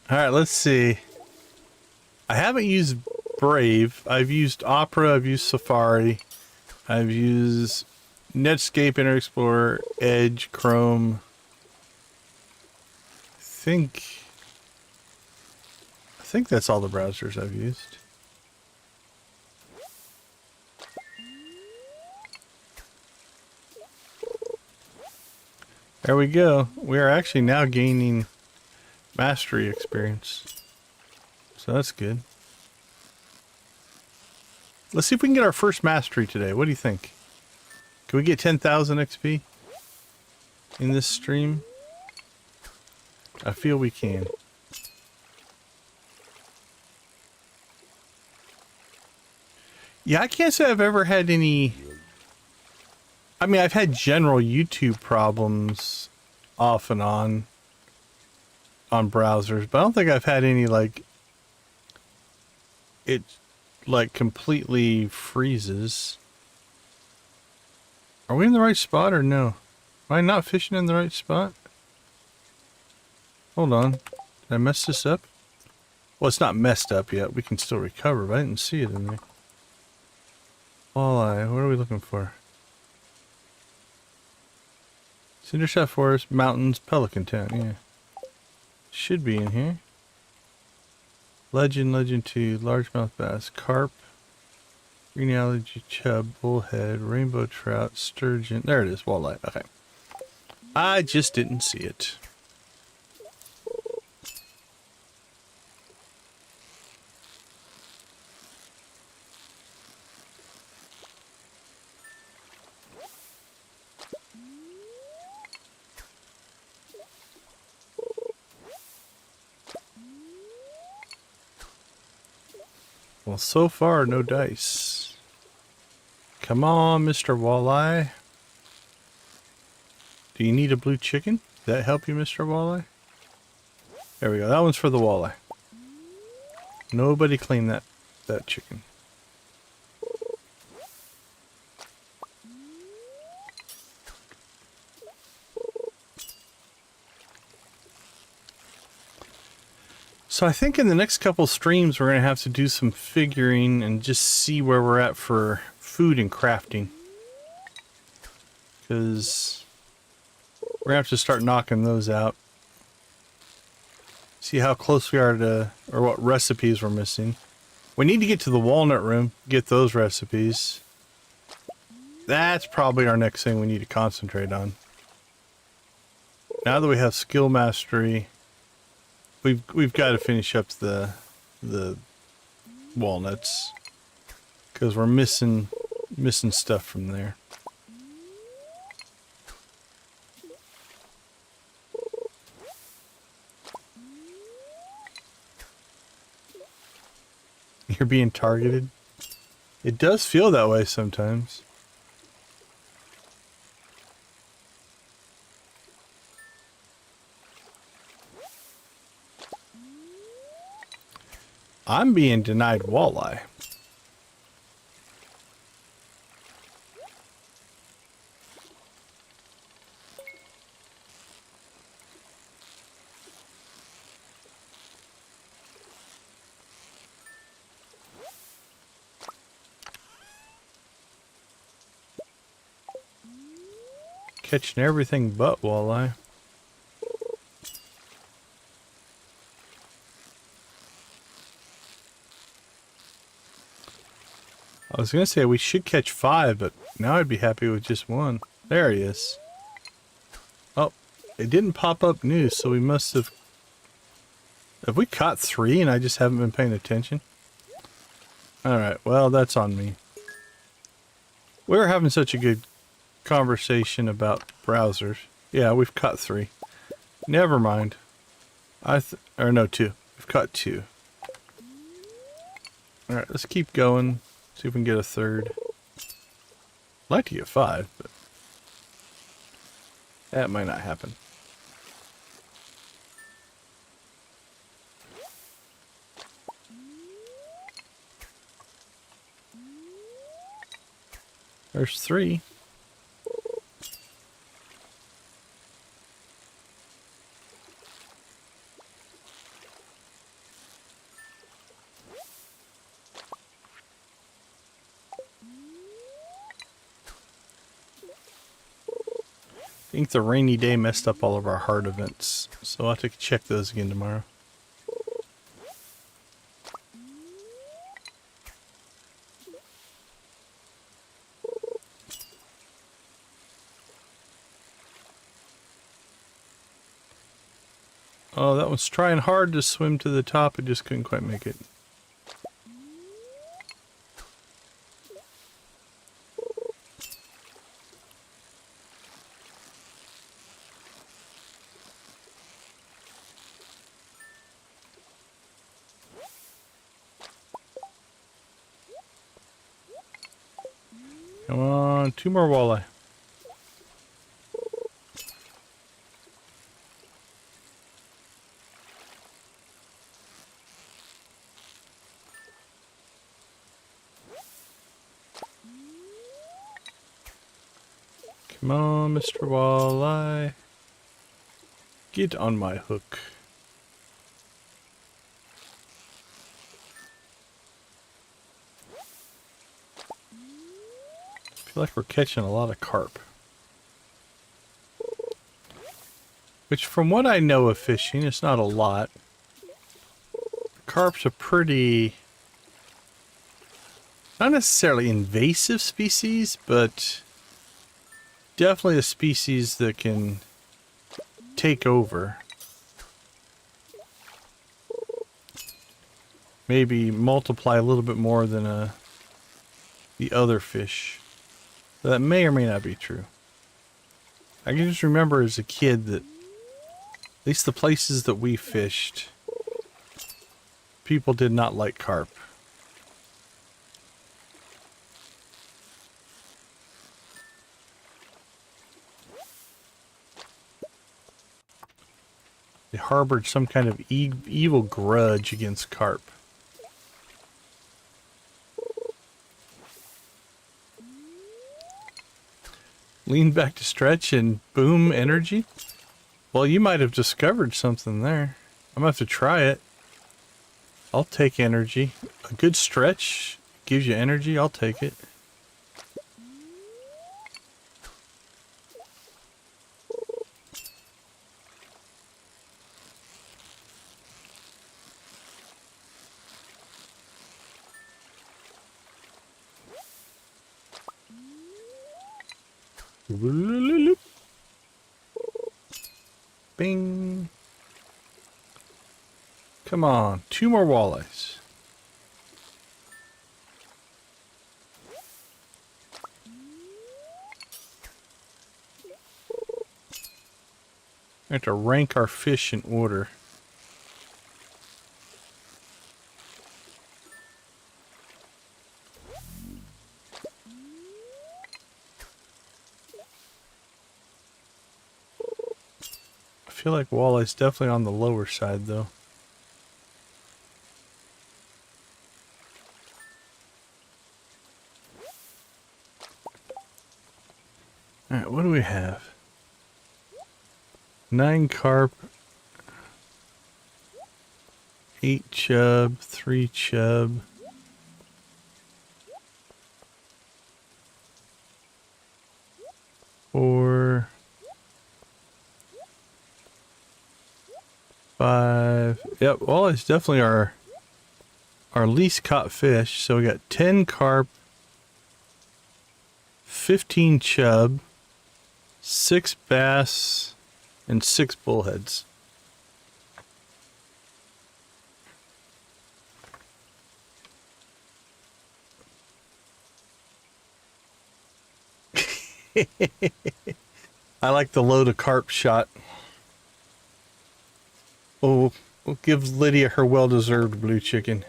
Alright, let's see. I haven't used Brave. I've used Opera, I've used Safari, I've used Netscape, Internet Explorer, Edge, Chrome. I think that's all the browsers I've used. There we go. We are actually now gaining mastery experience. So that's good. Let's see if we can get our first mastery today. What do you think? Can we get 10,000 XP in this stream? I feel we can. Yeah, I can't say I've ever had any... I mean, I've had general YouTube problems off and on browsers, but I don't think I've had any, like, it, like, completely freezes. Are we in the right spot or no? Am I not fishing in the right spot? Hold on. Did I mess this up? Well, it's not messed up yet. We can still recover, but I didn't see it in there. Walleye, what are we looking for? Cindershaft Forest, Mountains, Pelican Town, yeah. Should be in here. Legend 2, Largemouth Bass, Carp, Green Algae, Chub, Bullhead, Rainbow Trout, Sturgeon. There it is, Walleye, okay. I just didn't see it. Well, so far, no dice. Come on, Mr. Walleye. Do you need a blue chicken? Did that help you, Mr. Walleye? There we go. That one's for the walleye. Nobody claimed that chicken. So I think in the next couple streams we're going to have to do some figuring and just see where we're at for food and crafting. Because we're going to have to start knocking those out. See how close we are to, or what recipes we're missing. We need to get to the walnut room, get those recipes. That's probably our next thing we need to concentrate on. Now that we have skill mastery, we've got to finish up the walnuts, because we're missing stuff from there. You're being targeted. It does feel that way sometimes. I'm being denied walleye. Catching everything but walleye. I was gonna say we should catch 5, but now I'd be happy with just 1. There he is. Oh, it didn't pop up new, so we must have... Have we caught 3 and I just haven't been paying attention? Alright, well, that's on me. We were having such a good conversation about browsers. Yeah, we've caught 3. Never mind. Or no, 2. We've caught 2. Alright, let's keep going. See if we can get a 3rd. I'd like to get 5, but that might not happen. There's 3. I think the rainy day messed up all of our hard events, so I'll have to check those again tomorrow. Oh, that one's trying hard to swim to the top, it just couldn't quite make it. on, 2 more walleye. Come on, Mr. Walleye. Get on my hook. I feel like we're catching a lot of carp. Which, from what I know of fishing, it's not a lot. Carp's a pretty... not necessarily invasive species, but definitely a species that can take over. Maybe multiply a little bit more than the other fish. But that may or may not be true. I can just remember as a kid that at least the places that we fished, people did not like carp. They harbored some kind of evil grudge against carp. Lean back to stretch and boom energy. Well, you might have discovered something there. I'm gonna have to try it. I'll take energy. A good stretch gives you energy. I'll take it. Bing. Come on, 2 more walleyes. We have to rank our fish in order. I feel like walleye's definitely on the lower side though. Alright, what do we have? 9 carp, 8 chub, 3 chub. Four, 5. Yep, walleyes definitely our least caught fish. So we got 10 carp, 15 chub, 6 bass, and 6 bullheads. I like the load of carp shot. Oh, we'll give Lydia her well-deserved blue chicken.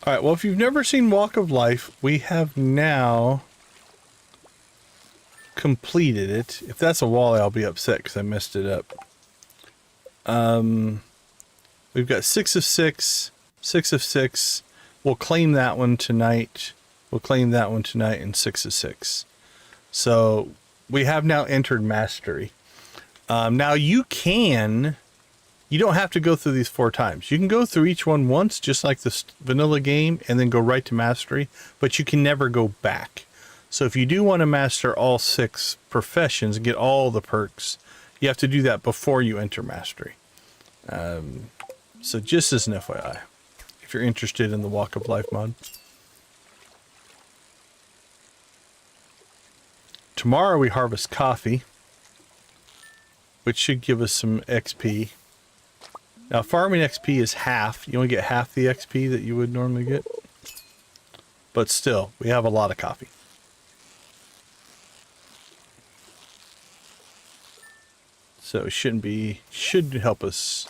Alright, well, if you've never seen Walk of Life, we have now completed it. If that's a walleye, I'll be upset because I messed it up. We've got 6 of 6, 6 of 6. We'll claim that one tonight. We'll claim that one tonight, and 6 of 6. So we have now entered mastery. Now you don't have to go through these 4 times. You can go through each one once, just like the vanilla game, and then go right to mastery, but you can never go back. So if you do want to master all 6 professions and get all the perks, you have to do that before you enter mastery. So just as an FYI, if you're interested in the Walk of Life mod. Tomorrow we harvest coffee, which should give us some XP. Now farming XP is half. You only get half the XP that you would normally get. But still, we have a lot of coffee. So it should help us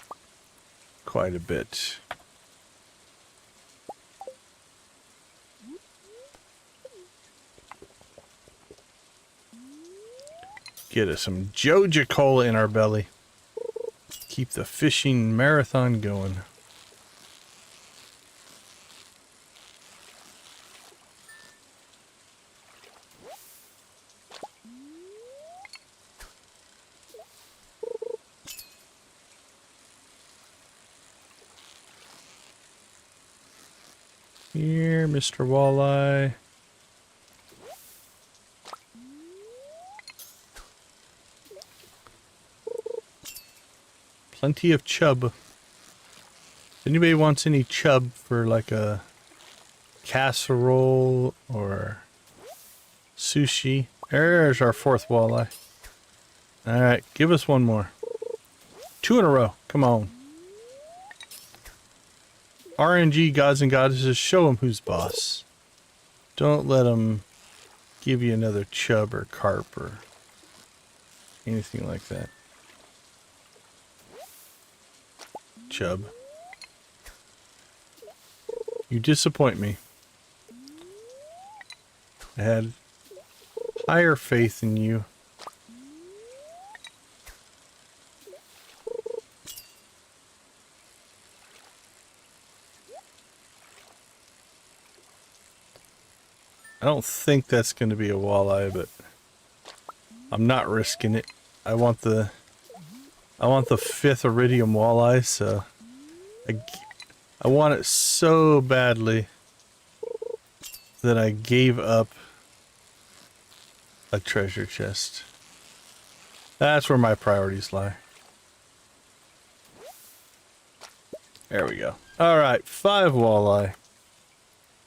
quite a bit. Get us some Joja cola in our belly. Keep the fishing marathon going. Here, Mr. Walleye. Plenty of chub. If anybody wants any chub for like a casserole or sushi, there's our fourth walleye. Alright, give us one more. 2 in a row. Come on. RNG gods and goddesses, show them who's boss. Don't let them give you another chub or carp or anything like that. Chub. You disappoint me. I had higher faith in you. I don't think that's going to be a walleye, but I'm not risking it. I want the 5th iridium walleye, so I want it so badly that I gave up a treasure chest. That's where my priorities lie. There we go. Alright, 5 walleye.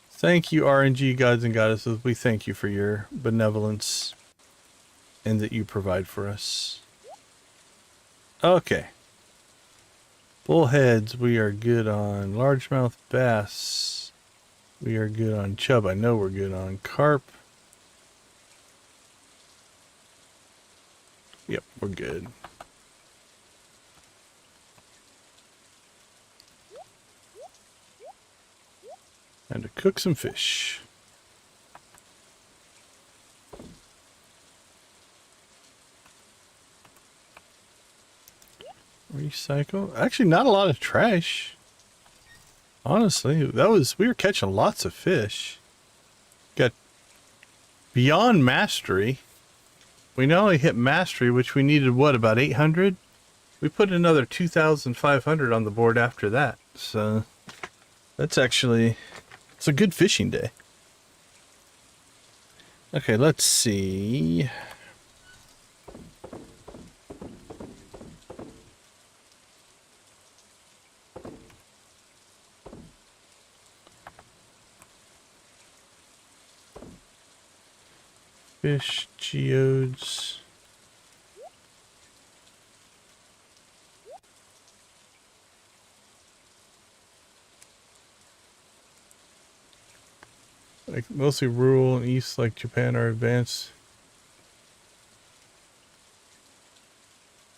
Thank you, RNG gods and goddesses. We thank you for your benevolence and that you provide for us. Okay. Bullheads, we are good on. Largemouth bass, we are good on. Chub, I know we're good on. Carp. Yep, we're good. And to cook some fish. Recycle. Actually, not a lot of trash. Honestly, we were catching lots of fish. Got beyond mastery. We not only hit mastery, which we needed, what, about 800? We put another 2,500 on the board after that. So that's actually, it's a good fishing day. Okay, let's see. Fish, geodes. Like mostly rural and east like Japan are advanced.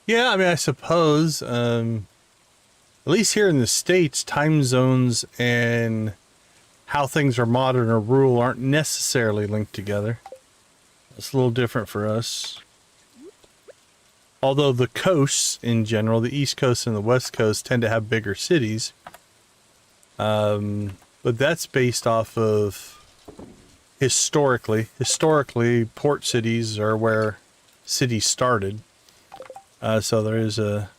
Yeah, I mean, I suppose, at least here in the States, time zones and how things are modern or rural aren't necessarily linked together. It's a little different for us. Although the coasts in general, the East Coast and the West Coast tend to have bigger cities. But that's based off of historically. Historically, port cities are where cities started. So there is a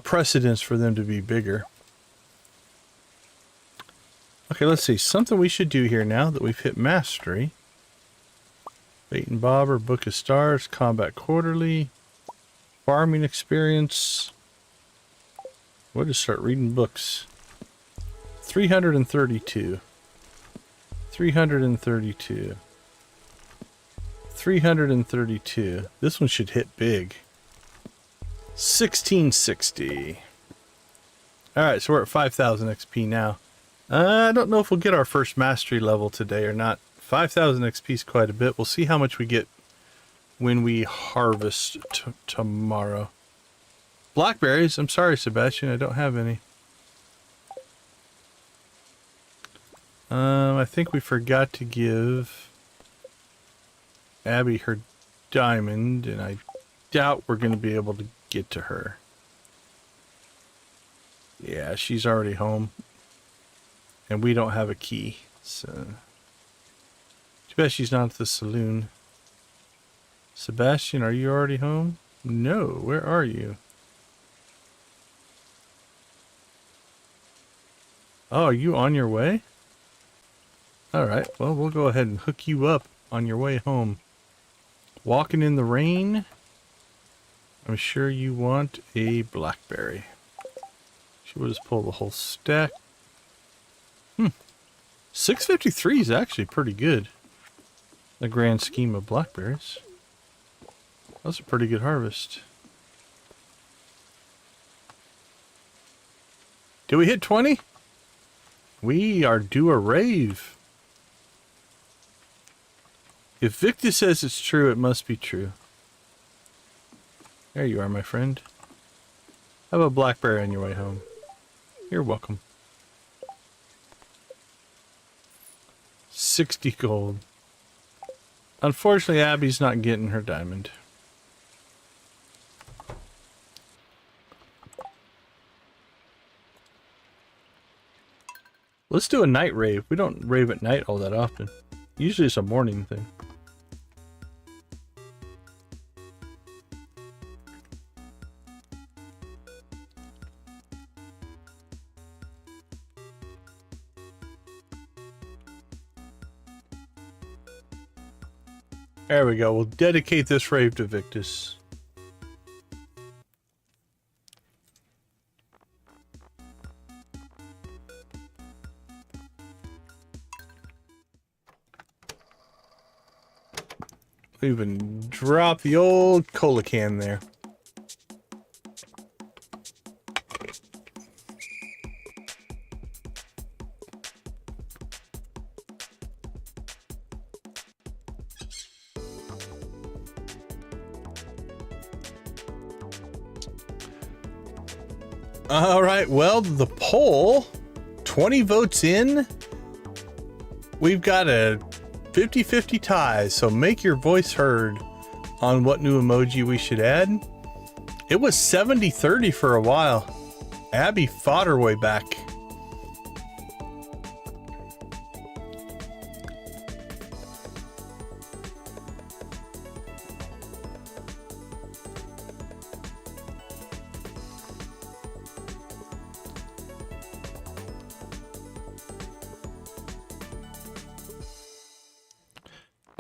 precedence for them to be bigger. Okay, let's see. Something we should do here now that we've hit mastery. Bait and Bobber, Book of Stars, Combat Quarterly, Farming Experience. We'll just start reading books. 332. 332. 332. This one should hit big. 1660. Alright, so we're at 5,000 XP now. I don't know if we'll get our first mastery level today or not. 5,000 XP is quite a bit. We'll see how much we get when we harvest tomorrow. Blackberries. I'm sorry, Sebastian. I don't have any. I think we forgot to give Abby her diamond, and I doubt we're going to be able to get to her. Yeah, she's already home. And we don't have a key, so... Too bad she's not at the saloon. Sebastian, are you already home? No, where are you? Oh, are you on your way? Alright, well, we'll go ahead and hook you up on your way home. Walking in the rain. I'm sure you want a blackberry. She will just pull the whole stack. 653 is actually pretty good. The grand scheme of blackberries. That's a pretty good harvest. Did we hit 20? We are due a rave. If Victor says it's true, it must be true. There you are, my friend. Have a blackberry on your way home. You're welcome. 60 gold. Unfortunately, Abby's not getting her diamond. Let's do a night rave. We don't rave at night all that often. Usually it's a morning thing. There we go. We'll dedicate this rave to Victus. Even drop the old cola can there. All right, well, the poll, 20 votes in. We've got a 50-50 tie, so make your voice heard on what new emoji we should add. It was 70-30 for a while. Abby fought her way back.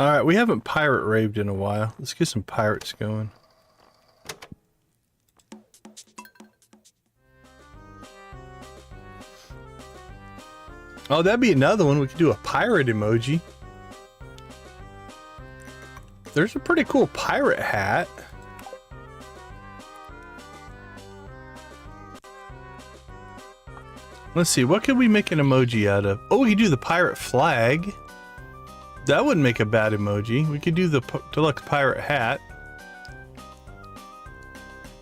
Alright, we haven't pirate raved in a while. Let's get some pirates going. Oh, that'd be another one. We could do a pirate emoji. There's a pretty cool pirate hat. Let's see, what could we make an emoji out of? Oh, we could do the pirate flag. That wouldn't make a bad emoji. We could do the deluxe pirate hat.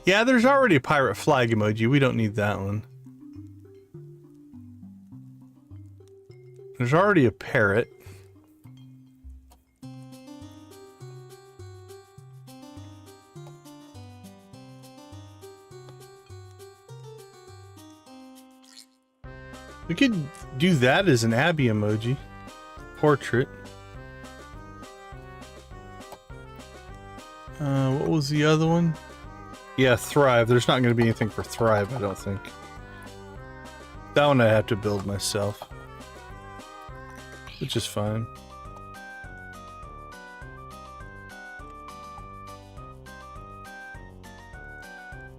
Yeah, there's already a pirate flag emoji. We don't need that one. There's already a parrot. We could do that as an Abby emoji. Portrait. What was the other one? Yeah, Thrive. There's not going to be anything for Thrive, I don't think. That one I have to build myself. Which is fine.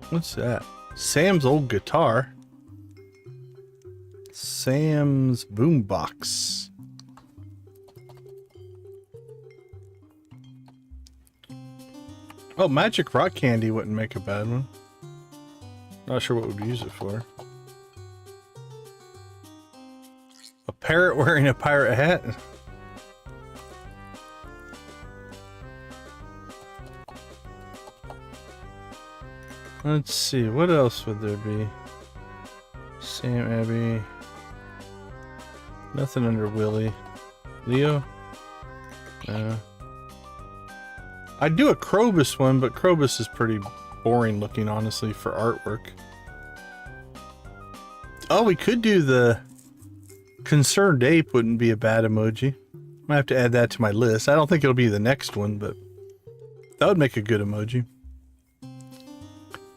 What's that? Sam's old guitar. Sam's boombox. Oh, magic rock candy wouldn't make a bad one. Not sure what we'd use it for. A parrot wearing a pirate hat? Let's see, what else would there be? Sam, Abby. Nothing under Willie. Leo? I'd do a Krobus one, but Krobus is pretty boring looking, honestly, for artwork. Oh, we could do the Concerned Ape, wouldn't be a bad emoji. I have to add that to my list. I don't think it'll be the next one, but that would make a good emoji.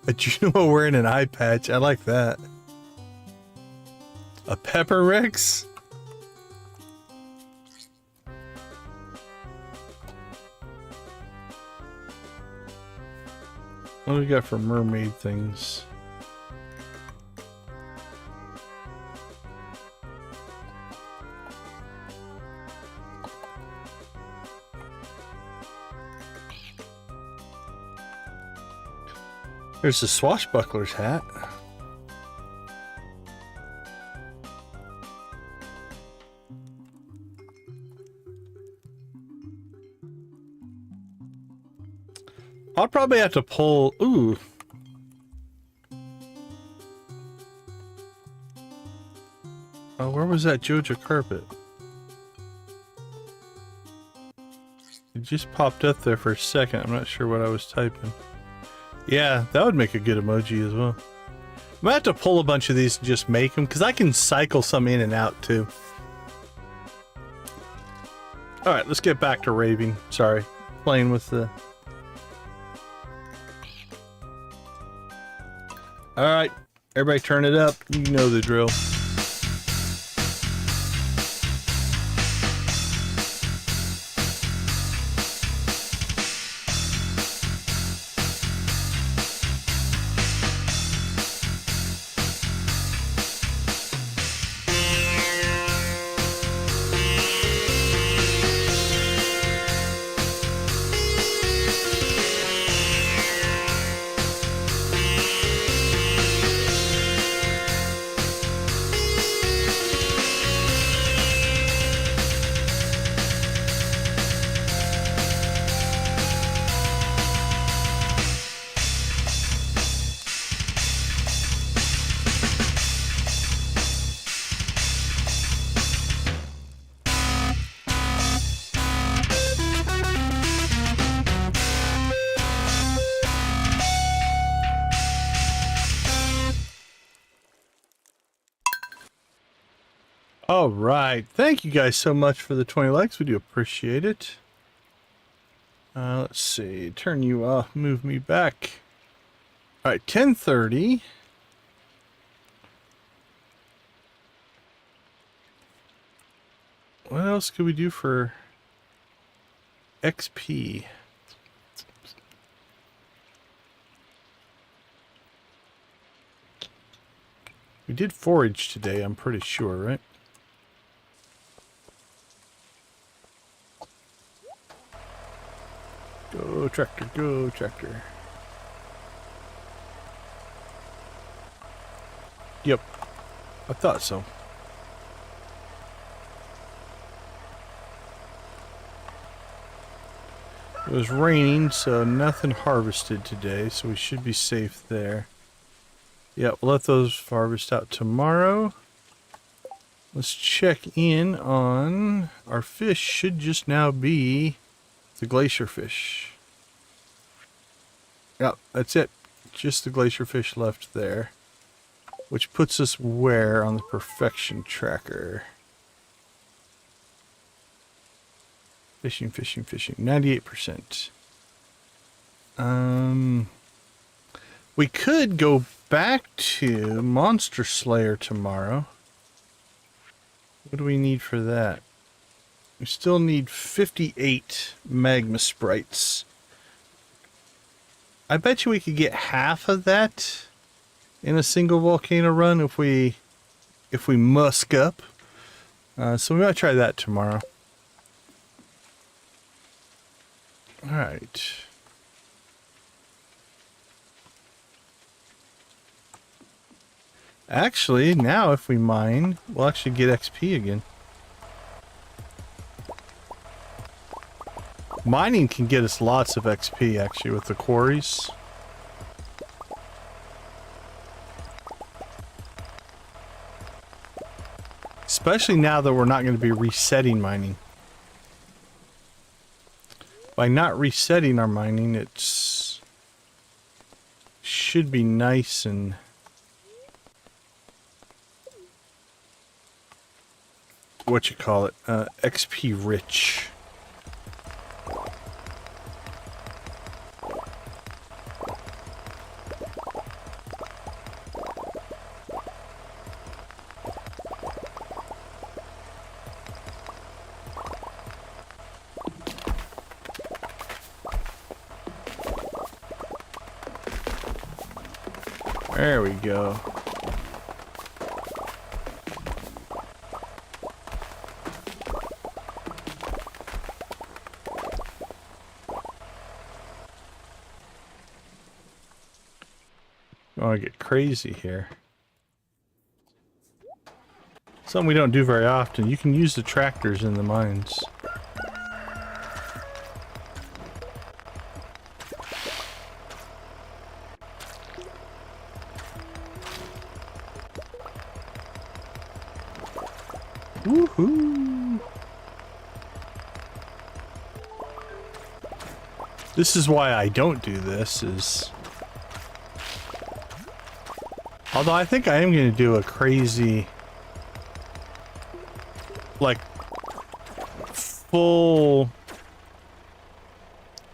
A Juno wearing an eye patch. I like that. A Pepper Rex? What do we got for mermaid things? There's the Swashbuckler's hat. I'll probably have to pull... Ooh. Oh, where was that Joja carpet? It just popped up there for a second. I'm not sure what I was typing. Yeah, that would make a good emoji as well. I'm gonna have to pull a bunch of these and just make them, because I can cycle some in and out too. Alright, let's get back to raving. Sorry. Playing with the... Alright, everybody turn it up. You know the drill. All right. Thank you guys so much for the 20 likes. We do appreciate it. Let's see. Turn you off. Move me back. All right. 10:30. What else could we do for XP? We did forage today, I'm pretty sure, right? Go tractor, go tractor. Yep, I thought so. It was raining, so nothing harvested today, so we should be safe there. Yeah, we'll let those harvest out tomorrow. Let's check in on our fish. Should just now be the glacier fish. Yep, that's it. Just the glacier fish left there. Which puts us where on the perfection tracker? Fishing, fishing, fishing. 98%. We could go back to Monster Slayer tomorrow. What do we need for that? We still need 58 magma sprites. I bet you we could get half of that in a single volcano run if we musk up. So we might try that tomorrow. All right. Actually, now if we mine, we'll actually get XP again. Mining can get us lots of XP, actually, with the quarries. Especially now that we're not going to be resetting mining. By not resetting our mining, it's should be nice and what you call it, XP rich. There we go. Oh, I get crazy here. Something we don't do very often. You can use the tractors in the mines. Woohoo! This is why I don't do this, is... Although I think I am going to do a crazy... like... full...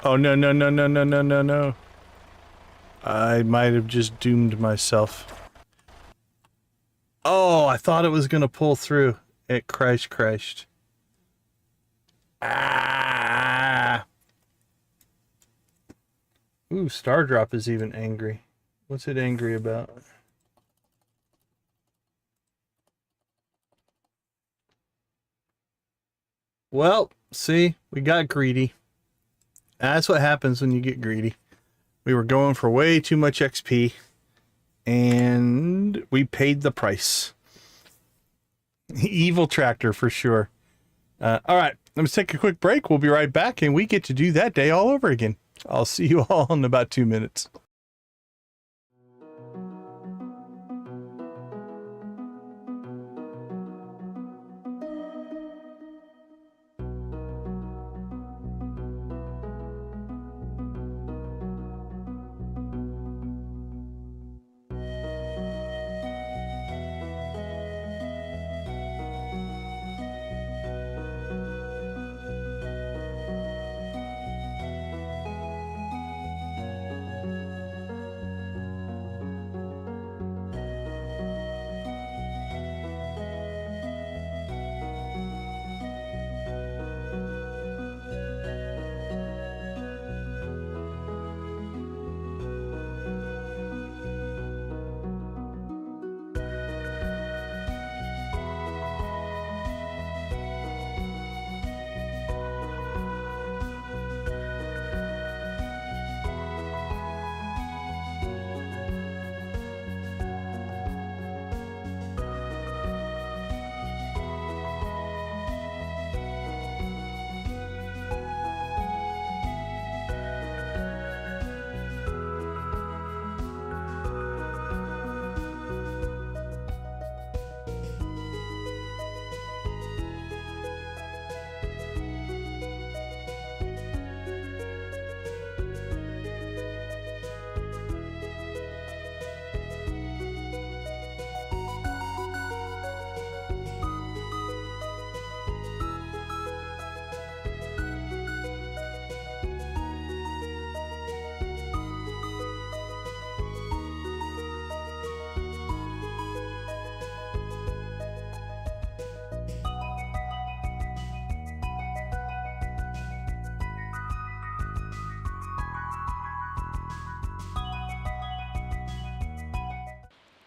Oh, no, no, no, no, no, no, no, no. I might have just doomed myself. Oh, I thought it was going to pull through. It crashed. Ah! Ooh, Stardrop is even angry. What's it angry about? Well, see, we got greedy. That's what happens when you get greedy. We were going for way too much XP, and we paid the price. Evil tractor for sure. All right, let's take a quick break. We'll be right back, and we get to do that day all over again. I'll see you all in about 2 minutes.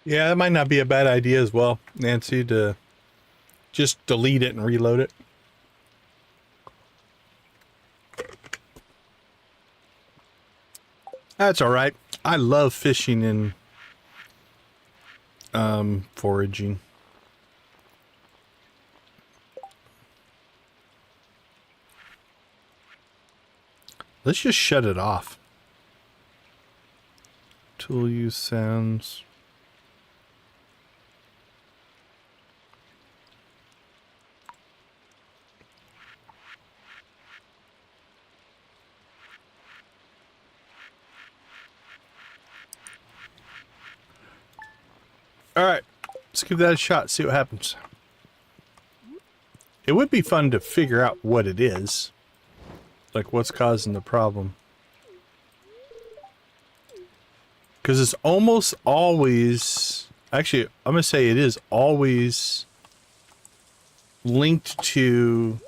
Yeah, that might not be a bad idea as well, Nancy, to just delete it and reload it. That's all right. I love fishing and foraging. Let's just shut it off. Tool use sounds. let's give that a shot, see what happens. It would be fun to figure out what it is. Like, what's causing the problem. Because it's almost always... Actually, I'm going to say it is always linked to...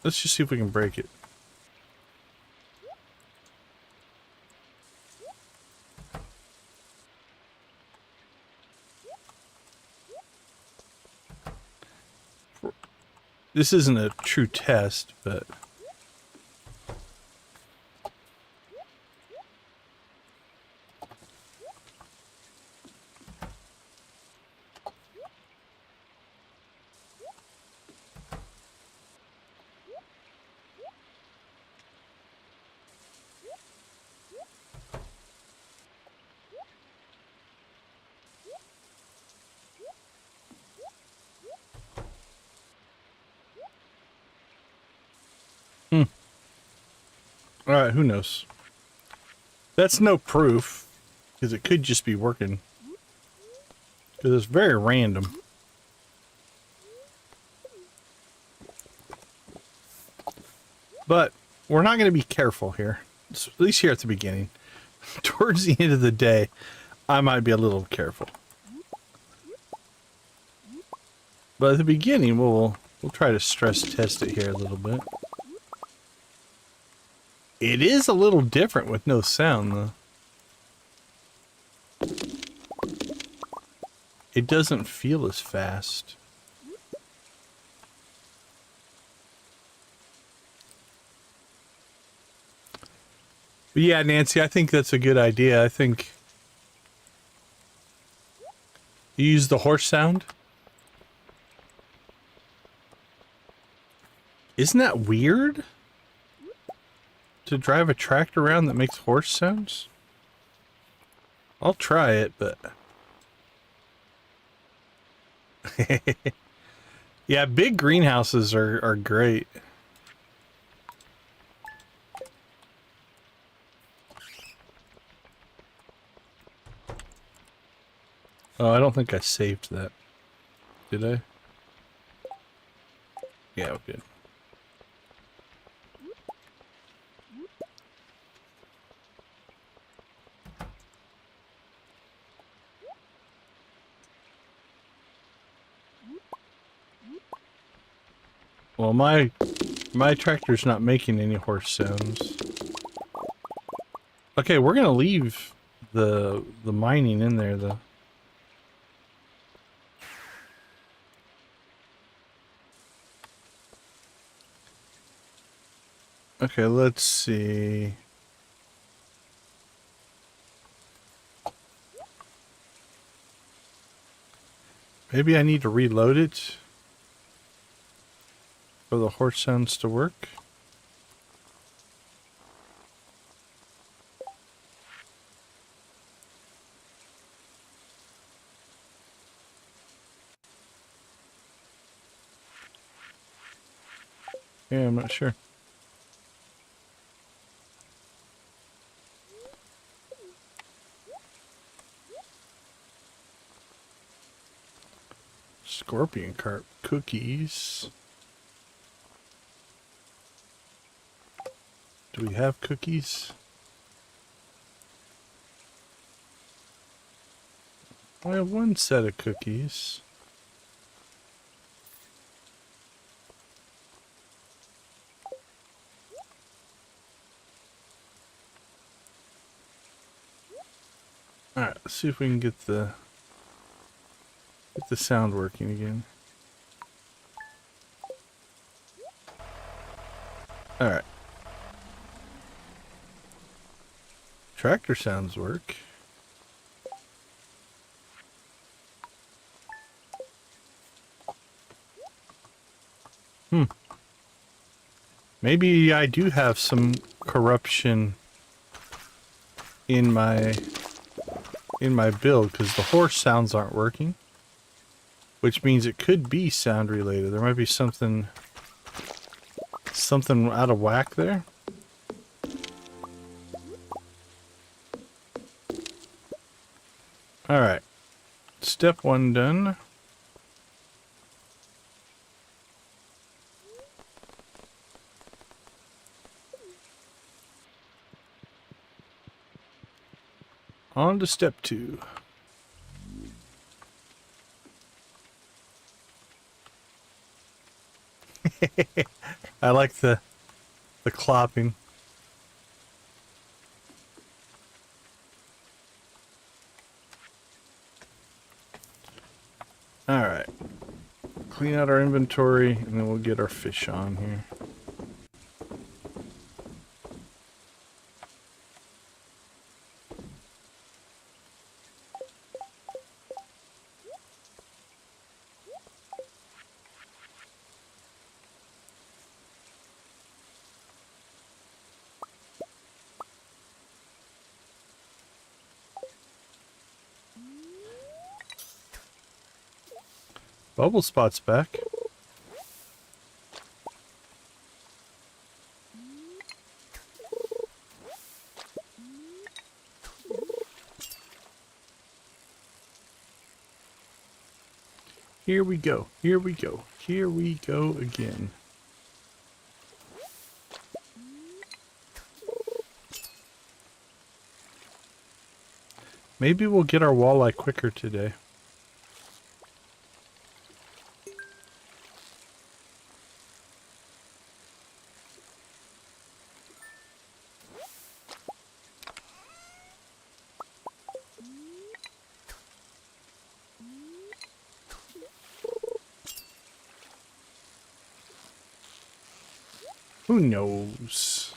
Let's just see if we can break it. This isn't a true test, but... Alright, who knows? That's no proof, because it could just be working. Because it's very random. But we're not going to be careful here. At least here at the beginning. Towards the end of the day, I might be a little careful. But at the beginning, we'll try to stress test it here a little bit. It is a little different with no sound, though. It doesn't feel as fast. But yeah, Nancy, I think that's a good idea. I think you use the horse sound. Isn't that weird? To drive a tractor around that makes horse sounds? I'll try it, but... Yeah, big greenhouses are great. Oh, I don't think I saved that. Did I? Yeah, we did. Well, my tractor's not making any horse sounds. Okay, we're gonna leave the mining in there though. Okay, let's see. Maybe I need to reload it for the horse sounds to work. Yeah, I'm not sure. Scorpion carp cookies. Do we have cookies? I have one set of cookies. Alright, let's see if we can get the sound working again. Alright. Tractor sounds work. Maybe I do have some corruption in my build because the horse sounds aren't working, which means it could be sound related. There might be something out of whack there. All right. Step 1 done. On to step 2. I like the clopping. Alright. Clean out our inventory and then we'll get our fish on here. Bubble Spot's back. Here we go. Here we go. Here we go again. Maybe we'll get our walleye quicker today. Who knows?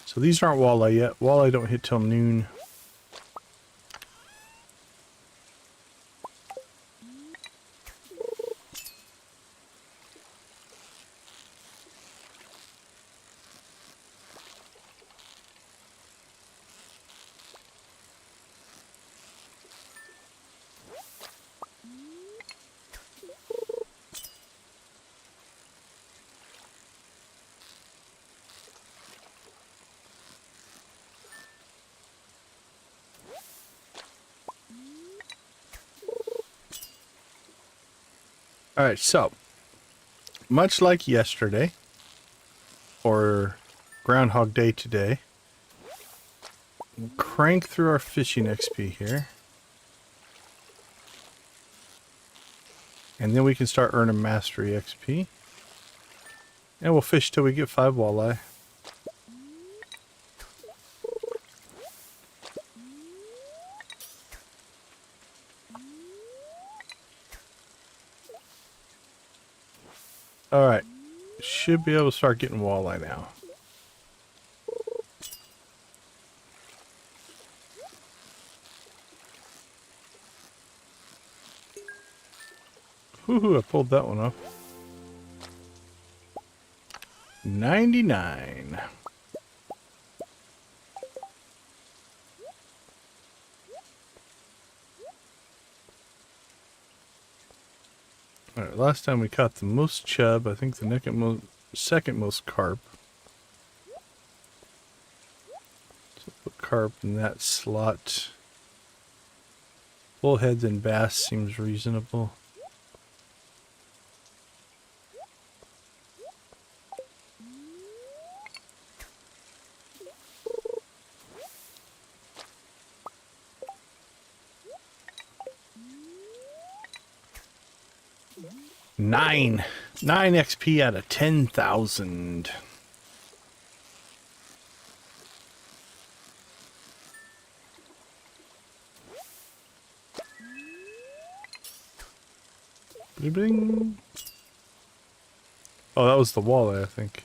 So these aren't walleye yet. Walleye don't hit till noon. Alright, so, much like yesterday, or Groundhog Day today, we'll crank through our fishing XP here. And then we can start earning Mastery XP. And we'll fish till we get 5 walleye. Alright, should be able to start getting walleye now. Woohoo, I pulled that one off. 99. Alright, last time we caught the most chub, I think the second most carp. So put carp in that slot. Bullheads and bass seems reasonable. Nine XP out of 10,000. Bling bling. Oh, that was the walleye, I think.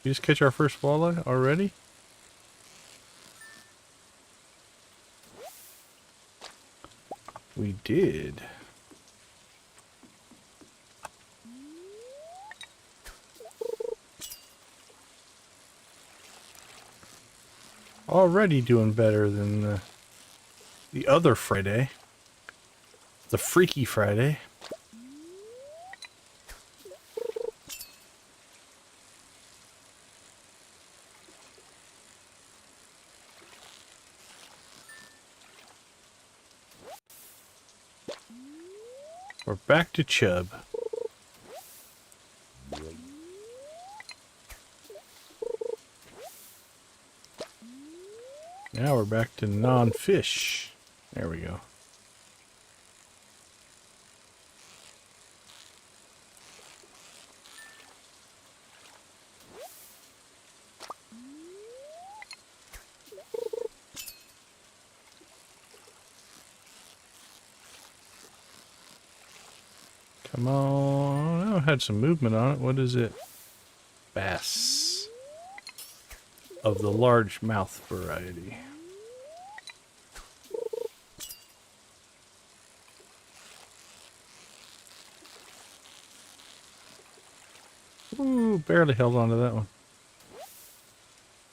You just catch our first walleye already? We did. Already doing better than the other Friday. The Freaky Friday. We're back to chub. Now we're back to non-fish. There we go. Come on. Oh, it had some movement on it. What is it? Bass. Of the largemouth variety. Ooh, barely held on to that one.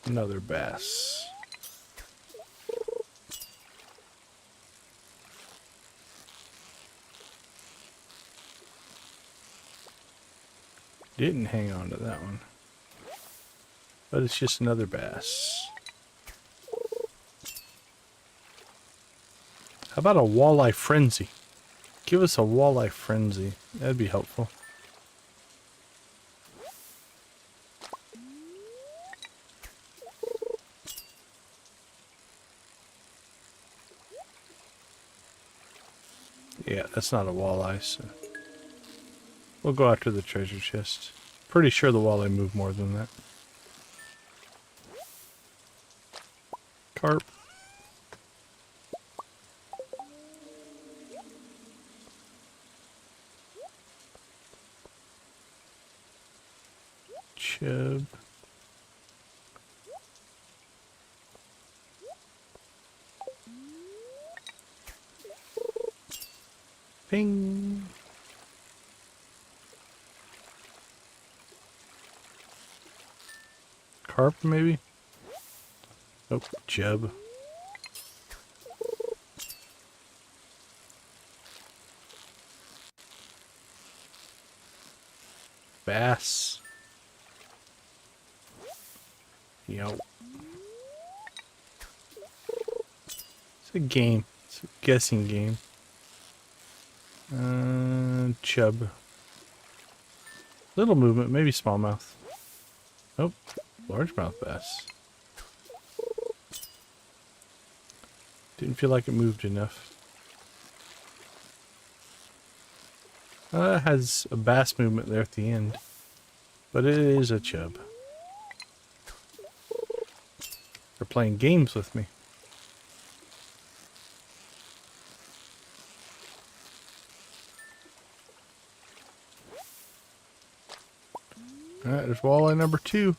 Another bass. Didn't hang on to that one. But it's just another bass. How about a walleye frenzy? Give us a walleye frenzy. That'd be helpful. Yeah, that's not a walleye, so we'll go after the treasure chest. Pretty sure the walleye move more than that. Carp. Chub. Ping. Carp, maybe? Nope, chub. Bass. Yo. It's a game. It's a guessing game. Chub. Little movement, maybe smallmouth. Nope. Largemouth bass. Didn't feel like it moved enough. It has a bass movement there at the end. But it is a chub. They're playing games with me. Alright, there's walleye number 2.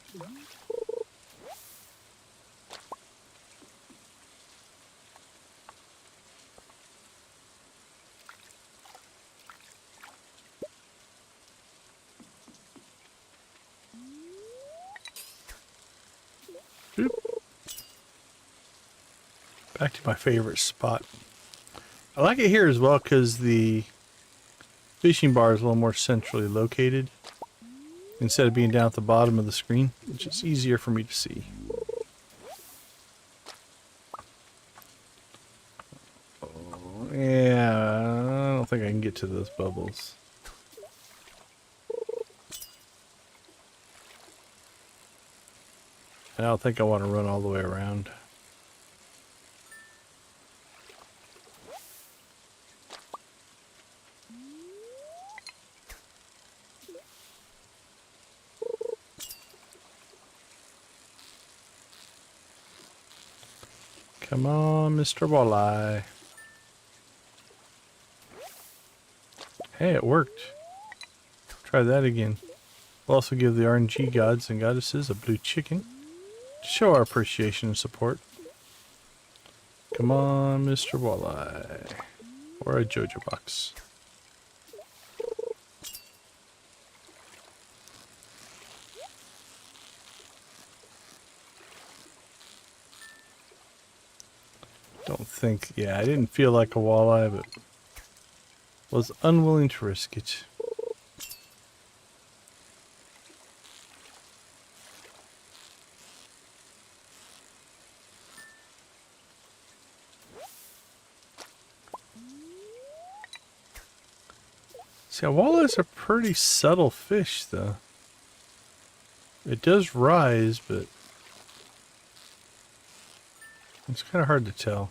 Oop. Back to my favorite spot. I like it here as well because the fishing bar is a little more centrally located instead of being down at the bottom of the screen, which is easier for me to see. Oh, yeah, I don't think I can get to those bubbles. I don't think I want to run all the way around. Come on, Mr. Walleye. Hey, it worked. Try that again. We'll also give the RNG gods and goddesses a blue chicken to show our appreciation and support. Come on, Mr. Walleye. Or a Joja box. Don't think, yeah, I didn't feel like a walleye, but was unwilling to risk it. See, a walleye's a pretty subtle fish, though. It does rise, but it's kind of hard to tell.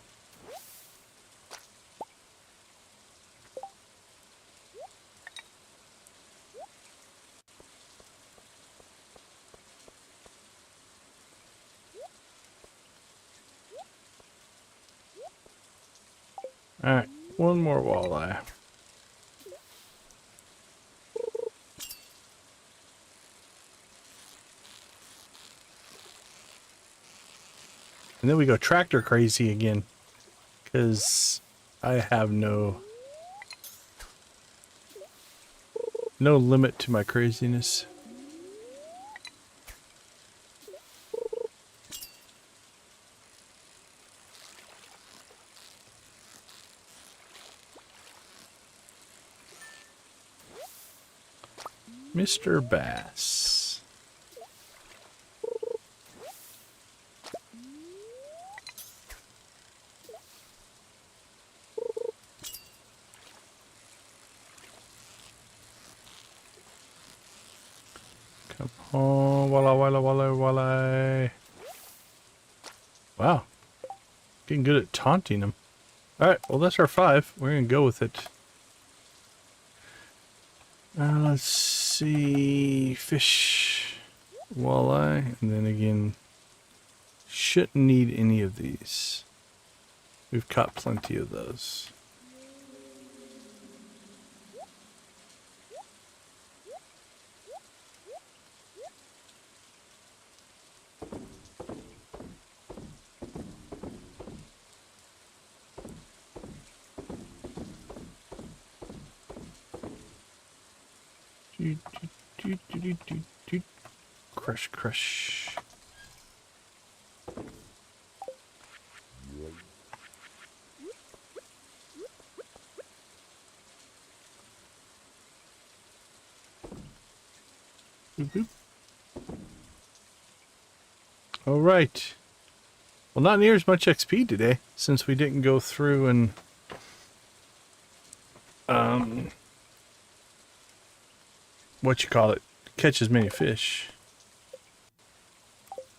Alright, one more walleye. And then we go tractor crazy again. Because I have no limit to my craziness. Mr. Bass. Come on, walleye. Wow. Getting good at taunting them. Alright, well that's our 5. We're gonna go with it. Let's see. Fish, walleye, and then again, shouldn't need any of these. We've caught plenty of those. Crush. Boop, boop. All right. Well, not near as much XP today since we didn't go through and catch as many fish.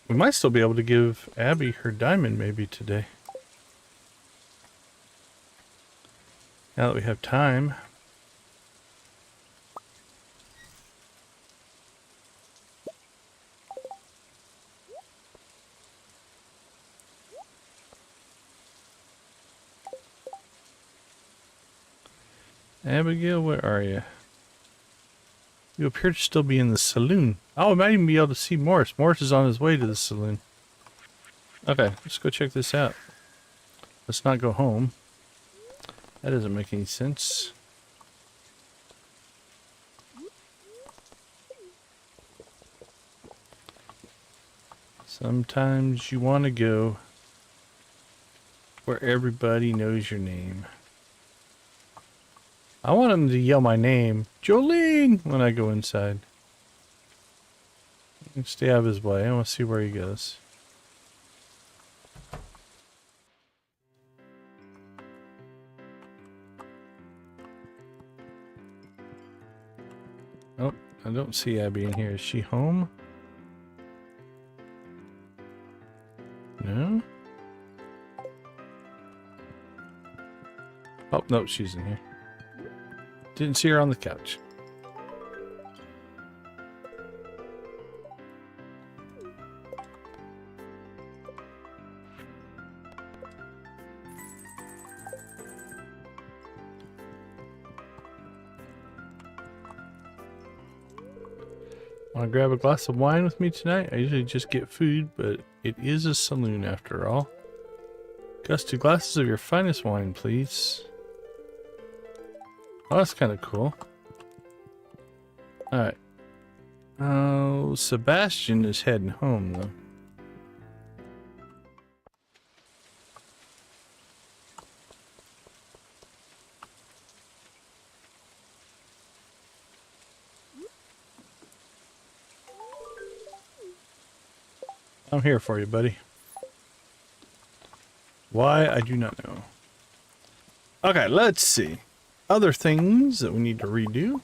We might still be able to give Abby her diamond maybe today. Now that we have time. Abigail, where are you? You appear to still be in the saloon. Oh, I might even be able to see Morris. Morris is on his way to the saloon. Okay, let's go check this out. Let's not go home. That doesn't make any sense. Sometimes you want to go where everybody knows your name. I want him to yell my name, Jolene, when I go inside. Stay out of his way. I want to see where he goes. Oh, I don't see Abby in here. Is she home? No? Oh, no, she's in here. Didn't see her on the couch. Want to grab a glass of wine with me tonight? I usually just get food, but it is a saloon after all. Gus, 2 glasses of your finest wine, please. Oh, that's kind of cool. Alright. Oh, Sebastian is heading home, though. I'm here for you, buddy. Why, I do not know. Okay, let's see. other things that we need to redo.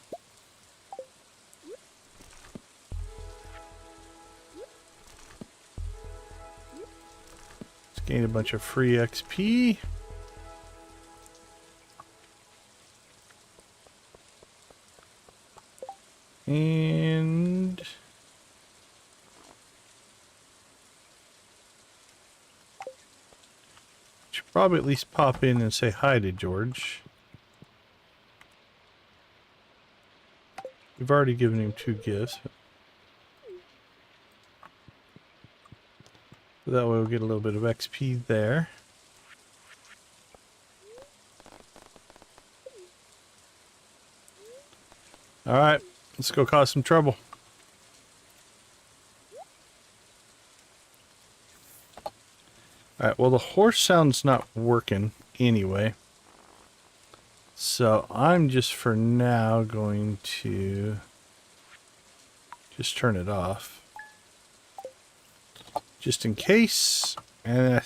Let's gain a bunch of free XP. And should probably at least pop in and say hi to George. We've already given him 2 gifts. That way we'll get a little bit of XP there. Alright, let's go cause some trouble. Alright, well the horse sound's not working anyway. So I'm just for now going to just turn it off. Just in case. And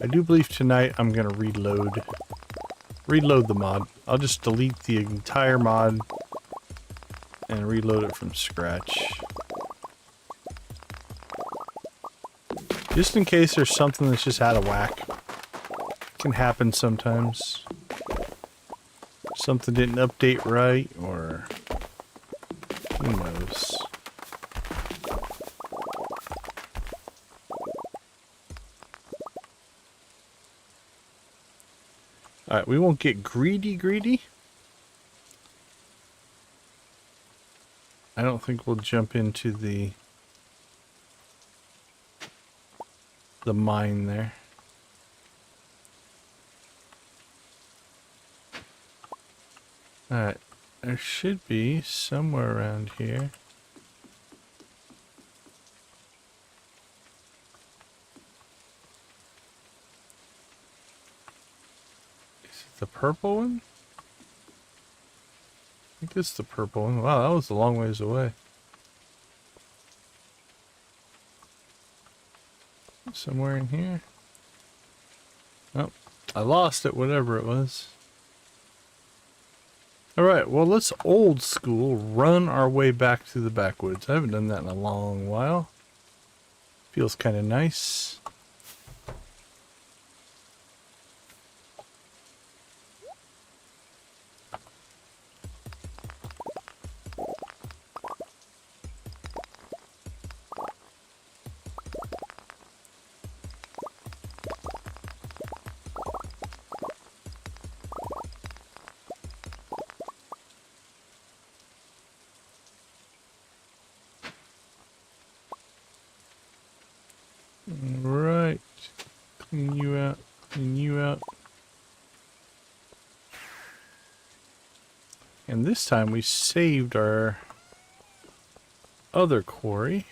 I do believe tonight I'm going to reload the mod. I'll just delete the entire mod and reload it from scratch. Just in case there's something that's just out of whack. Can happen sometimes. Something didn't update right, or who knows. Alright, we won't get greedy. I don't think we'll jump into the mine there. Alright, there should be somewhere around here. Is it the purple one? I think it's the purple one. Wow, that was a long ways away. Somewhere in here? Oh, I lost it, whatever it was. Alright, well let's old school run our way back through the backwoods. I haven't done that in a long while. Feels kind of nice. Right. Clean you out. Clean you out. And this time we saved our other quarry.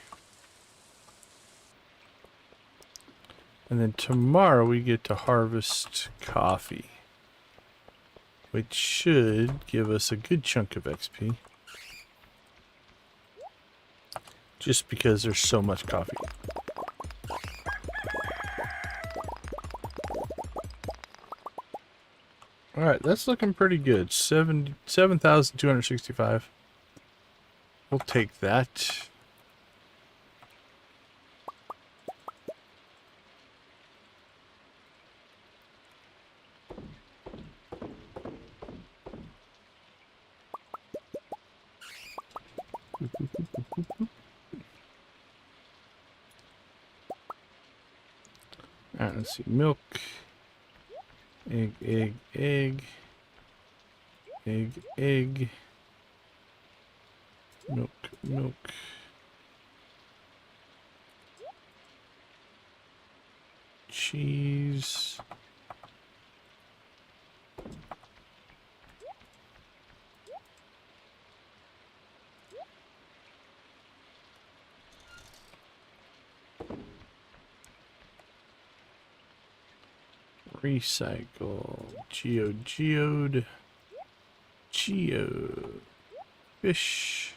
And then tomorrow we get to harvest coffee, which should give us a good chunk of XP. Just because there's so much coffee. Alright, that's looking pretty good. 7,265. We'll take that. Alright, let's see. Milk. Egg, egg, egg. Egg, egg. Milk, milk. Cheese. Recycle. Geode. Geo. Fish.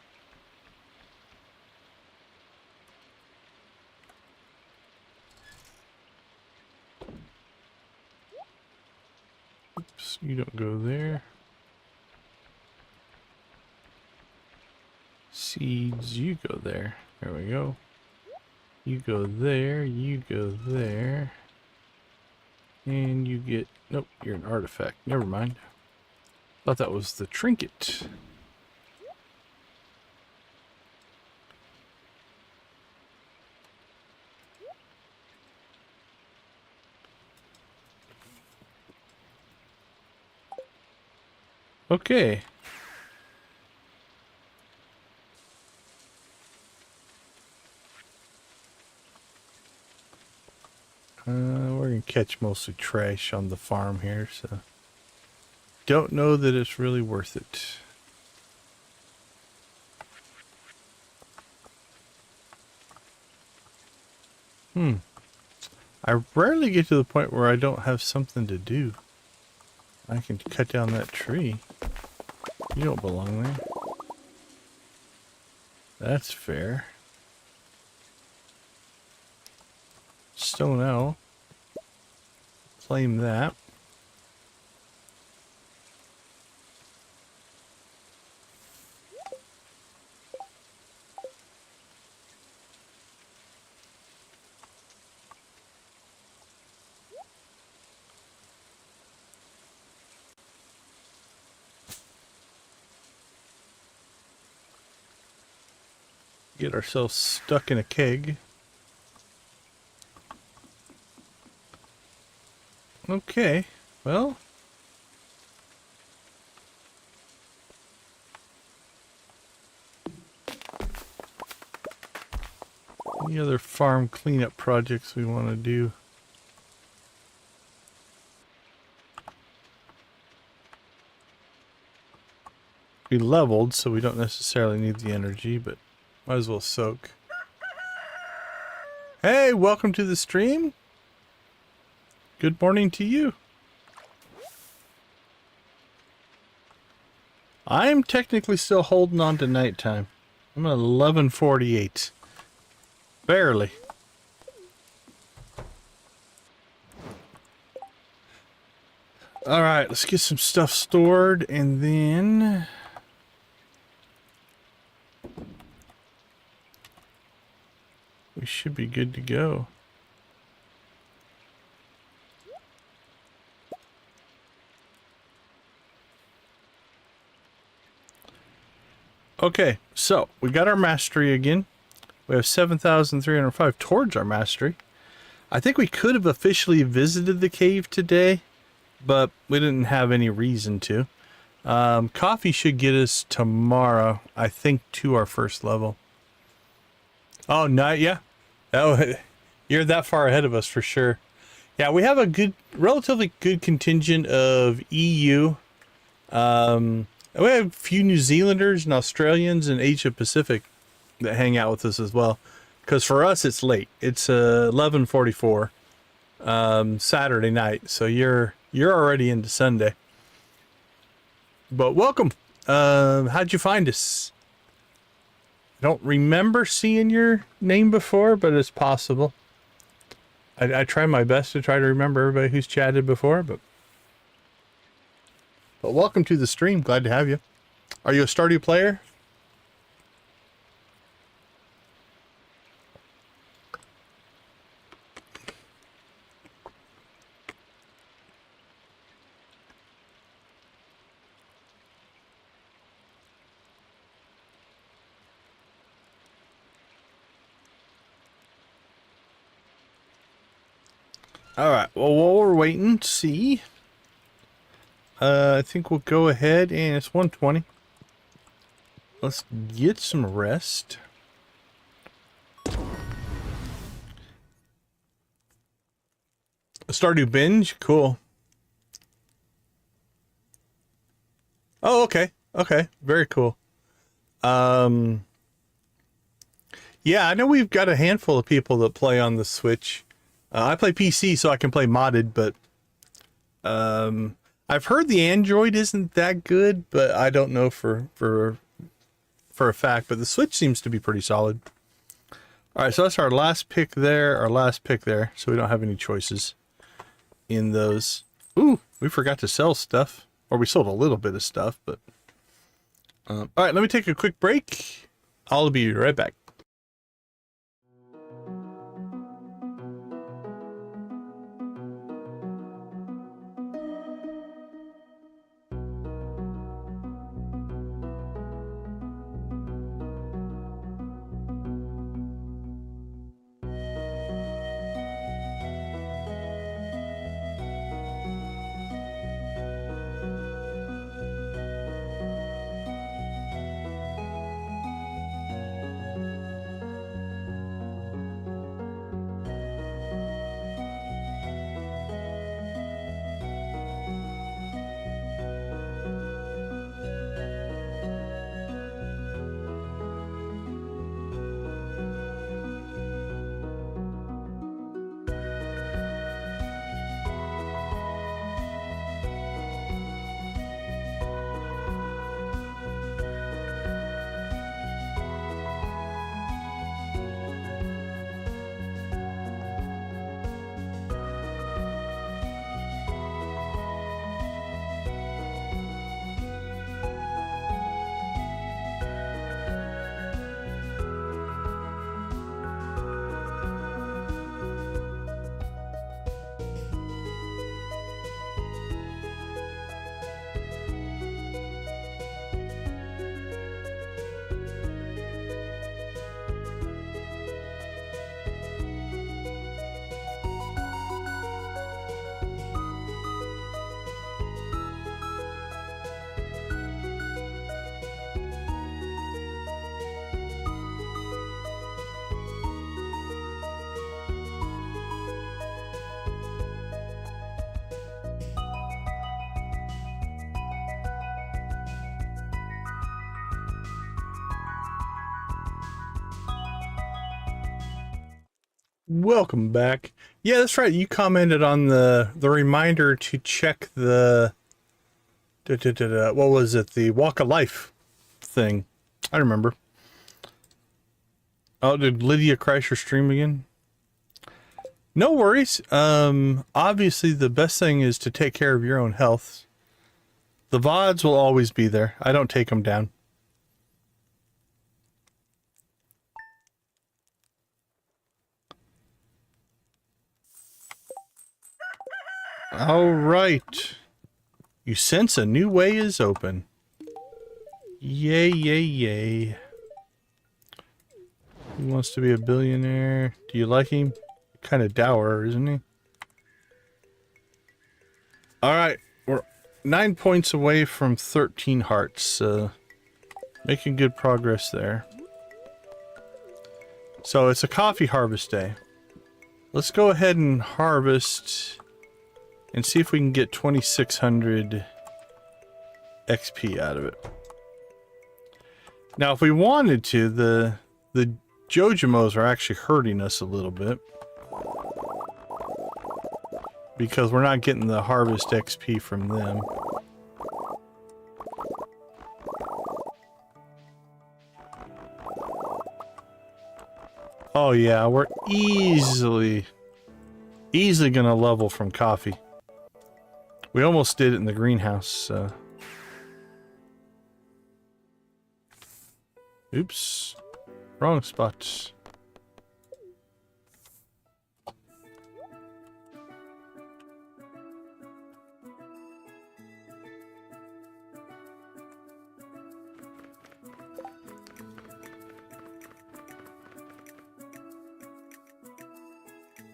Oops, you don't go there. Seeds, you go there. There we go. You go there, you go there. And you get... Nope, you're an artifact. Never mind. Thought that was the trinket. Okay. We're gonna catch mostly trash on the farm here, so don't know that it's really worth it. I rarely get to the point where I don't have something to do. I can cut down that tree. You don't belong there. That's fair. Stone owl. Claim that. Get ourselves stuck in a keg. Okay, well. Any other farm cleanup projects we want to do? We leveled, so we don't necessarily need the energy, but might as well soak. Hey, welcome to the stream. Good morning to you. I'm technically still holding on to nighttime. I'm at 11:48. Barely. Alright, let's get some stuff stored and then... we should be good to go. Okay, so we got our mastery again. We have 7,305 towards our mastery. I think we could have officially visited the cave today, but we didn't have any reason to. Coffee should get us tomorrow, I think, to our first level. Oh, not yeah. Oh, you're that far ahead of us for sure. Yeah, we have a relatively good contingent of EU. We have a few New Zealanders and Australians and Asia Pacific that hang out with us as well. Because for us, it's late. It's 11:44 Saturday night, so you're already into Sunday. But welcome. How'd you find us? I don't remember seeing your name before, but it's possible. I try my best to try to remember everybody who's chatted before, but welcome to the stream. Glad to have you. Are you a Stardew player? All right. Well, while we're waiting to see, I think we'll go ahead and it's 1:20. Let's get some rest. Stardew binge, cool. Oh, okay, okay, very cool. Yeah, I know we've got a handful of people that play on the Switch. I play PC, so I can play modded, but I've heard the Android isn't that good, but I don't know for a fact. But the Switch seems to be pretty solid. All right, so that's our last pick there, so we don't have any choices in those. Ooh, we forgot to sell stuff. Or we sold a little bit of stuff, but... all right, let me take a quick break. I'll be right back. Welcome back. Yeah, that's right. You commented on the reminder to check the what was it? The Walk of Life thing. I remember. Oh, did Lydia crash her stream again? No worries. Obviously the best thing is to take care of your own health. The VODs will always be there. I don't take them down. All right. You sense a new way is open. Yay, yay, yay. He wants to be a billionaire. Do you like him? Kind of dour, isn't he? All right. We're 9 points away from 13 hearts. Making good progress there. So it's a coffee harvest day. Let's go ahead and harvest and see if we can get 2,600 XP out of it. Now, if we wanted to, the Jojamos are actually hurting us a little bit because we're not getting the harvest XP from them. Oh yeah, we're easily gonna level from coffee. We almost did it in the greenhouse. Oops, wrong spot.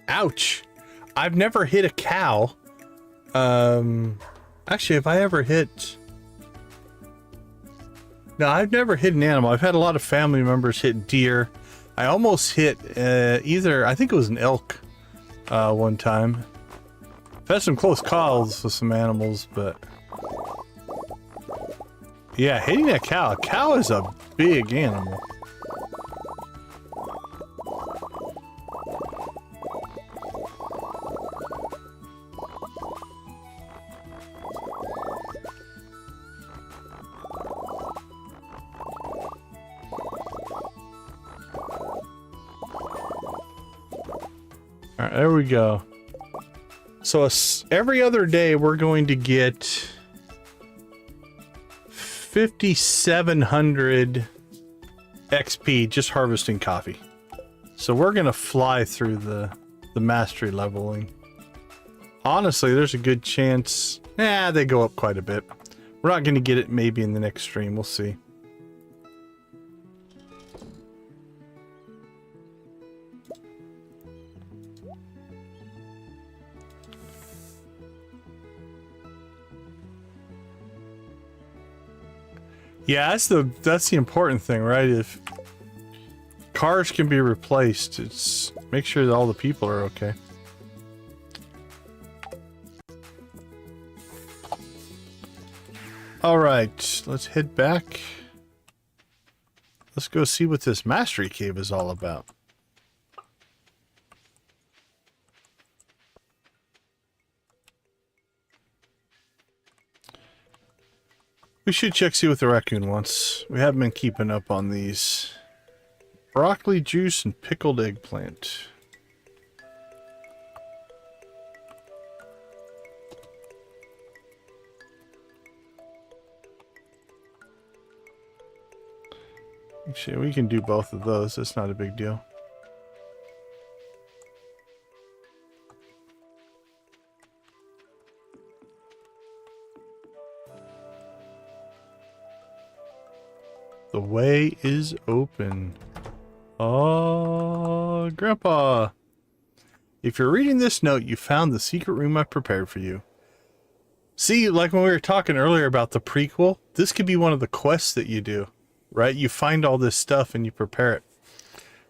Ouch! I've never hit a cow. Actually, have I ever hit... No, I've never hit an animal. I've had a lot of family members hit deer. I almost hit either... I think it was an elk one time. I've had some close calls with some animals, but... Yeah, hitting a cow. A cow is a big animal. Alright, there we go. So every other day we're going to get 5,700 XP just harvesting coffee. So we're going to fly through the mastery leveling. Honestly, there's a good chance... they go up quite a bit. We're not going to get it maybe in the next stream. We'll see. Yeah, that's the important thing, right? If cars can be replaced, it's make sure that all the people are okay. All right, let's head back. Let's go see what this mastery cave is all about. We should check, see what the raccoon wants. We haven't been keeping up on these. Broccoli juice and pickled eggplant. Actually, we can do both of those. That's not a big deal. The way is open. Oh, Grandpa. If you're reading this note, you found the secret room I prepared for you. See, like when we were talking earlier about the prequel, this could be one of the quests that you do, right? You find all this stuff and you prepare it.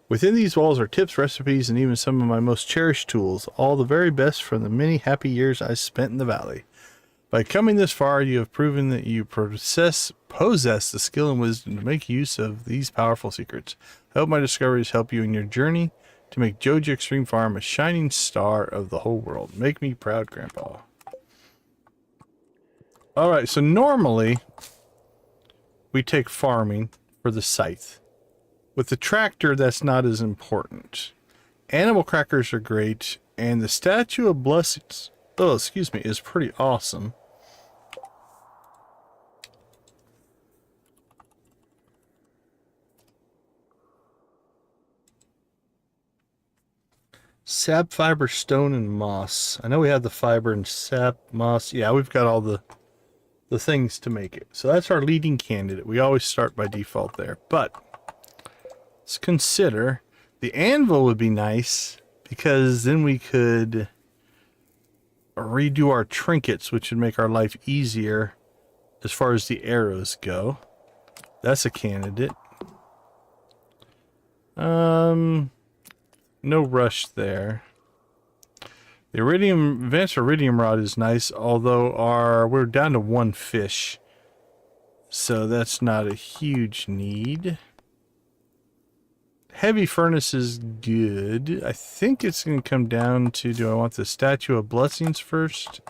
Within these walls are tips, recipes, and even some of my most cherished tools, all the very best from the many happy years I spent in the valley. By coming this far, you have proven that you possess the skill and wisdom to make use of these powerful secrets. I hope my discoveries help you in your journey to make Joja Extreme Farm a shining star of the whole world. Make me proud, Grandpa. Alright, so normally we take farming for the scythe. With the tractor, that's not as important. Animal crackers are great, and the Statue of Blessings, is pretty awesome. Sap, fiber, stone, and moss. I know we have the fiber and sap, moss. Yeah, we've got all the things to make it. So that's our leading candidate. We always start by default there. But let's consider the anvil would be nice because then we could redo our trinkets, which would make our life easier as far as the arrows go. That's a candidate. No rush there. The advanced iridium rod is nice, although we're down to one fish, so that's not a huge need. Heavy furnace is good. I think it's going to come down to, do I want the Statue of Blessings first?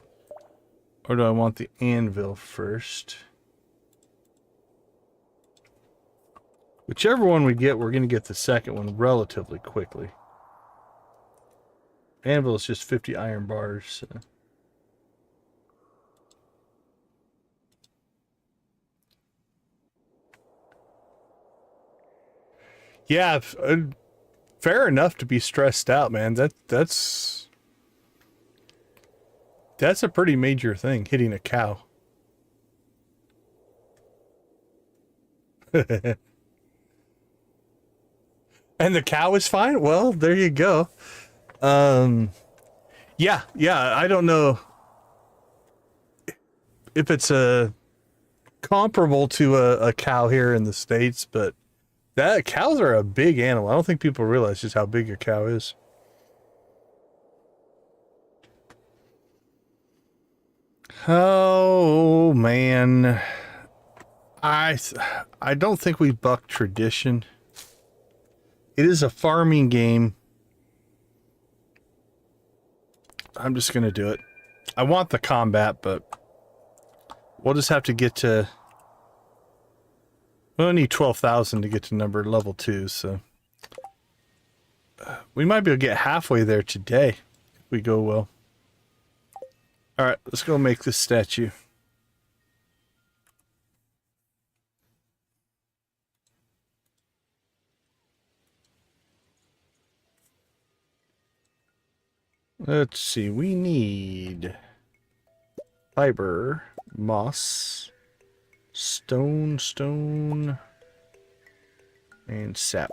Or do I want the anvil first? Whichever one we get, we're going to get the second one relatively quickly. Anvil is just 50 iron bars. So. Yeah, fair enough to be stressed out, man. That's a pretty major thing, hitting a cow. And the cow is fine? Well, there you go. Yeah, I don't know if it's comparable to a cow here in the States, but cows are a big animal. I don't think people realize just how big a cow is. Oh man, I don't think we buck tradition. It is a farming game. I'm just gonna do it. I want the combat, but we'll just have to get to... We'll need 12,000 to get to level 2, so... we might be able to get halfway there today, if we go well. Alright, let's go make this statue. Let's see, we need fiber, moss, stone, and sap.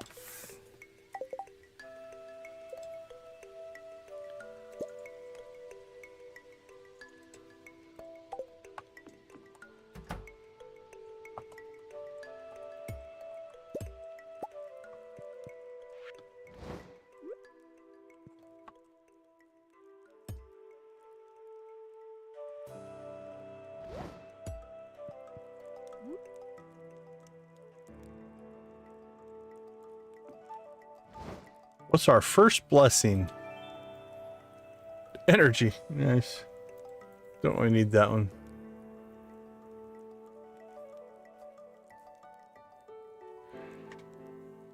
What's our first blessing? Energy. Nice. Don't really need that one.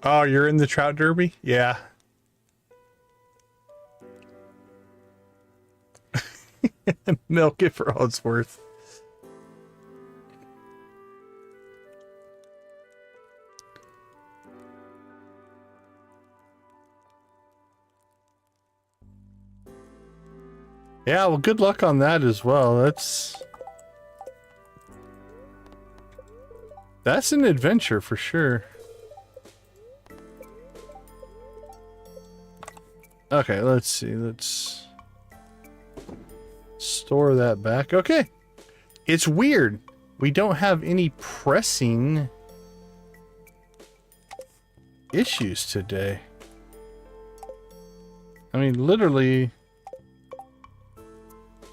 Oh, you're in the trout derby? Yeah. Milk it for all it's worth. Yeah, well, good luck on that as well. That's an adventure for sure. Okay, let's see. Let's store that back. Okay. It's weird. We don't have any pressing issues today. I mean, literally...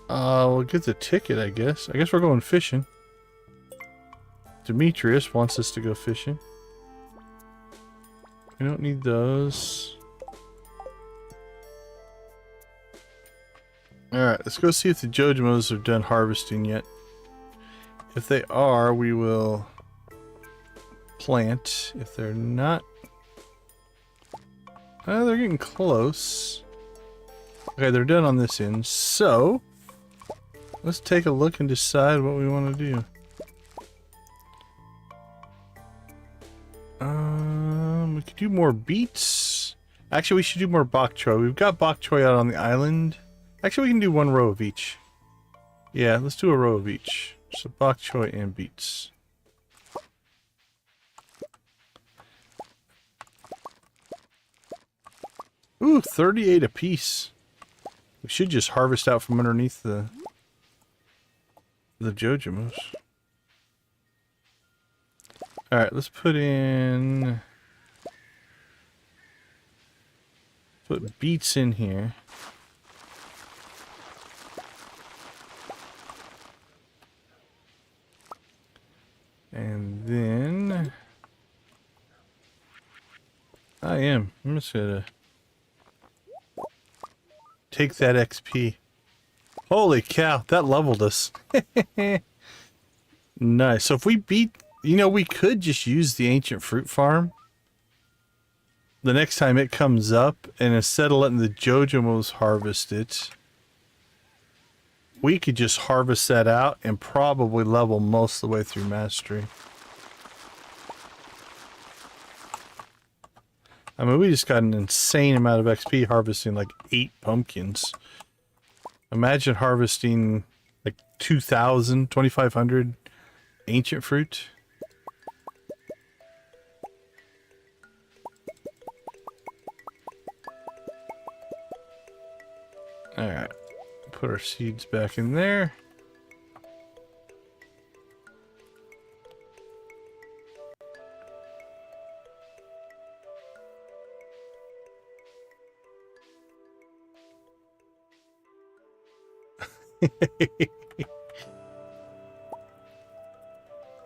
we'll get the ticket, I guess. I guess we're going fishing. Demetrius wants us to go fishing. We don't need those. Alright, let's go see if the Jojamos are done harvesting yet. If they are, we will plant. If they're not... they're getting close. Okay, they're done on this end. So... let's take a look and decide what we want to do. We could do more beets. Actually, we should do more bok choy. We've got bok choy out on the island. Actually, we can do one row of each. Yeah, let's do a row of each. So bok choy and beets. Ooh, 38 apiece. We should just harvest out from underneath the Jojamos. Alright, let's put beets in here. And then I'm just gonna take that XP. Holy cow, that leveled us. Nice. So if we beat, we could just use the ancient fruit farm the next time it comes up, and instead of letting the Jojamos harvest it, we could just harvest that out and probably level most of the way through mastery. I mean, we just got an insane amount of XP harvesting like 8 pumpkins. Imagine harvesting like 2,000, 2,500 ancient fruit. Alright, put our seeds back in there.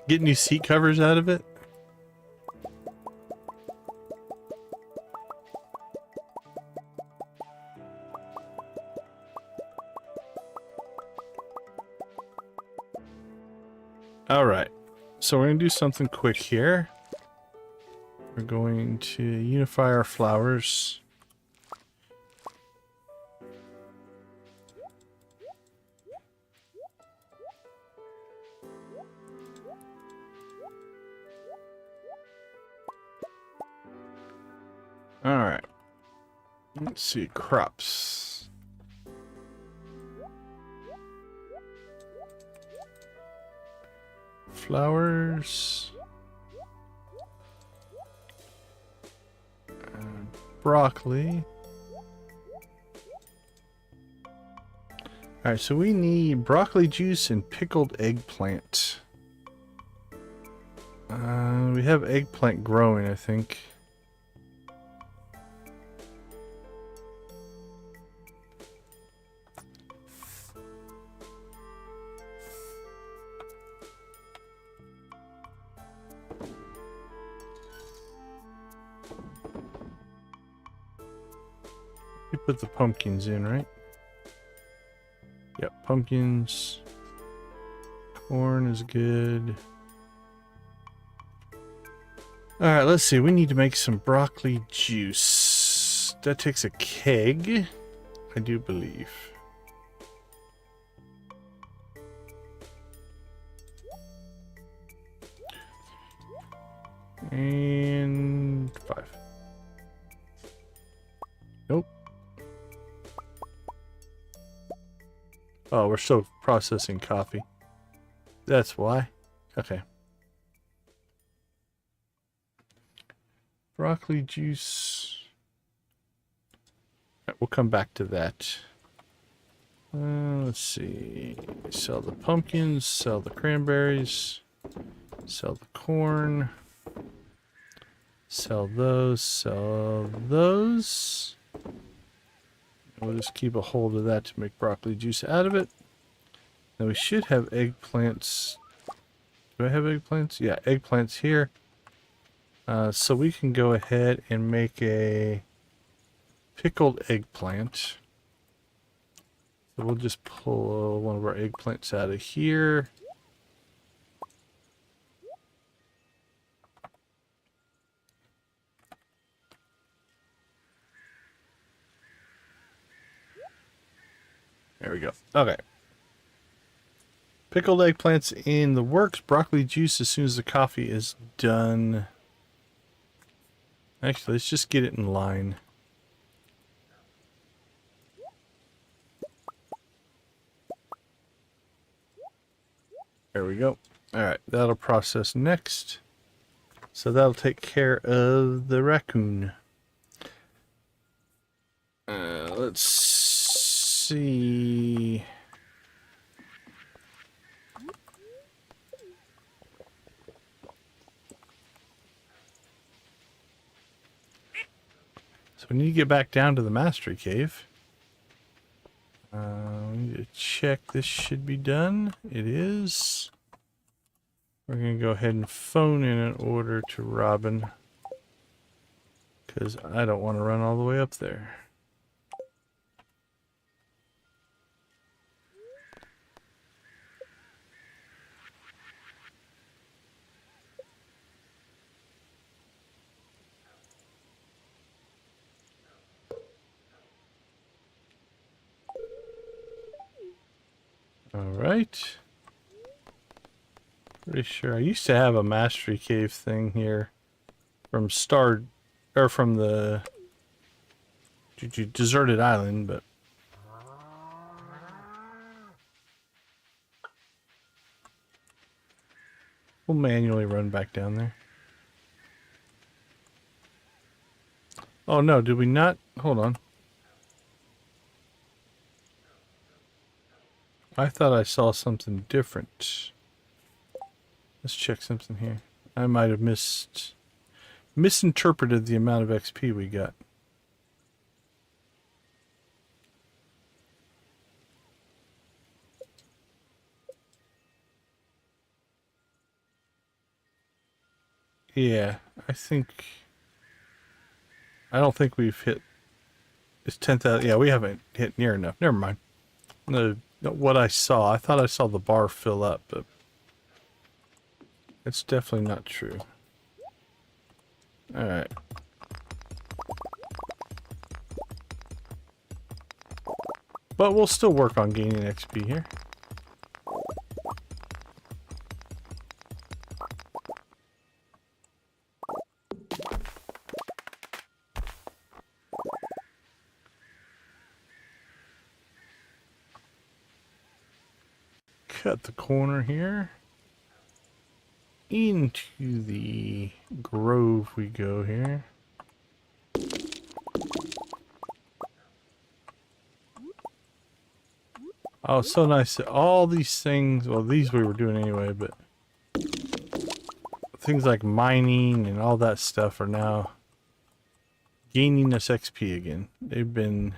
Get new seat covers out of it. Alright, so we're going to do something quick here. We're going to unify our flowers. Alright. Let's see. Crops. Flowers. Broccoli. Alright, so we need broccoli juice and pickled eggplant. We have eggplant growing, I think. We put the pumpkins in, right? Yep, pumpkins. Corn is good. Alright, let's see. We need to make some broccoli juice. That takes a keg, I do believe. And 5. Nope. Oh, we're still processing coffee. That's why. Okay. Broccoli juice. Right, we'll come back to that. Let's see. Sell the pumpkins, sell the cranberries, sell the corn, sell those, sell those. We'll just keep a hold of that to make broccoli juice out of it. Now we should have eggplants. Do I have eggplants? Yeah, eggplants here. So we can go ahead and make a pickled eggplant. So we'll just pull one of our eggplants out of here. There we go. Okay. Pickled eggplants in the works. Broccoli juice as soon as the coffee is done. Actually, let's just get it in line. There we go. Alright, that'll process next. So that'll take care of the raccoon. Let's see. So we need to get back down to the mastery cave. We need to check this should be done. It is. We're going to go ahead and phone in an order to Robin, because I don't want to run all the way up there. Alright. Pretty sure I used to have a mastery cave thing here from from the deserted island, but we'll manually run back down there. Oh no, did we not? Hold on. I thought I saw something different. Let's check something here. I might have misinterpreted the amount of XP we got. Yeah, I don't think we've hit. It's 10,000. Yeah, we haven't hit near enough. Never mind. What I saw, I thought I saw the bar fill up, but it's definitely not true. Alright. But we'll still work on gaining XP here. cut the corner here. Into the grove we go here. Oh, so nice. All these things, well, these we were doing anyway, but things like mining and all that stuff are now gaining us XP again. They've been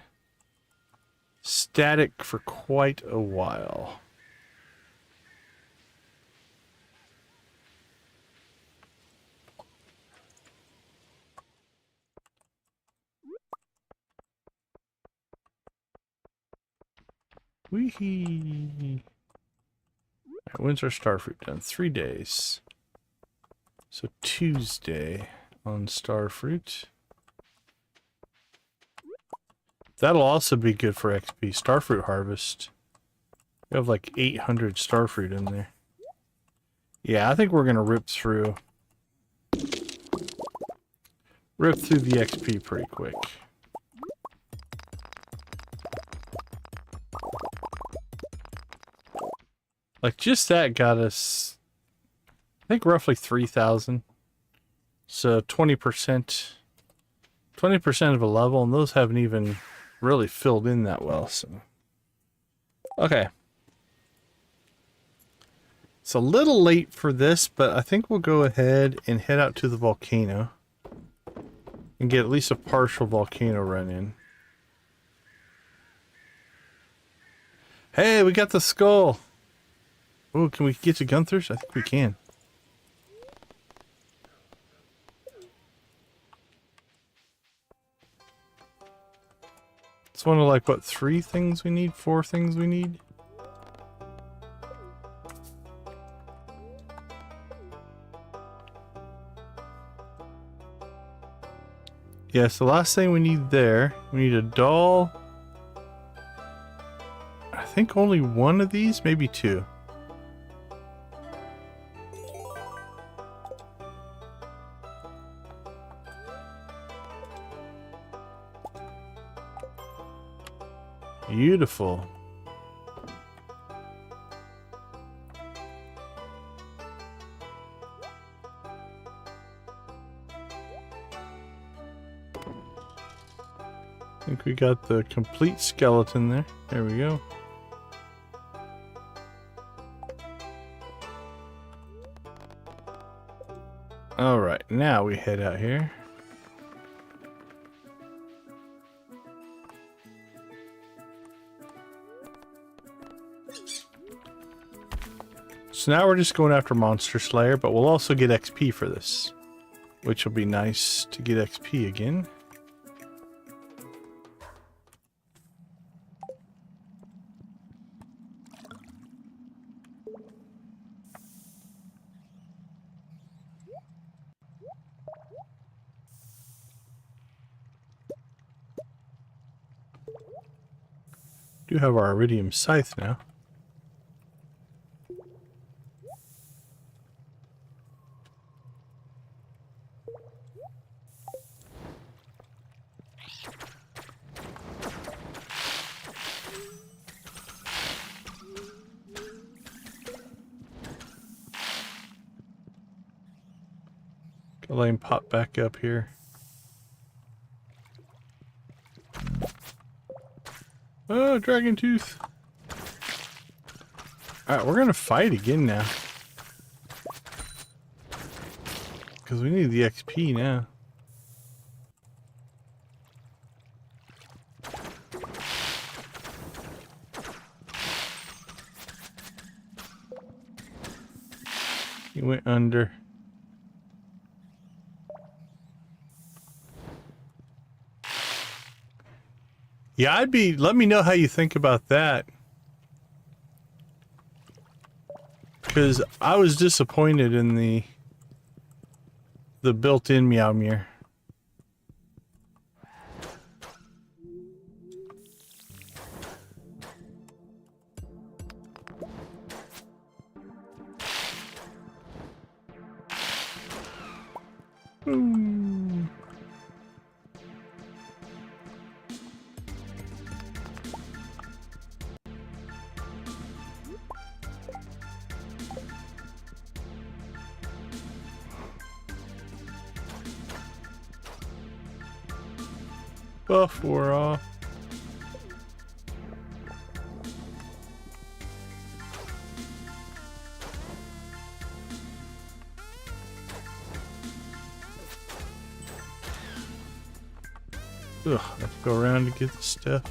static for quite a while. Wee-hee. When's our starfruit done? 3 days. So Tuesday on starfruit. That'll also be good for XP. Starfruit harvest. We have like 800 starfruit in there. Yeah, I think we're gonna rip through the XP pretty quick. Like, just that got us, I think, roughly 3,000. So 20% of a level, and those haven't even really filled in that well, so. Okay. It's a little late for this, but I think we'll go ahead and head out to the volcano and get at least a partial volcano run in. Hey, we got the skull! Oh, can we get to Gunther's? I think we can. It's one of like, what, 3 things we need? 4 things we need? Yes, the last thing we need there, we need a doll. I think only one of these, maybe 2. Beautiful. I think we got the complete skeleton there. There we go. Alright, now we head out here. So now we're just going after Monster Slayer, but we'll also get XP for this, which will be nice to get XP again. Do have our iridium scythe now. Go let him pop back up here. Oh, dragon tooth. Alright, we're gonna fight again now. Because we need the XP now. He went under. Yeah, let me know how you think about that. Because I was disappointed in the built-in Meowmere. Ooh. buff wore off. Ugh, I have to go around to get the stuff.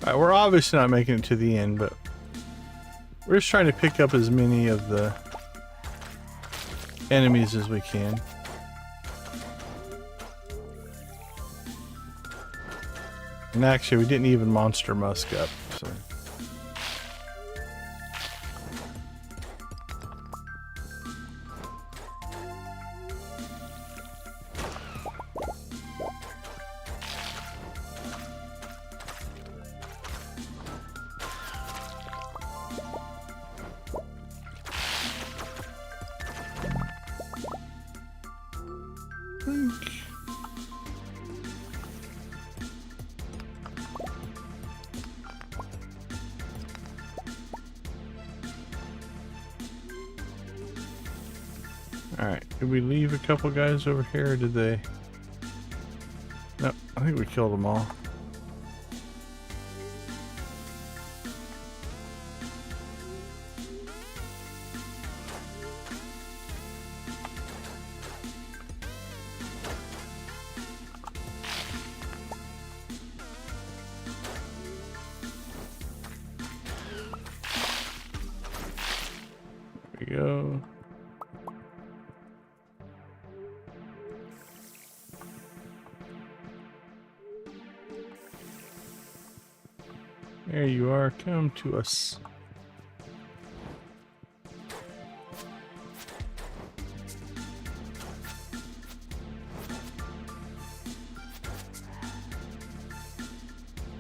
Alright, we're obviously not making it to the end, but we're just trying to pick up as many of the enemies as we can. And actually, we didn't even monster musk up, so. Alright, did we leave a couple guys over here, or did they? No, I think we killed them all. There we go. There you are, come to us.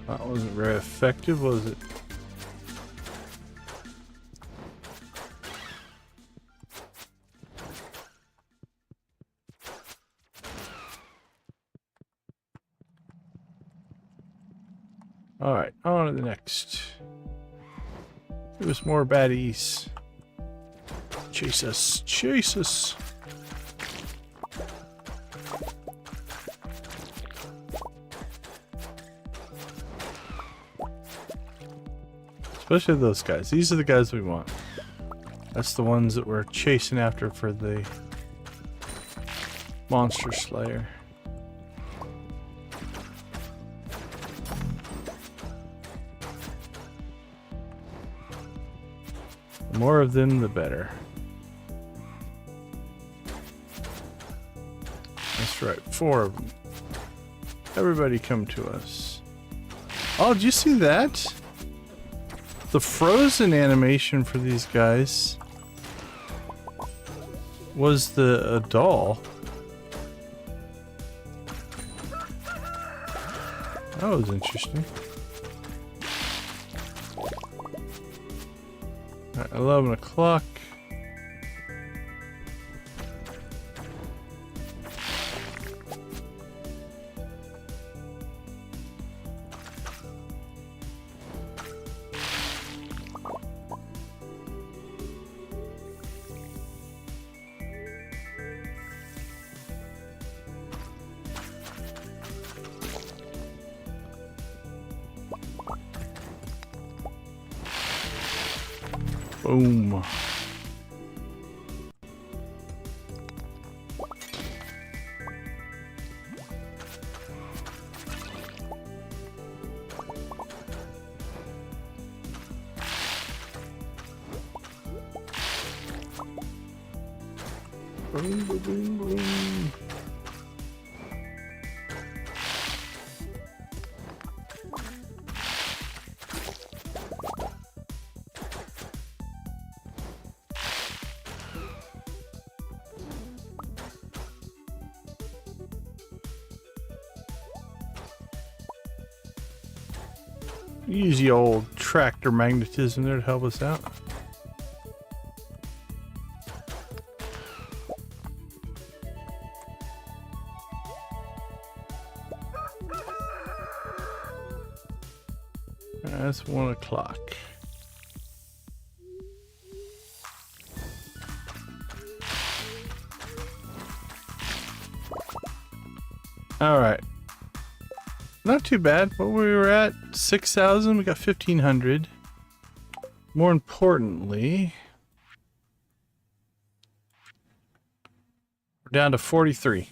That wasn't very effective, was it? Alright, on to the next. Give us more baddies. Chase us, chase us. Especially those guys. These are the guys we want. That's the ones that we're chasing after for the Monster Slayer. The more of them, the better. That's right, 4 of them. Everybody come to us. Oh, did you see that? The frozen animation for these guys was a doll. That was interesting. Alright, 11 o'clock. Boom. Boom, boom, boom, boom. Use the old tractor magnetism there to help us out. That's 1 o'clock. All right. Not too bad. What we were at 6,000. We got 1,500. More importantly, we're down to 43.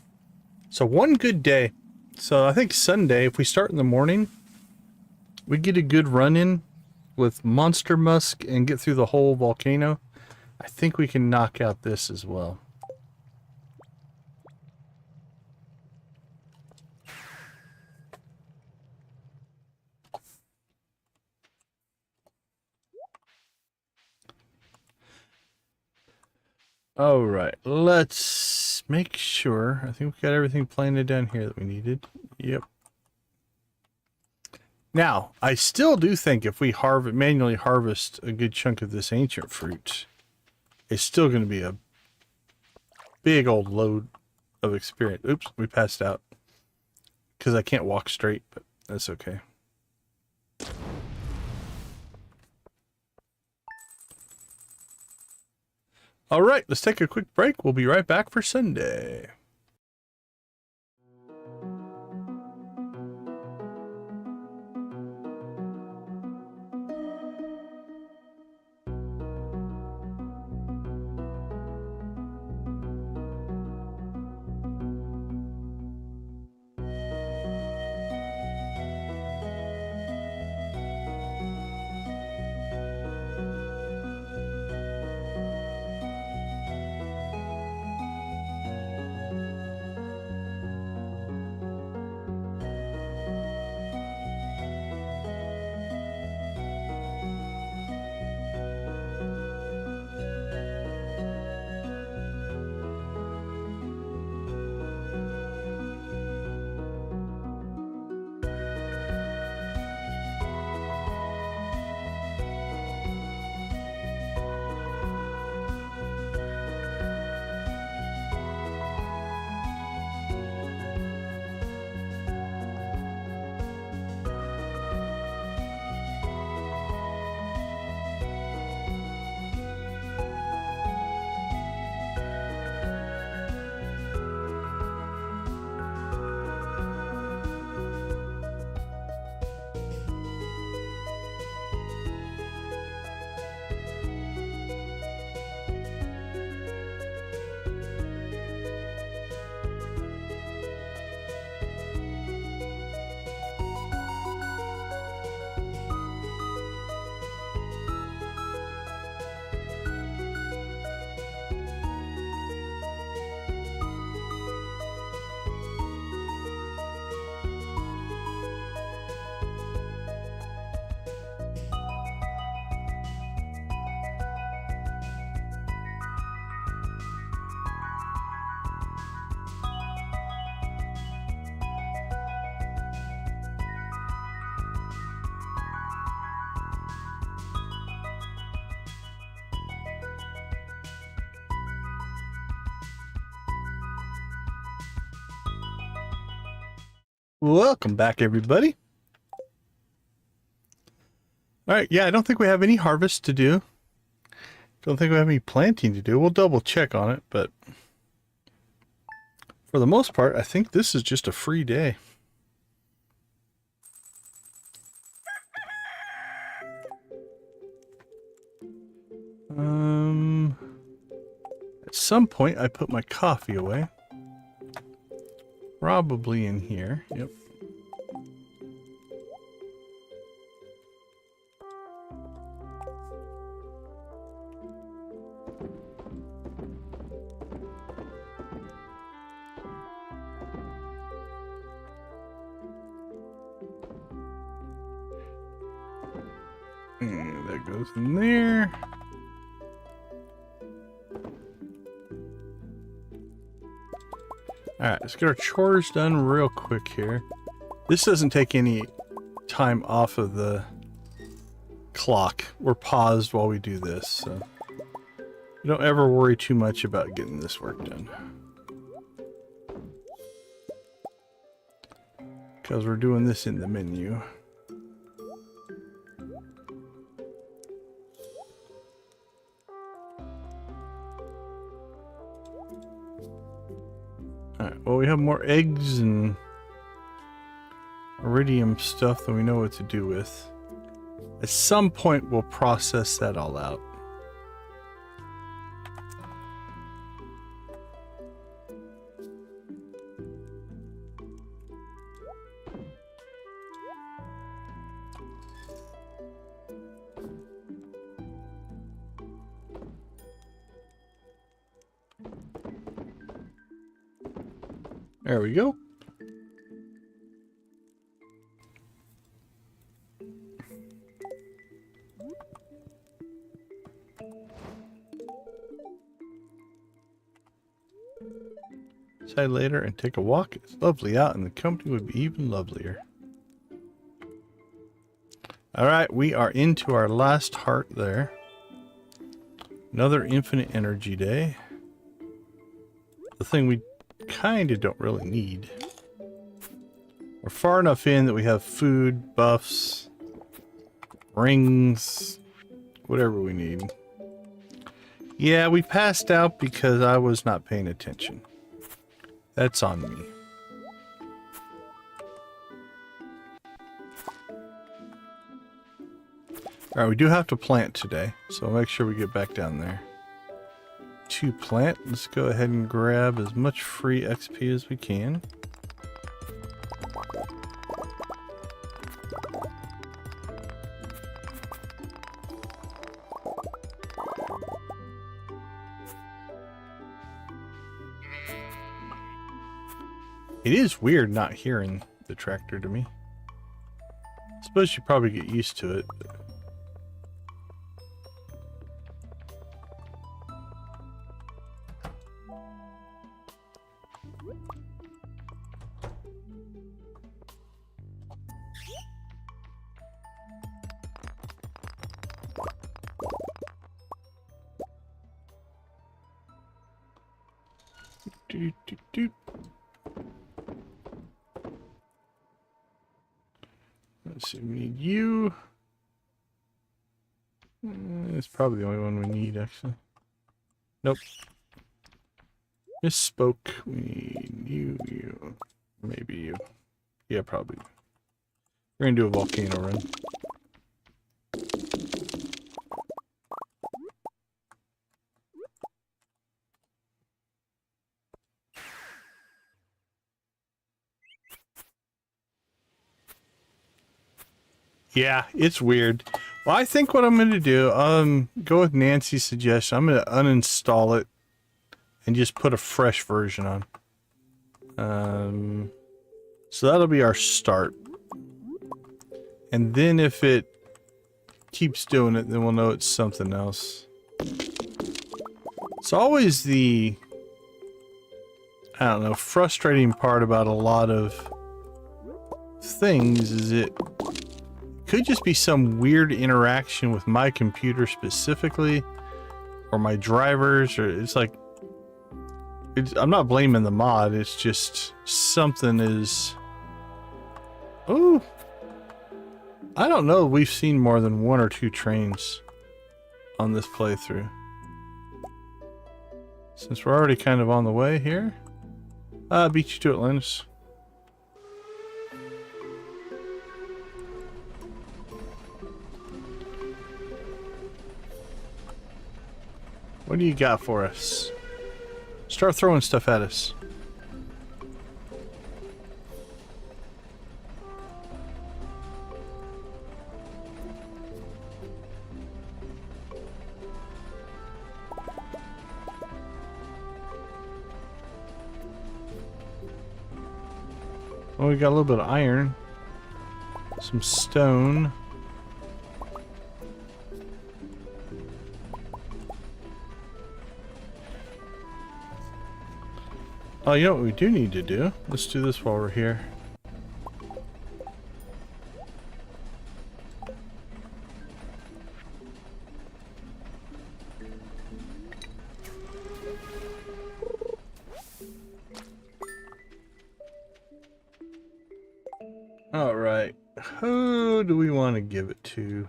So one good day. So I think Sunday, if we start in the morning, we get a good run in with Monster Musk and get through the whole volcano. I think we can knock out this as well. All right, let's make sure. I think we got everything planted down here that we needed. Yep. Now, I still do think if we manually harvest a good chunk of this ancient fruit, it's still going to be a big old load of experience. Oops, we passed out because I can't walk straight, but that's okay. All right, let's take a quick break. We'll be right back for Sunday. Welcome back, everybody. All right, yeah, I don't think we have any harvest to do. Don't think we have any planting to do. We'll double check on it, but for the most part, I think this is just a free day. At some point, I put my coffee away. Probably in here. Yep. And that goes in there. Alright, let's get our chores done real quick here. This doesn't take any time off of the clock. We're paused while we do this, so you don't ever worry too much about getting this work done. Because we're doing this in the menu. Alright, well, we have more eggs and iridium stuff that we know what to do with. At some point, we'll process that all out. There we go. Decide later and take a walk. It's lovely out and the company would be even lovelier. Alright, we are into our last heart there. Another infinite energy day. The thing we kind of don't really need. We're far enough in that we have food, buffs, rings, whatever we need. Yeah, we passed out because I was not paying attention. That's on me. Alright, we do have to plant today, so make sure we get back down there. To plant, let's go ahead and grab as much free XP as we can. It is weird not hearing the tractor to me. I suppose you probably get used to it. Doot, doot, doot. Let's see, we need you. It's probably the only one we need, actually. Nope. Misspoke. We need you. Maybe you. Yeah, probably. We're gonna do a volcano run. Yeah, it's weird. Well, I think what I'm going to do, go with Nancy's suggestion. I'm going to uninstall it and just put a fresh version on. So that'll be our start. And then if it keeps doing it, then we'll know it's something else. It's always the, I don't know, frustrating part about a lot of things is it could just be some weird interaction with my computer specifically, or my drivers, or it's like, I'm not blaming the mod, it's just something is, oh, I don't know, we've seen more than 1 or 2 trains on this playthrough. Since we're already kind of on the way here, beat you to it, Linus. What do you got for us? Start throwing stuff at us. Oh, we got a little bit of iron. Some stone. Oh, you know what we do need to do? Let's do this while we're here. All right. Who do we want to give it to?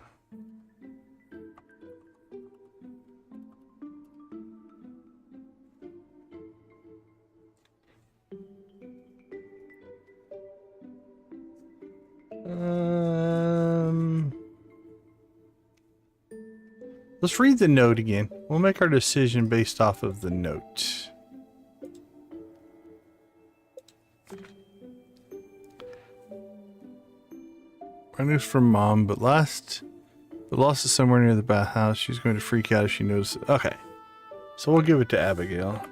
Let's read the note again. We'll make our decision based off of the note. Our news from Mom, but lost is somewhere near the bathhouse. She's going to freak out if she knows. Okay. So we'll give it to Abigail.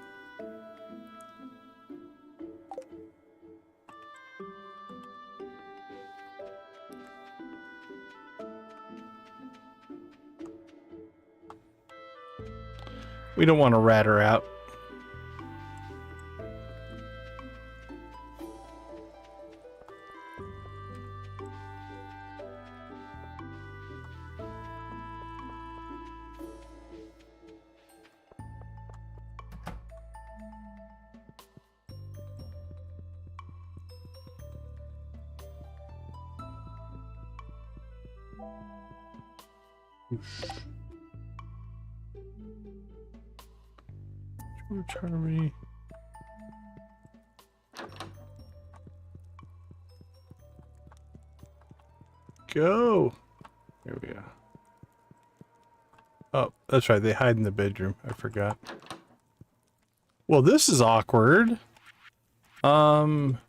We don't want to rat her out. Charlie. Go. Here we go. Oh, that's right. They hide in the bedroom. I forgot. Well, this is awkward. Caroline,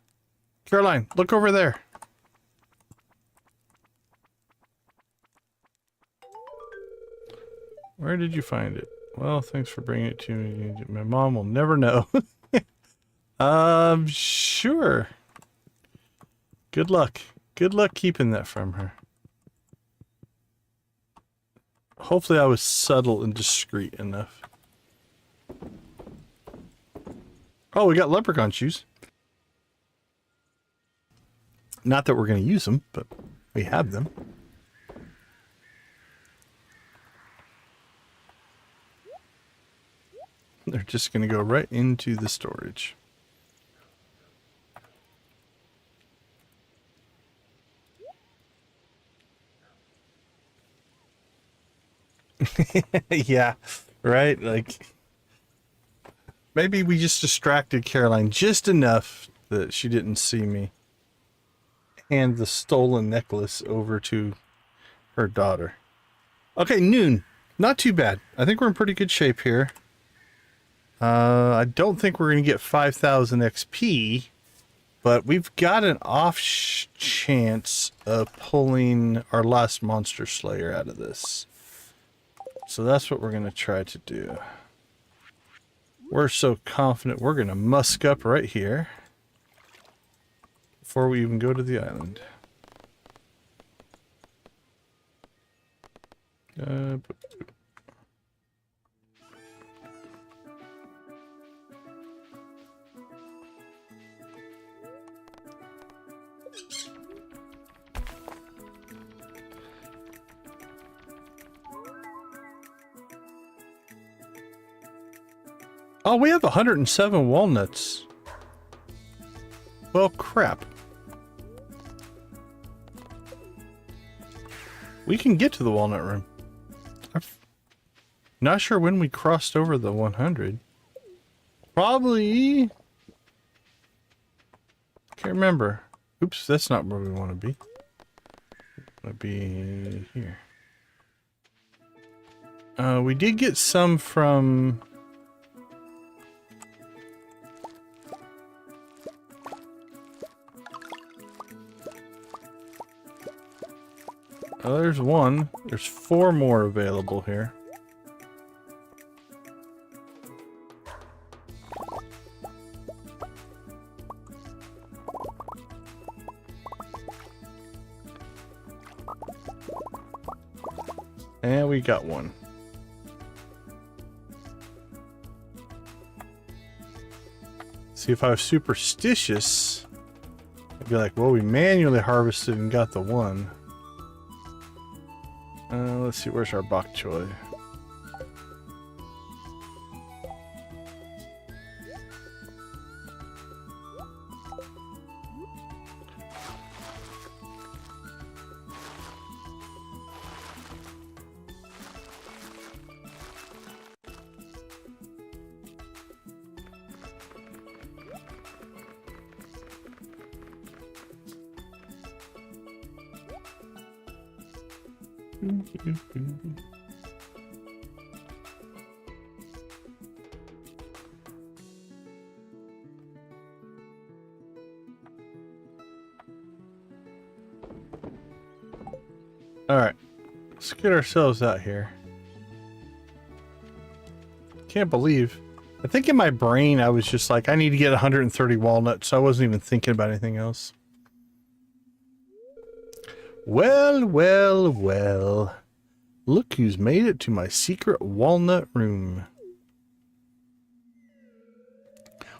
look over there. Where did you find it? Well, thanks for bringing it to me. My mom will never know. Sure. Good luck. Good luck keeping that from her. Hopefully I was subtle and discreet enough. Oh, we got leprechaun shoes. Not that we're going to use them, but we have them. They're just going to go right into the storage. Yeah, right? Like, maybe we just distracted Caroline just enough that she didn't see me hand the stolen necklace over to her daughter. Okay, noon. Not too bad. I think we're in pretty good shape here. I don't think we're going to get 5,000 XP, but we've got an off chance of pulling our last monster slayer out of this. So that's what we're going to try to do. We're so confident we're going to musk up right here before we even go to the island. Oh, we have 107 walnuts. Well, crap. We can get to the walnut room. I'm not sure when we crossed over the 100. Probably... Can't remember. Oops, that's not where we want to be. Might be here. We did get some from... Oh, there's one. There's 4 more available here. And we got one. See, if I was superstitious, I'd be like, well, we manually harvested and got the one. Let's see, where's our bok choy? Alright. Let's get ourselves out here. Can't believe. I think in my brain I was just like, I need to get 130 walnuts, so I wasn't even thinking about anything else. Well, well, well. Look who's made it to my secret walnut room.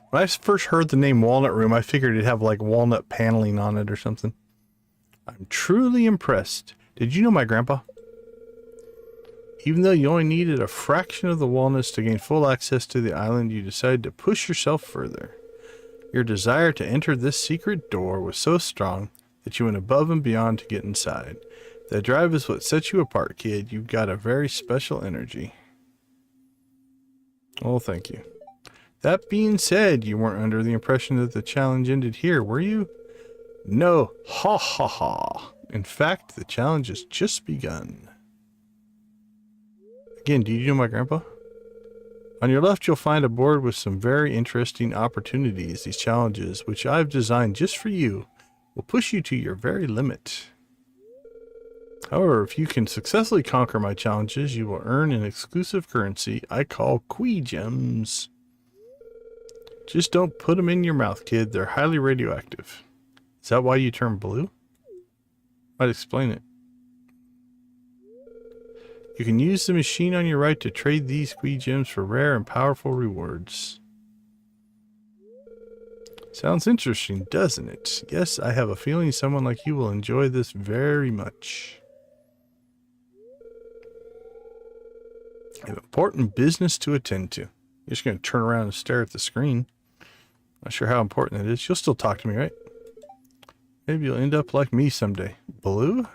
When I first heard the name Walnut Room, I figured it'd have like walnut paneling on it or something. I'm truly impressed. Did you know my grandpa? Even though you only needed a fraction of the walnuts to gain full access to the island, you decided to push yourself further. Your desire to enter this secret door was so strong that you went above and beyond to get inside. That drive is what sets you apart, kid. You've got a very special energy. Oh, thank you. That being said, you weren't under the impression that the challenge ended here, were you? No. Ha ha ha. In fact, the challenge has just begun. Again, do you know my grandpa? On your left, you'll find a board with some very interesting opportunities. These challenges, which I've designed just for you, will push you to your very limit. However, if you can successfully conquer my challenges, you will earn an exclusive currency I call Quee Gems. Just don't put them in your mouth, kid. They're highly radioactive. Is that why you turn blue? Might explain it. You can use the machine on your right to trade these Quee Gems for rare and powerful rewards. Sounds interesting, doesn't it? Yes, I have a feeling someone like you will enjoy this very much. I have important business to attend to. You're just going to turn around and stare at the screen. Not sure how important it is. You'll still talk to me, right? Maybe you'll end up like me someday. Blue?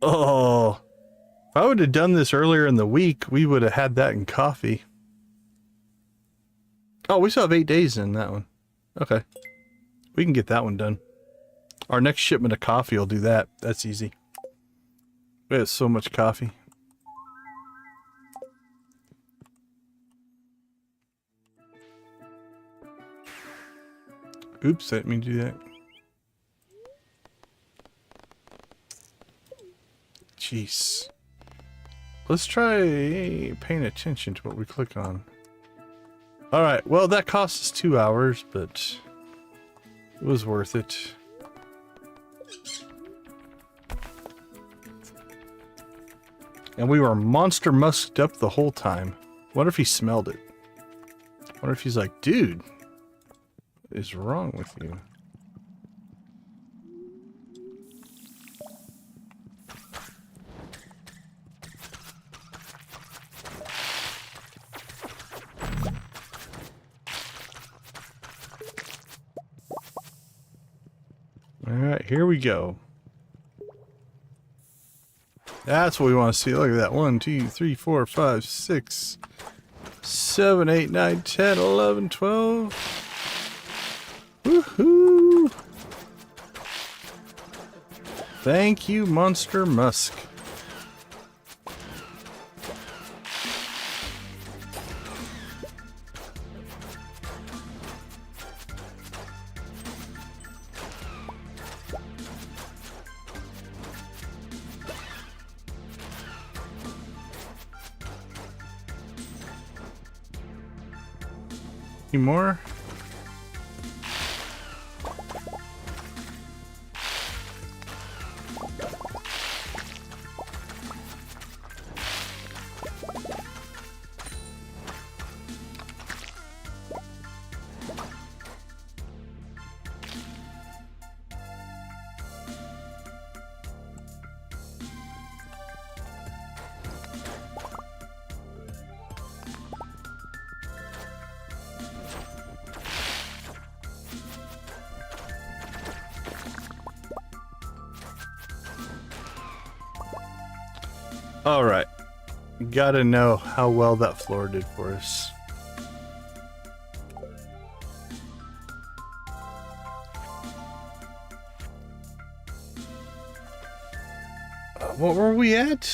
Oh. If I would have done this earlier in the week, we would have had that in coffee. Oh, we still have 8 days in that one. Okay. We can get that one done. Our next shipment of coffee will do that. That's easy. We have so much coffee. Oops, I didn't mean to do that. Jeez. Let's try paying attention to what we click on. Alright, well that cost us 2 hours, but it was worth it. And we were monster musked up the whole time. Wonder if he smelled it. Wonder if he's like, dude, what is wrong with you? Alright, here we go. That's what we want to see. Look at that. 1, 2, 3, 4, 5, 6, 7, 8, 9, 10, 11, 12. Woohoo! Thank you, Monster Musk. Any more? All right, gotta know how well that floor did for us. What were we at?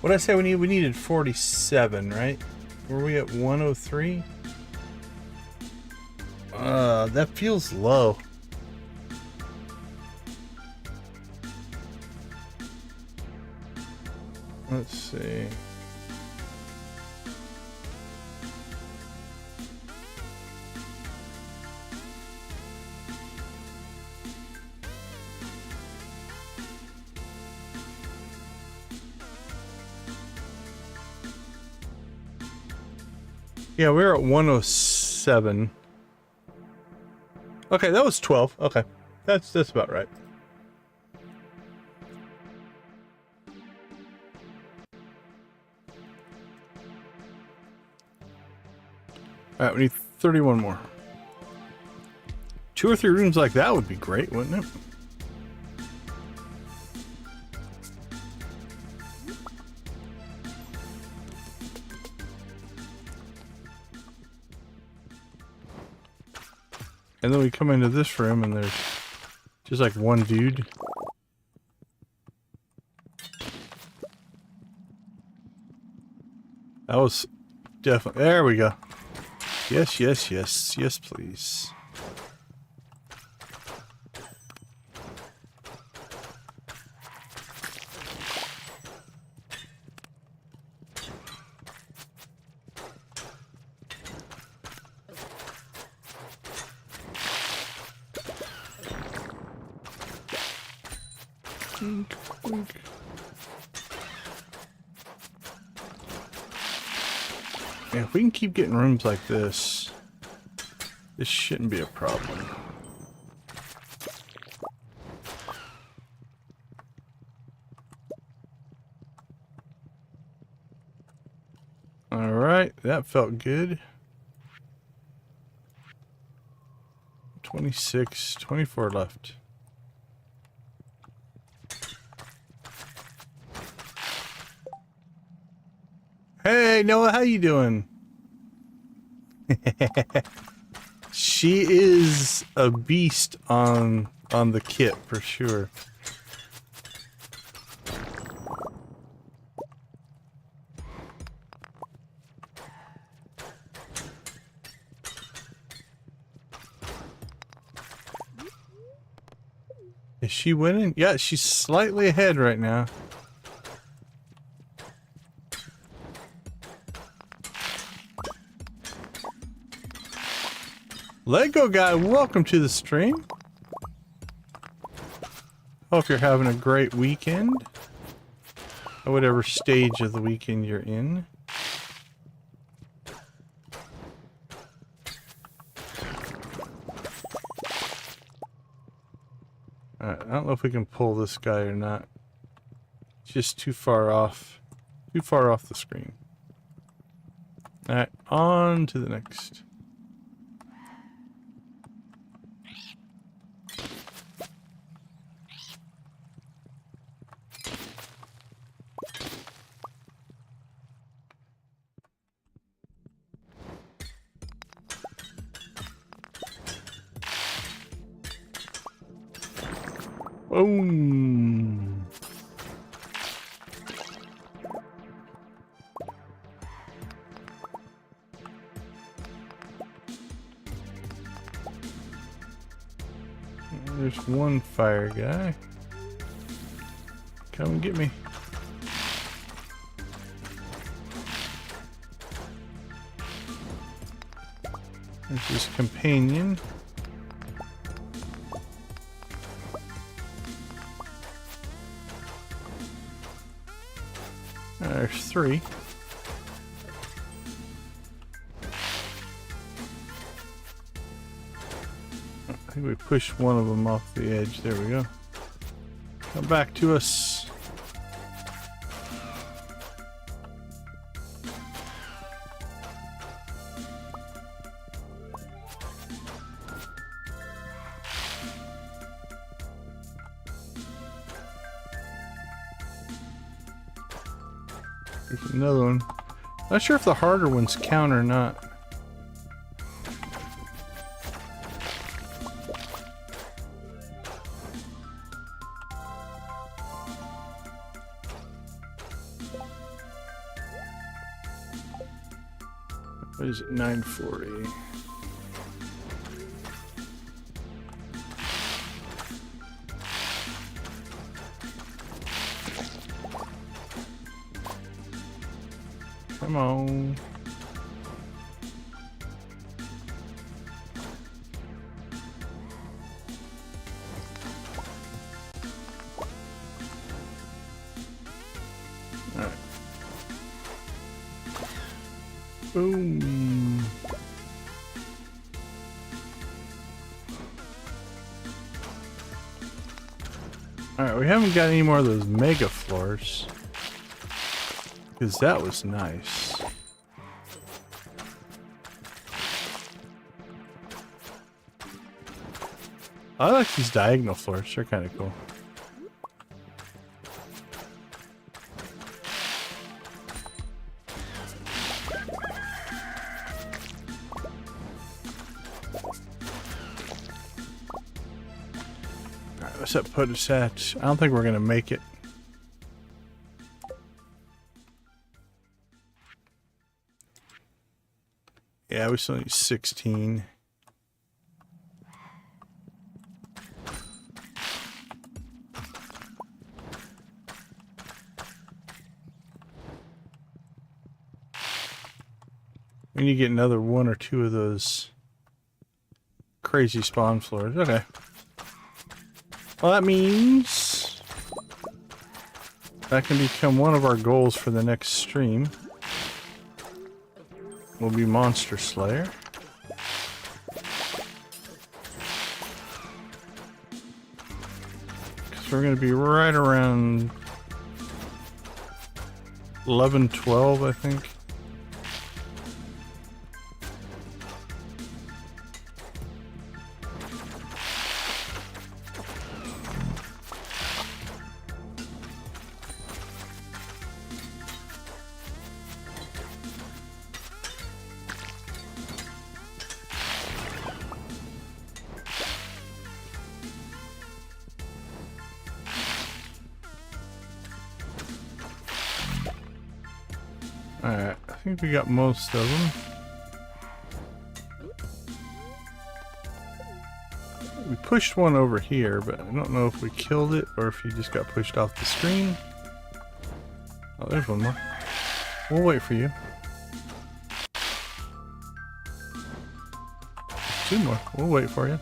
What did I say we needed? We needed 47, right? Were we at 103? That feels low. Let's see. Yeah, we're at 107. Okay, that was 12. Okay. That's about right. Alright, we need 31 more. 2 or 3 rooms like that would be great, wouldn't it? And then we come into this room and there's just like one dude. That was definitely... There we go. Yes, yes, yes. Yes, please. Yeah, if we can keep getting rooms like this, this shouldn't be a problem. Alright, that felt good. 26, 24 left. Hey, Noah, how you doing? She is a beast on the kit for sure. Is she winning? Yeah, she's slightly ahead right now. Lego guy, welcome to the stream. Hope you're having a great weekend. Or whatever stage of the weekend you're in. Alright, I don't know if we can pull this guy or not. It's just too far off. Too far off the screen. Alright, on to the next. Boom. There's one fire guy. Come and get me. There's his companion. There's 3. I think we pushed one of them off the edge. There we go. Come back to us. There's another one. Not sure if the harder ones count or not. What is it? 940. Come on. All right. Boom. All right, we haven't got any more of those mega floors. Because that was nice. I like these diagonal floors. They're kind of cool. Alright, what's up, Podesat? I don't think we're going to make it. Yeah, we still need 16. We need to get another one or two of those crazy spawn floors. Okay. Well, that means that can become one of our goals for the next stream. Will be Monster Slayer. Because we're going to be right around 11, 12, I think. Alright, I think we got most of them. We pushed one over here, but I don't know if we killed it or if he just got pushed off the screen. Oh, there's one more. We'll wait for you. 2 more. We'll wait for you.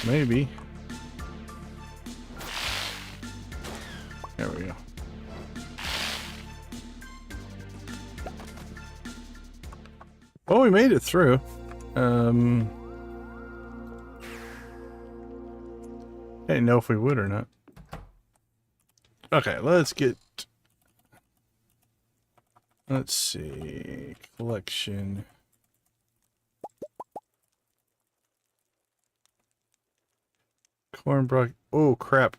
Maybe. There we go. Oh, we made it through. I didn't know if we would or not. Okay, let's see. Collection. Corn broccoli. Oh crap!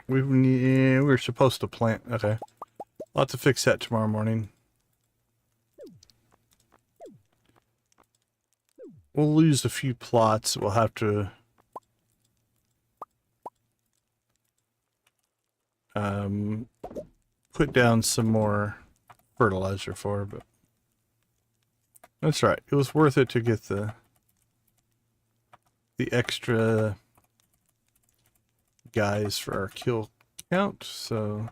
We were supposed to plant. Okay, I'll have to fix that tomorrow morning. We'll lose a few plots. We'll have to put down some more fertilizer for, but that's right. It was worth it to get the extra guys for our kill count, so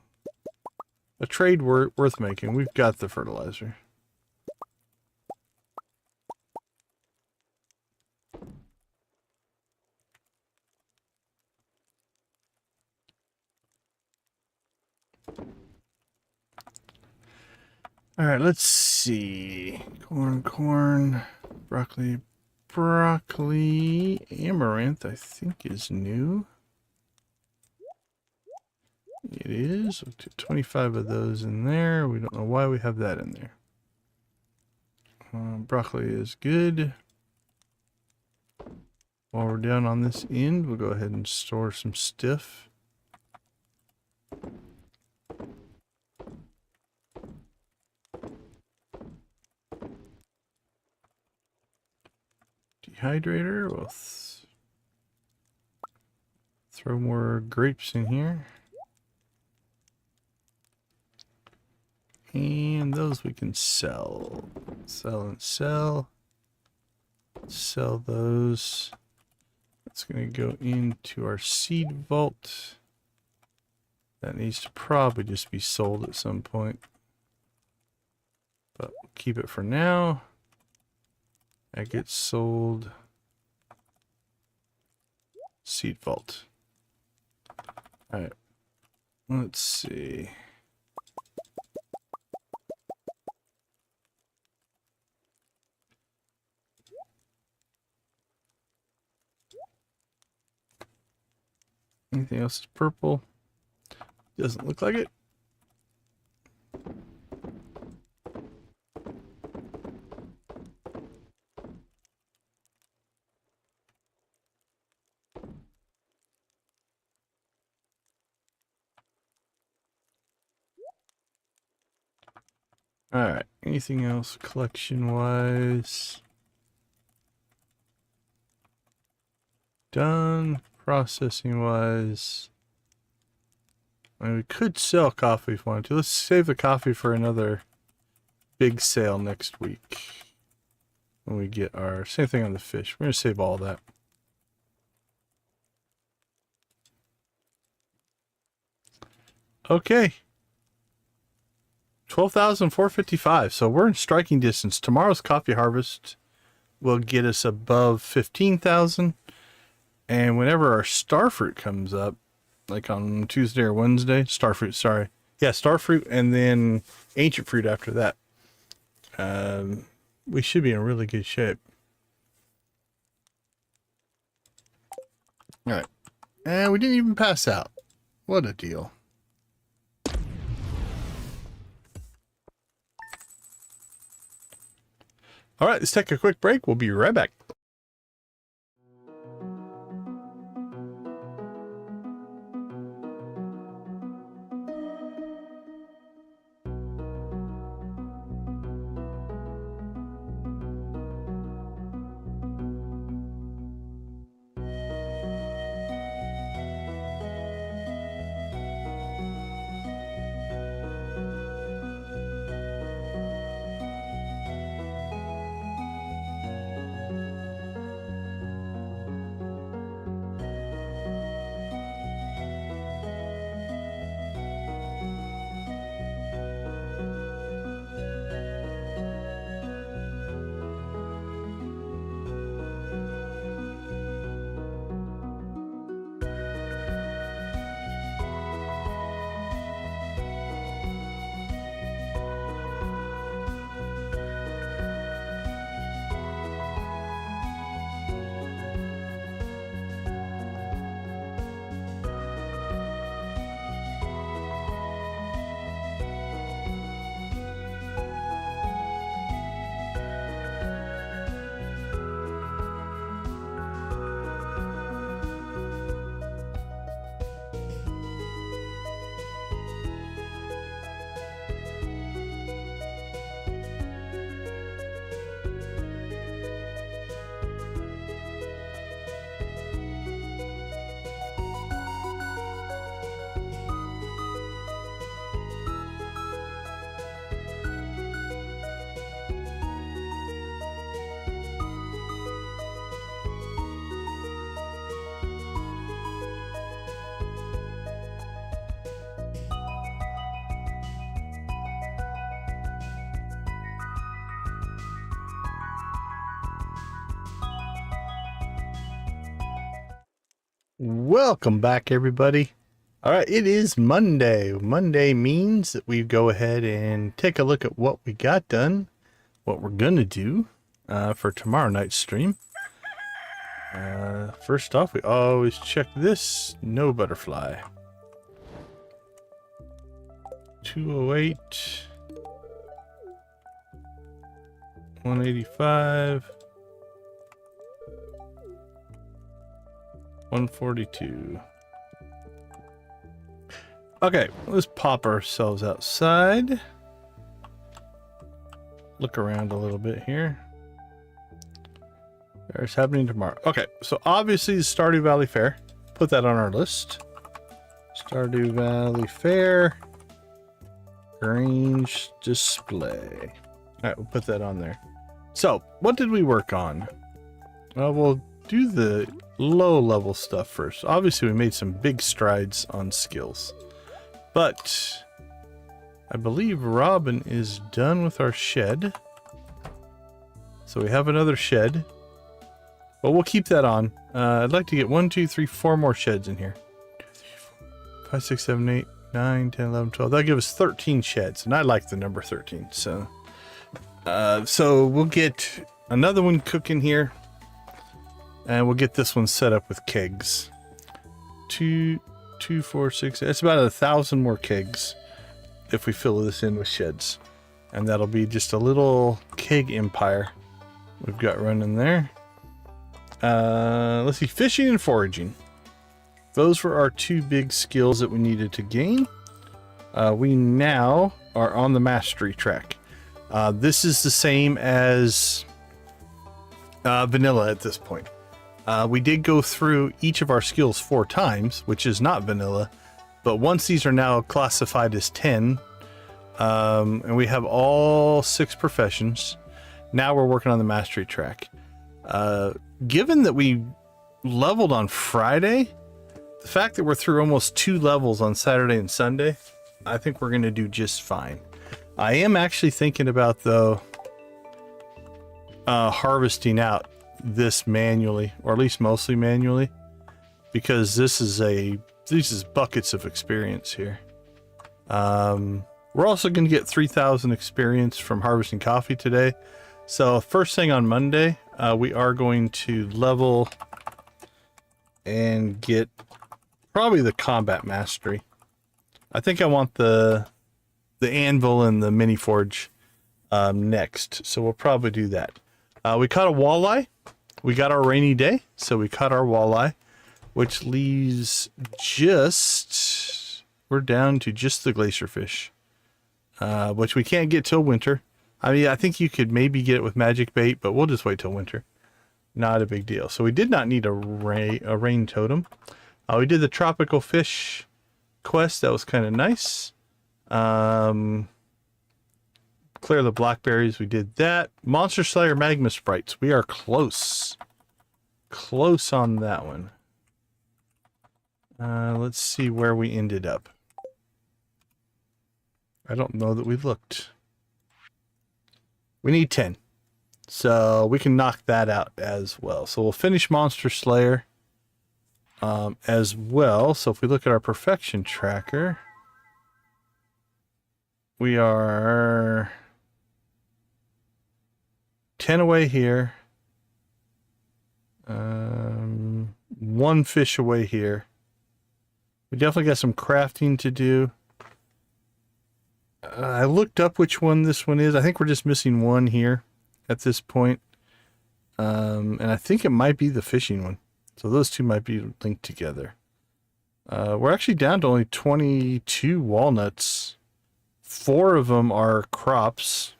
a trade worth making. We've got the fertilizer. All right, let's see. Corn, broccoli, amaranth, I think is new. It is. Look at 25 of those in there. We don't know why we have that in there. Broccoli is good. While we're down on this end, we'll go ahead and store some stiff. Rehydrator. We'll throw more grapes in here. And those we can sell. Sell and sell. Sell those. That's going to go into our seed vault. That needs to probably just be sold at some point. But we'll keep it for now. That gets sold. Seed vault. Alright. Let's see. Anything else is purple? Doesn't look like it. All right. Anything else collection-wise? Done. Processing-wise. I mean, we could sell coffee if we wanted to. Let's save the coffee for another big sale next week. When we get our... Same thing on the fish. We're going to save all that. Okay. 12,455. So we're in striking distance. Tomorrow's coffee harvest will get us above 15,000. And whenever our starfruit comes up, like on Tuesday or Wednesday, starfruit, sorry. Yeah, starfruit and then ancient fruit after that. We should be in really good shape. All right. And we didn't even pass out. What a deal. All right, let's take a quick break. We'll be right back. Welcome back, everybody. All right, it is Monday. Monday means that we go ahead and take a look at what we got done, what we're going to do for tomorrow night's stream. First off, we always check this. No butterfly. 208. 185. 142. Okay, let's pop ourselves outside. Look around a little bit here. Fair's happening tomorrow. Okay, so obviously the Stardew Valley Fair. Put that on our list. Stardew Valley Fair. Grange display. Alright, we'll put that on there. So, what did we work on? Well, we'll do the low-level stuff first. Obviously, we made some big strides on skills. But I believe Robin is done with our shed. So we have another shed. But we'll keep that on. I'd like to get 1, 2, 3, 4 more sheds in here. 2, 3, 4, 5, 6, 7, 8, 9, 10, 11, 12. That'll give us 13 sheds. And I like the number 13. So we'll get another one cooking here. And we'll get this one set up with kegs. 2, 4, 6. It's about 1,000 more kegs if we fill this in with sheds. And that'll be just a little keg empire we've got running there. Let's see, fishing and foraging. Those were our 2 big skills that we needed to gain. We now are on the mastery track. This is the same as vanilla at this point. We did go through each of our skills 4 times, which is not vanilla, but once these are now classified as 10, and we have all 6 professions, now we're working on the mastery track. Given that we leveled on Friday, the fact that we're through almost 2 levels on Saturday and Sunday, I think we're going to do just fine. I am actually thinking about, though, harvesting out this manually, or at least mostly manually, because this is buckets of experience here. We're also going to get 3,000 experience from harvesting coffee today. So first thing on Monday, we are going to level and get probably the combat mastery. I think I want the anvil and the mini forge next, so we'll probably do that. We caught a walleye. We got our rainy day, so we caught our walleye, which leaves we're down to just the glacier fish, which we can't get till winter. I mean, I think you could maybe get it with magic bait, but we'll just wait till winter. Not a big deal. So we did not need a rain totem. We did the tropical fish quest. That was kind of nice. Clear the blackberries. We did that. Monster Slayer magma sprites. We are close. Close on that one. Let's see where we ended up. I don't know that we looked. We need 10. So we can knock that out as well. So we'll finish Monster Slayer as well. So if we look at our perfection tracker, we are 10 away here. 1 fish away here. We definitely got some crafting to do. I looked up which one this one is. I think we're just missing 1 here at this point. And I think it might be the fishing one. So those 2 might be linked together. We're actually down to only 22 walnuts. 4 of them are crops.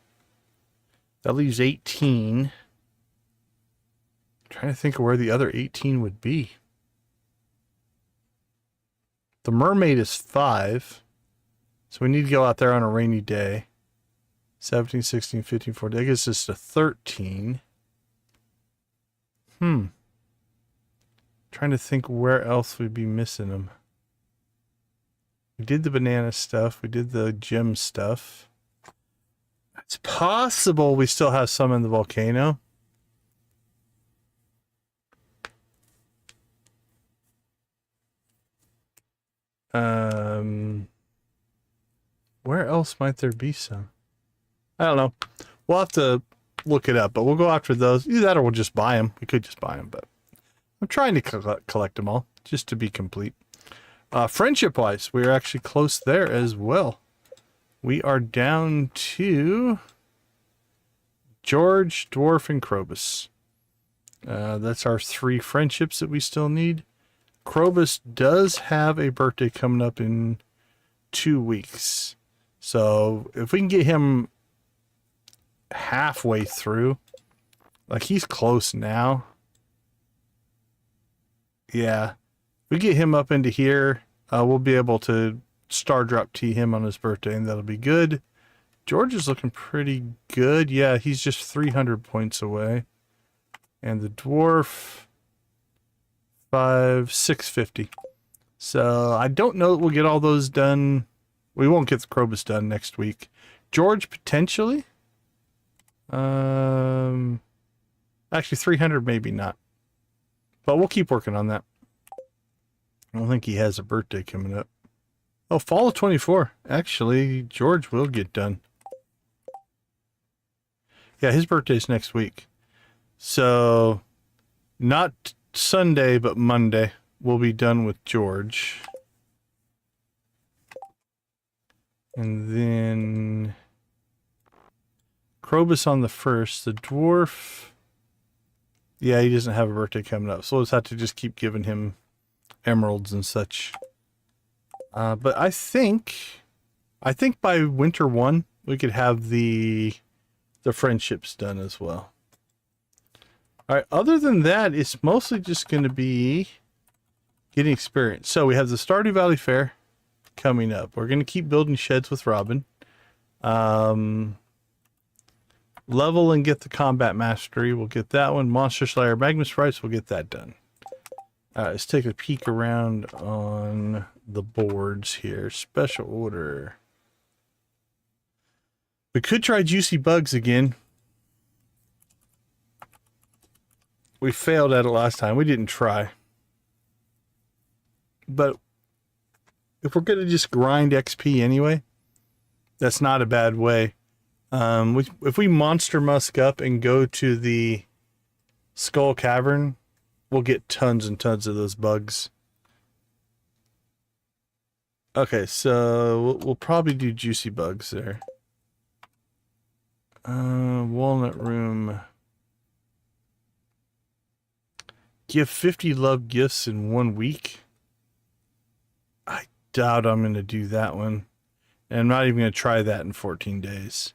That leaves 18. I'm trying to think of where the other 18 would be. The mermaid is 5. So we need to go out there on a rainy day. 17, 16, 15, 14. I guess it's a 13. Trying to think where else we'd be missing them. We did the banana stuff. We did the gem stuff. It's possible we still have some in the volcano. Where else might there be some? I don't know. We'll have to look it up, but we'll go after those. Either that or we'll just buy them. We could just buy them, but I'm trying to collect them all just to be complete. Friendship-wise, we're actually close there as well. We are down to George, Dwarf, and Krobus. That's our 3 friendships that we still need. Krobus does have a birthday coming up in 2 weeks. So if we can get him halfway through, like he's close now. Yeah. If we get him up into here, we'll be able to star drop T him on his birthday, and that'll be good. George is looking pretty good. Yeah, he's just 300 points away. And the dwarf, 650. So I don't know that we'll get all those done. We won't get the Krobus done next week. George, potentially. Actually, 300 maybe not. But we'll keep working on that. I don't think he has a birthday coming up. Oh, fall of 24. Actually, George will get done. Yeah, his birthday's next week. So, not Sunday, but Monday, we'll be done with George. And then Krobus on the 1st. The dwarf, yeah, he doesn't have a birthday coming up, so we'll just have to just keep giving him emeralds and such. But I think by winter 1 we could have the friendships done as well. All right, other than that, it's mostly just going to be getting experience. So we have the Stardew Valley Fair coming up. We're going to keep building sheds with Robin. Level and get the combat mastery. We'll get that one. Monster Slayer Magma Sprites, we'll get that done. Let's take a peek around on the boards here. Special order. We could try Juicy Bugs again. We failed at it last time. We didn't try. But if we're going to just grind XP anyway, that's not a bad way. If we monster musk up and go to the Skull Cavern, we'll get tons and tons of those bugs. Okay, so we'll probably do Juicy Bugs there. Walnut Room. Give 50 love gifts in 1 week. I doubt I'm going to do that one. And I'm not even going to try that in 14 days.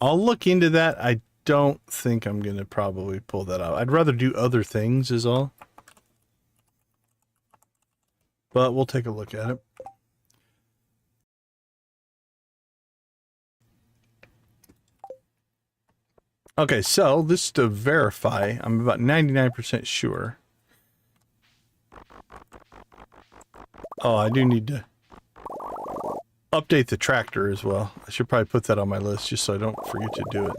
I'll look into that. I don't think I'm going to probably pull that out. I'd rather do other things is all. But we'll take a look at it. Okay, so this to verify, I'm about 99% sure. Oh, I do need to update the tractor as well. I should probably put that on my list just so I don't forget to do it.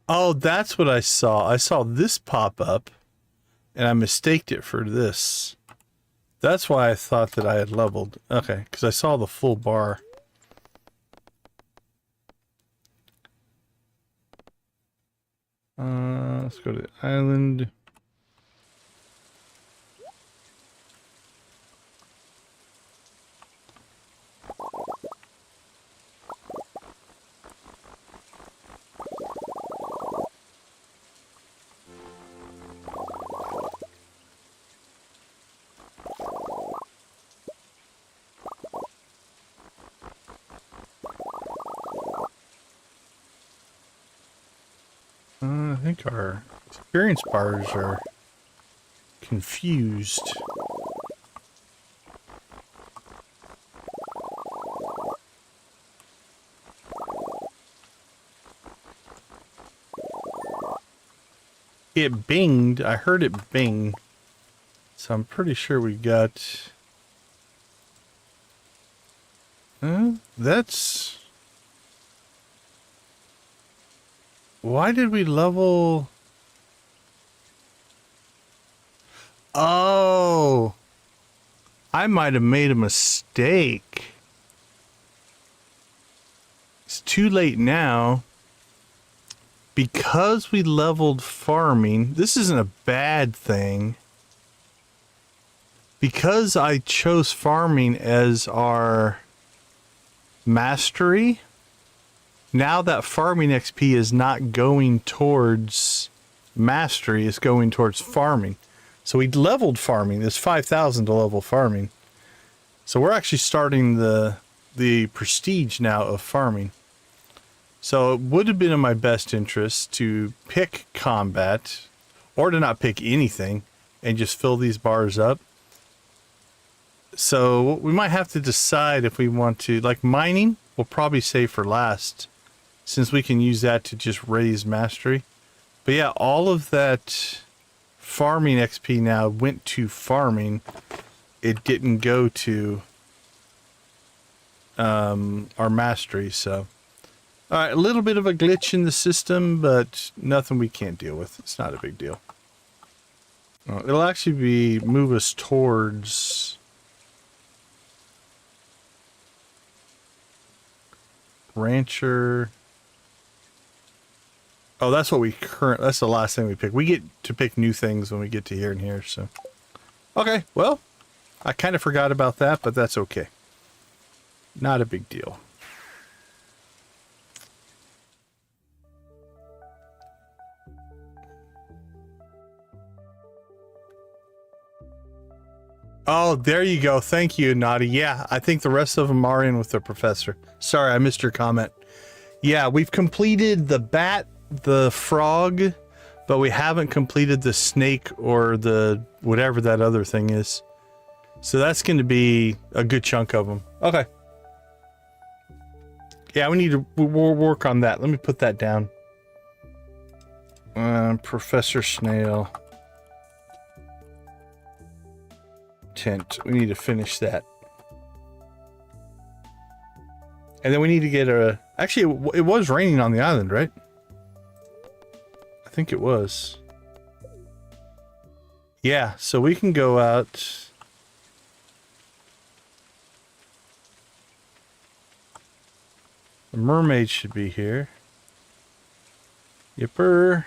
Oh, that's what I saw. I saw this pop up, and I mistaked it for this. That's why I thought that I had leveled. Okay, because I saw the full bar. Let's go to the island. I think our experience bars are confused. It binged. I heard it bing. So I'm pretty sure we got... that's... Why did we level... Oh! I might have made a mistake. It's too late now. Because we leveled farming, this isn't a bad thing. Because I chose farming as our mastery, now that farming XP is not going towards mastery is going towards farming. So we leveled farming. There's 5,000 to level farming. So we're actually starting the prestige now of farming. So it would have been in my best interest to pick combat, or to not pick anything and just fill these bars up. So we might have to decide if we want to, like mining, we'll probably save for last, since we can use that to just raise mastery. But yeah, all of that farming XP now went to farming. It didn't go to our mastery, so. All right, a little bit of a glitch in the system, but nothing we can't deal with. It's not a big deal. It'll actually move us towards rancher. Oh, that's what that's the last thing we pick. We get to pick new things when we get to here and here, so. Okay, well, I kind of forgot about that, but that's okay. Not a big deal. Oh, there you go. Thank you, Naughty. Yeah, I think the rest of them are in with the professor. Sorry, I missed your comment. Yeah, we've completed the bat, the frog, but we haven't completed the snake or the whatever that other thing is. So that's going to be a good chunk of them. Okay. Yeah, we need to work on that. Let me put that down. Professor Snail. Tent. We need to finish that. And then we need to get a... Actually, it was raining on the island, right? I think it was. Yeah, so we can go out... The mermaid should be here. Yipper.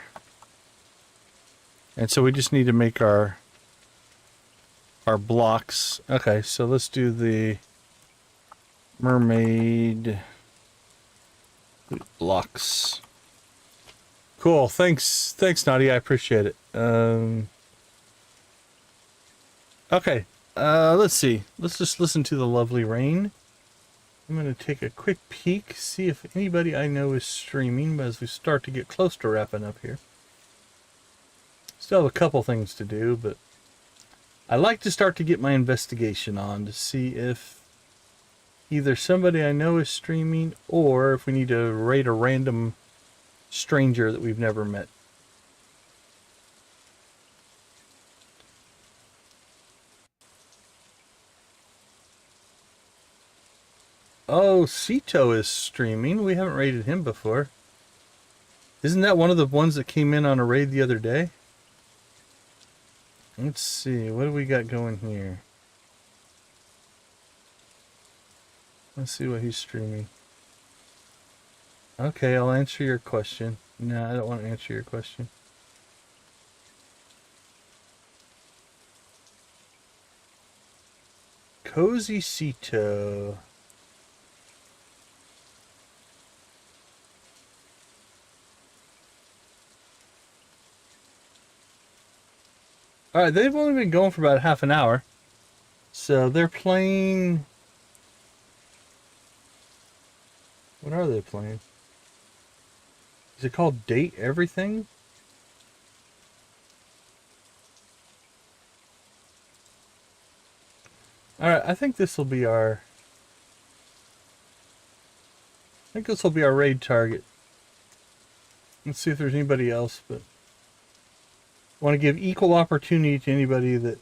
And so we just need to make our blocks. Okay, so let's do the mermaid blocks. Cool. Thanks, Naughty. I appreciate it. Okay. Let's see. Let's just listen to the lovely rain. I'm going to take a quick peek, see if anybody I know is streaming as we start to get close to wrapping up here. Still have a couple things to do, but I like to start to get my investigation on to see if either somebody I know is streaming or if we need to raid a random stranger that we've never met. Oh, Sito is streaming. We haven't raided him before. Isn't that one of the ones that came in on a raid the other day? Let's see. What do we got going here? Let's see what he's streaming. Okay, I'll answer your question. No, I don't want to answer your question. Cozy Sito. Alright, they've only been going for about half an hour. So they're playing... What are they playing? Is it called Date Everything? Alright, I think this will be our... I think this will be our raid target. Let's see if there's anybody else, but... I want to give equal opportunity to anybody that...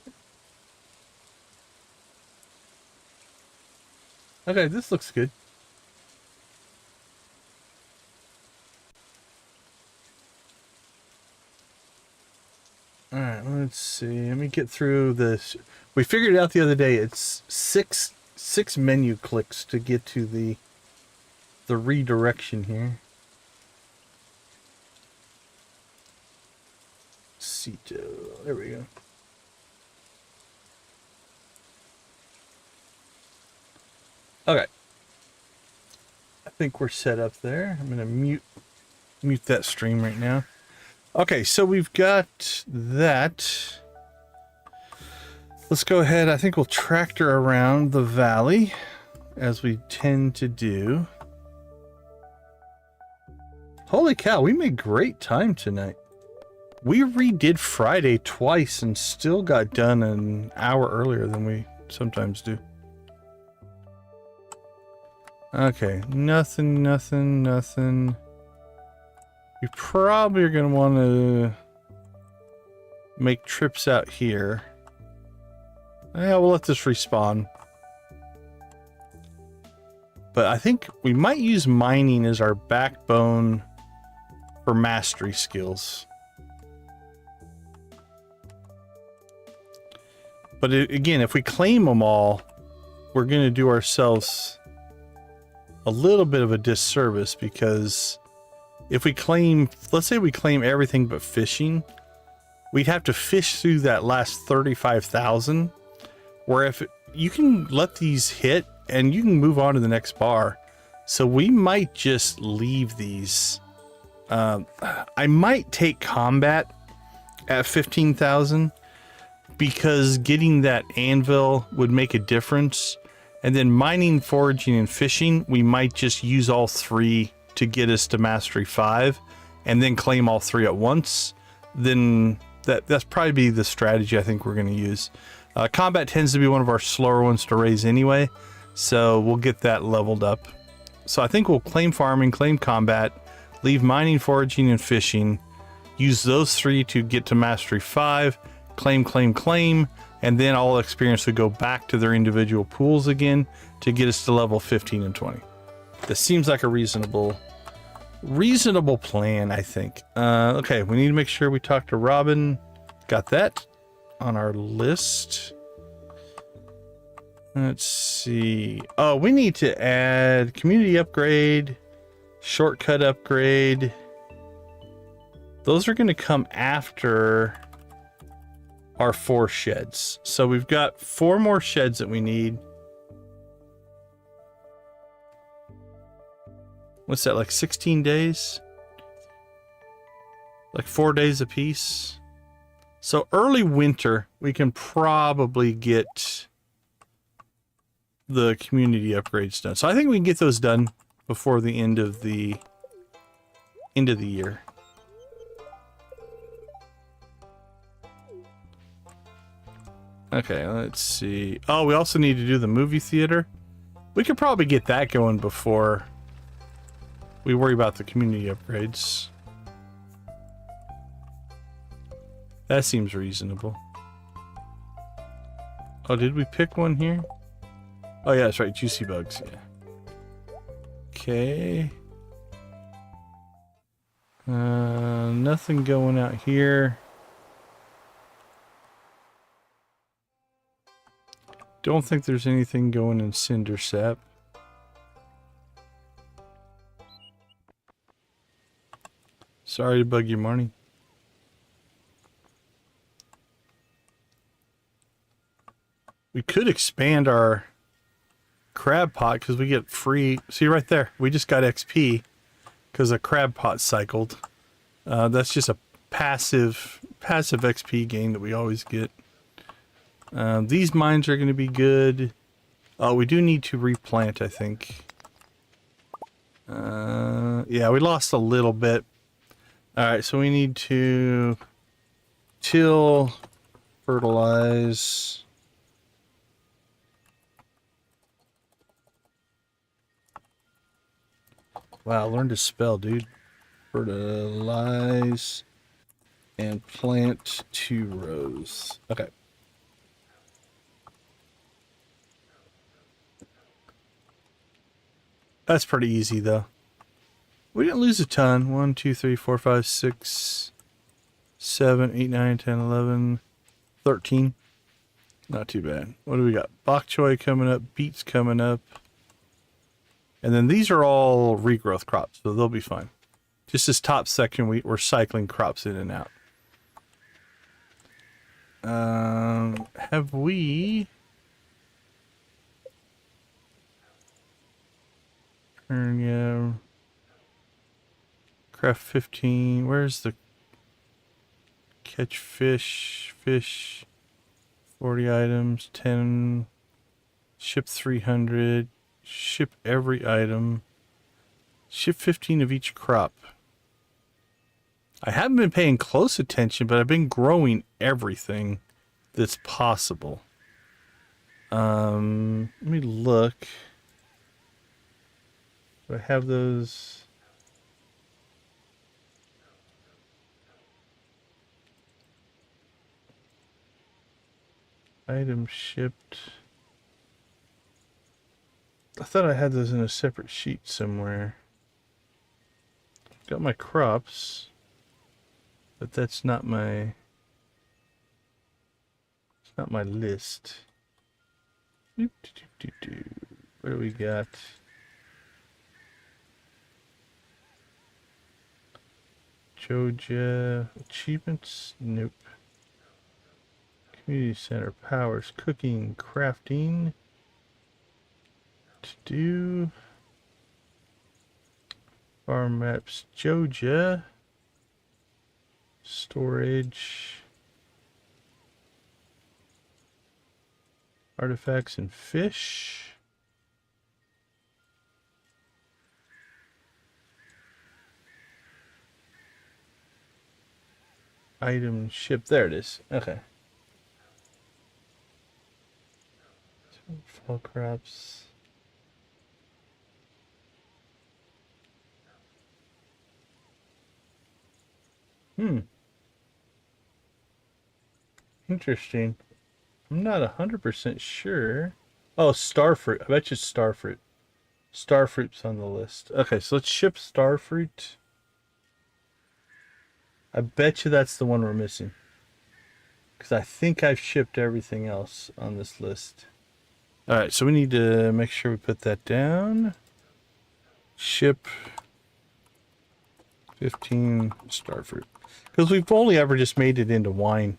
Okay, this looks good. Alright, let's see. Let me get through this. We figured it out the other day. It's six menu clicks to get to the redirection here. Sito. There we go. Okay. I think we're set up there. I'm going to mute that stream right now. Okay, so we've got that. Let's go ahead. I think we'll tractor around the valley, as we tend to do. Holy cow, we made great time tonight. We redid Friday twice and still got done an hour earlier than we sometimes do. Okay, nothing. We probably are going to want to make trips out here. Yeah, we'll let this respawn. But I think we might use mining as our backbone for mastery skills. But again, if we claim them all, we're going to do ourselves a little bit of a disservice, because if we claim, let's say we claim everything but fishing, we'd have to fish through that last 35,000, where if you can let these hit and you can move on to the next bar. So we might just leave these. I might take combat at 15,000, because getting that anvil would make a difference. And then mining, foraging, and fishing, we might just use all three to get us to mastery 5 and then claim all three at once. Then that's probably the strategy I think we're going to use. Combat tends to be one of our slower ones to raise anyway, so we'll get that leveled up. So I think we'll claim farming, claim combat, leave mining, foraging, and fishing, use those three to get to mastery 5, claim, and then all experience would go back to their individual pools again to get us to level 15 and 20. This seems like a reasonable plan, I think. Okay, we need to make sure we talk to Robin. Got that on our list. Let's see. Oh, we need to add community upgrade, shortcut upgrade. Those are going to come after our 4 sheds. So we've got 4 more sheds that we need. What's that, like 16 days? Like 4 days a piece. So early winter, we can probably get the community upgrades done. So I think we can get those done before the end of the year. Okay, let's see. Oh, we also need to do the movie theater. We could probably get that going before we worry about the community upgrades. That seems reasonable. Oh, did we pick one here? Oh yeah, that's right, juicy bugs, yeah. Okay. Nothing going out here. Don't think there's anything going in Cinder Sap. Sorry to bug your morning. We could expand our crab pot because we get free. See right there, we just got XP because a crab pot cycled. That's just a passive XP gain that we always get. These mines are going to be good. Oh, we do need to replant, I think. Yeah, we lost a little bit. Alright, so we need to till, fertilize. Wow, learn to spell, dude. Fertilize and plant 2 rows. Okay. That's pretty easy, though. We didn't lose a ton. 1, 2, 3, 4, 5, 6, 7, 8, 9, 10, 11, 13. Not too bad. What do we got? Bok choy coming up. Beets coming up. And then these are all regrowth crops, so they'll be fine. Just this top section, we're cycling crops in and out. Have we... Yeah. Craft 15. Where's the Catch fish, 40 items, 10, ship 300, ship every item, ship 15 of each crop. I haven't been paying close attention, but I've been growing everything that's possible. Let me look. Do I have those? Items shipped. I thought I had those in a separate sheet somewhere. Got my crops, but that's not my. It's not my list. What do we got? Joja achievements? Nope. Community center powers, cooking, crafting. To do. Farm maps, Joja. Storage. Artifacts and fish. Item ship. There it is. Okay. Fall crops. Interesting. I'm not 100% sure. Oh, starfruit. I bet you it's starfruit. Starfruit's on the list. Okay, so let's ship starfruit. I bet you that's the one we're missing. Because I think I've shipped everything else on this list. Alright, so we need to make sure we put that down. Ship 15 starfruit. Because we've only ever just made it into wine.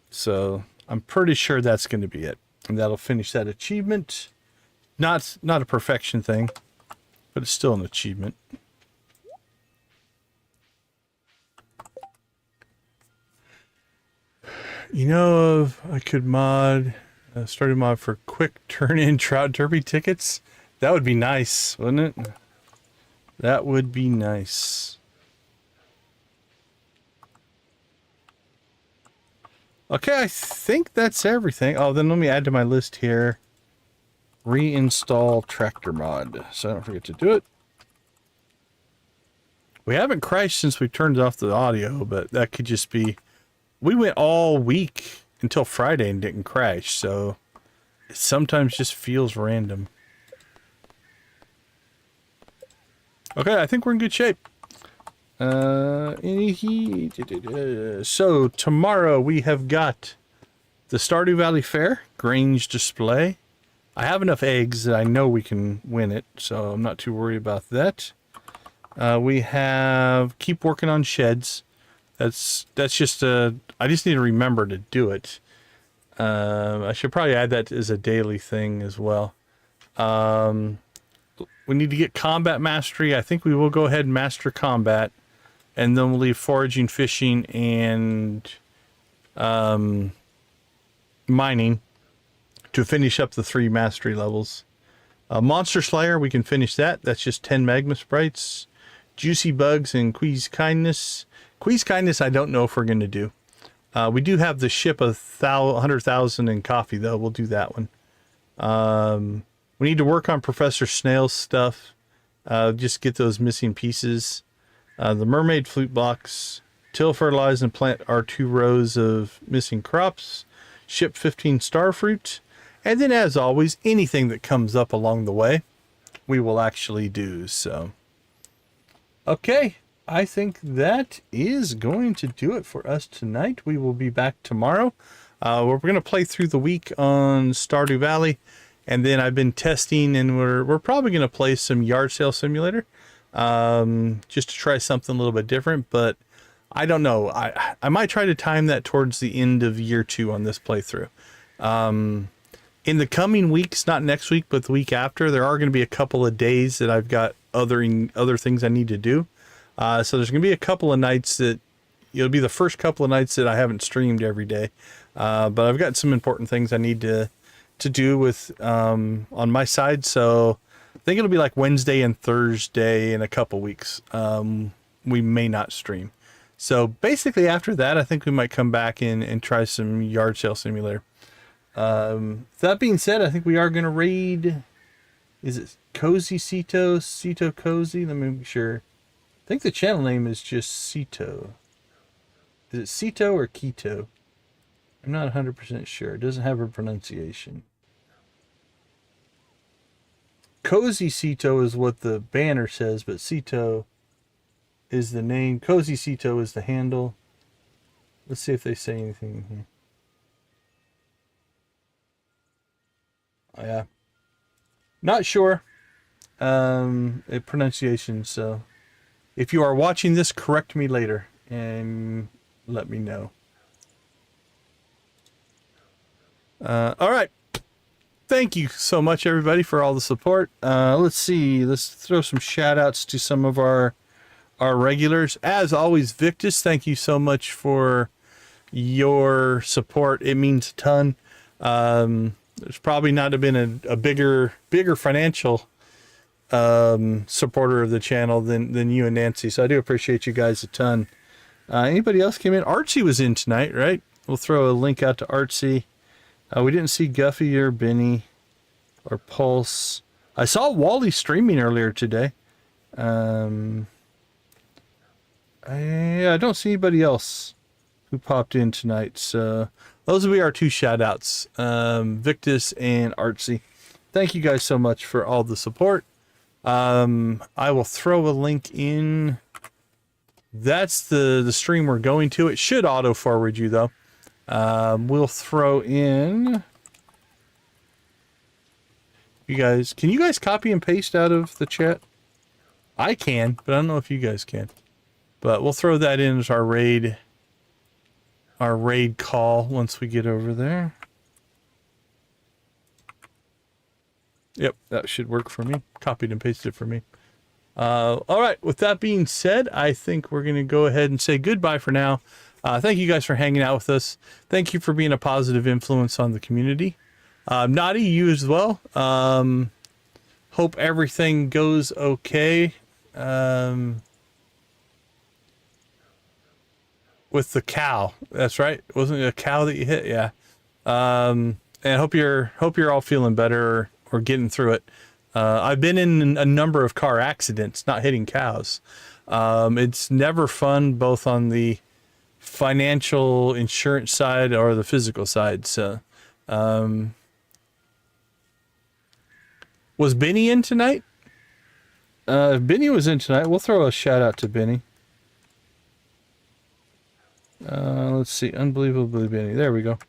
So I'm pretty sure that's going to be it. And that'll finish that achievement. Not a perfection thing, but it's still an achievement. You know, I could mod, Stardew mod for quick turn-in trout derby tickets. That would be nice, wouldn't it? That would be nice. Okay, I think that's everything. Oh, then let me add to my list here. Reinstall tractor mod, so I don't forget to do it. We haven't crashed since we turned off the audio, but that could just be... We went all week until Friday and didn't crash, so it sometimes just feels random. Okay, I think we're in good shape. So tomorrow we have got the Stardew Valley Fair Grange display. I have enough eggs that I know we can win it, so I'm not too worried about that. We have keep working on sheds. That's just I just need to remember to do it. I should probably add that as a daily thing as well. We need to get combat mastery. I think we will go ahead and master combat, and then we'll leave foraging, fishing, and mining to finish up the 3 mastery levels. Monster Slayer, we can finish that. That's just 10 magma sprites. Juicy Bugs and Quee's Kindness. Quee's Kindness, I don't know if we're going to do. We do have the ship of 100,000 in coffee, though. We'll do that one. We need to work on Professor Snail's stuff. Just get those missing pieces. The Mermaid Flute Box. Till, fertilize, and plant our 2 rows of missing crops. Ship 15 starfruit. And then, as always, anything that comes up along the way, we will actually do. So, okay. I think that is going to do it for us tonight. We will be back tomorrow. We're going to play through the week on Stardew Valley, and then I've been testing, and we're probably going to play some Yard Sale Simulator, just to try something a little bit different. But I don't know. I might try to time that towards the end of year 2 on this playthrough. In the coming weeks, not next week, but the week after, there are going to be a couple of days that I've got other things I need to do. So there's going to be a couple of nights that it'll be the first couple of nights that I haven't streamed every day. But I've got some important things I need to do with on my side. So I think it'll be like Wednesday and Thursday in a couple weeks. We may not stream. So basically after that, I think we might come back in and try some Yard Sale Simulator. That being said, I think we are going to raid. Is it Cozy Cito Cozy? Let me make sure. I think the channel name is just Cito. Is it Cito or Keto? I'm not 100% sure. It doesn't have a pronunciation. Cozy Cito is what the banner says, but Cito is the name. Cozy Cito is the handle. Let's see if they say anything here. Oh, yeah. Not sure. Pronunciation, so if you are watching this, correct me later and let me know. All right. Thank you so much, everybody, for all the support. Let's see. Let's throw some shout outs to some of our regulars. As always, Victus, thank you so much for your support. It means a ton. There's probably not have been a bigger financial supporter of the channel than you and Nancy. So I do appreciate you guys a ton. Anybody else came in? Artsy was in tonight, right? We'll throw a link out to Artsy. We didn't see Guffy or Benny or Pulse. I saw Wally streaming earlier today. I don't see anybody else who popped in tonight. So those will be our two shout outs, Victus and Artsy. Thank you guys so much for all the support. I will throw a link in. That's the stream we're going to. It should auto forward you though. We'll throw in. Can you guys copy and paste out of the chat? I can, but I don't know if you guys can. But we'll throw that in as our raid call once we get over there. Yep, that should work for me. Copied and pasted for me. All right, with that being said, I think we're going to go ahead and say goodbye for now. Thank you guys for hanging out with us. Thank you for being a positive influence on the community. Naughty, you as well. Hope everything goes okay. With the cow. That's right. Wasn't it a cow that you hit? Yeah. And hope you're all feeling better or getting through it. I've been in a number of car accidents, not hitting cows. It's never fun, both on the financial insurance side or the physical side. So, was Benny in tonight? If Benny was in tonight, we'll throw a shout out to Benny. Let's see. Unbelievably Benny. There we go.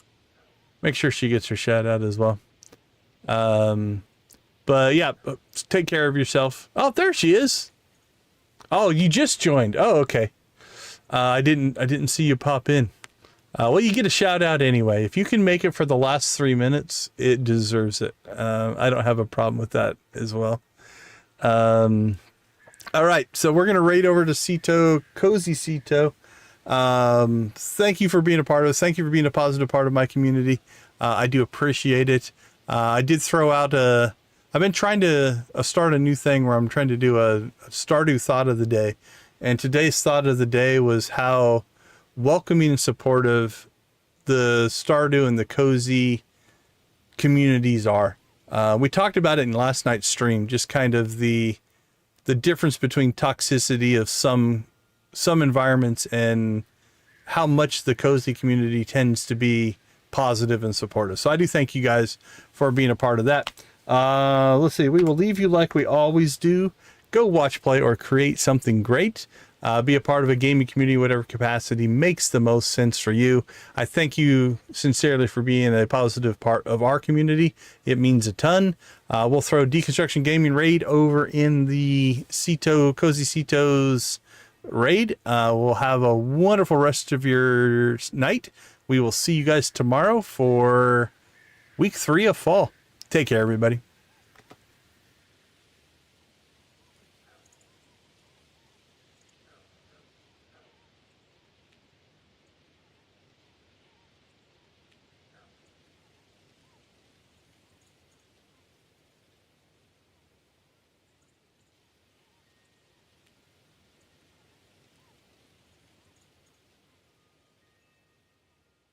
Make sure she gets her shout out as well. But yeah, take care of yourself. Oh, there she is. Oh, you just joined. Oh, okay. I didn't see you pop in. Well, you get a shout out anyway. If you can make it for the last 3 minutes, it deserves it. I don't have a problem with that as well. All right, so we're gonna raid over to Cito, Cozy Cito. Thank you for being a part of this. Thank you for being a positive part of my community. I do appreciate it. I did throw out I've been trying to start a new thing where I'm trying to do a Stardew thought of the day. And today's thought of the day was how welcoming and supportive the Stardew and the Cozy communities are. We talked about it in last night's stream, just kind of the difference between toxicity of some environments and how much the Cozy community tends to be positive and supportive. So I do thank you guys for being a part of that. Let's see. We will leave you like we always do. Go watch, play, or create something great. Be a part of a gaming community, whatever capacity makes the most sense for you. I thank you sincerely for being a positive part of our community. It means a ton. We'll throw Deconstruction Gaming Raid over in the Cozy Cito's raid. We'll have a wonderful rest of your night. We will see you guys tomorrow for week 3 of fall. Take care, everybody.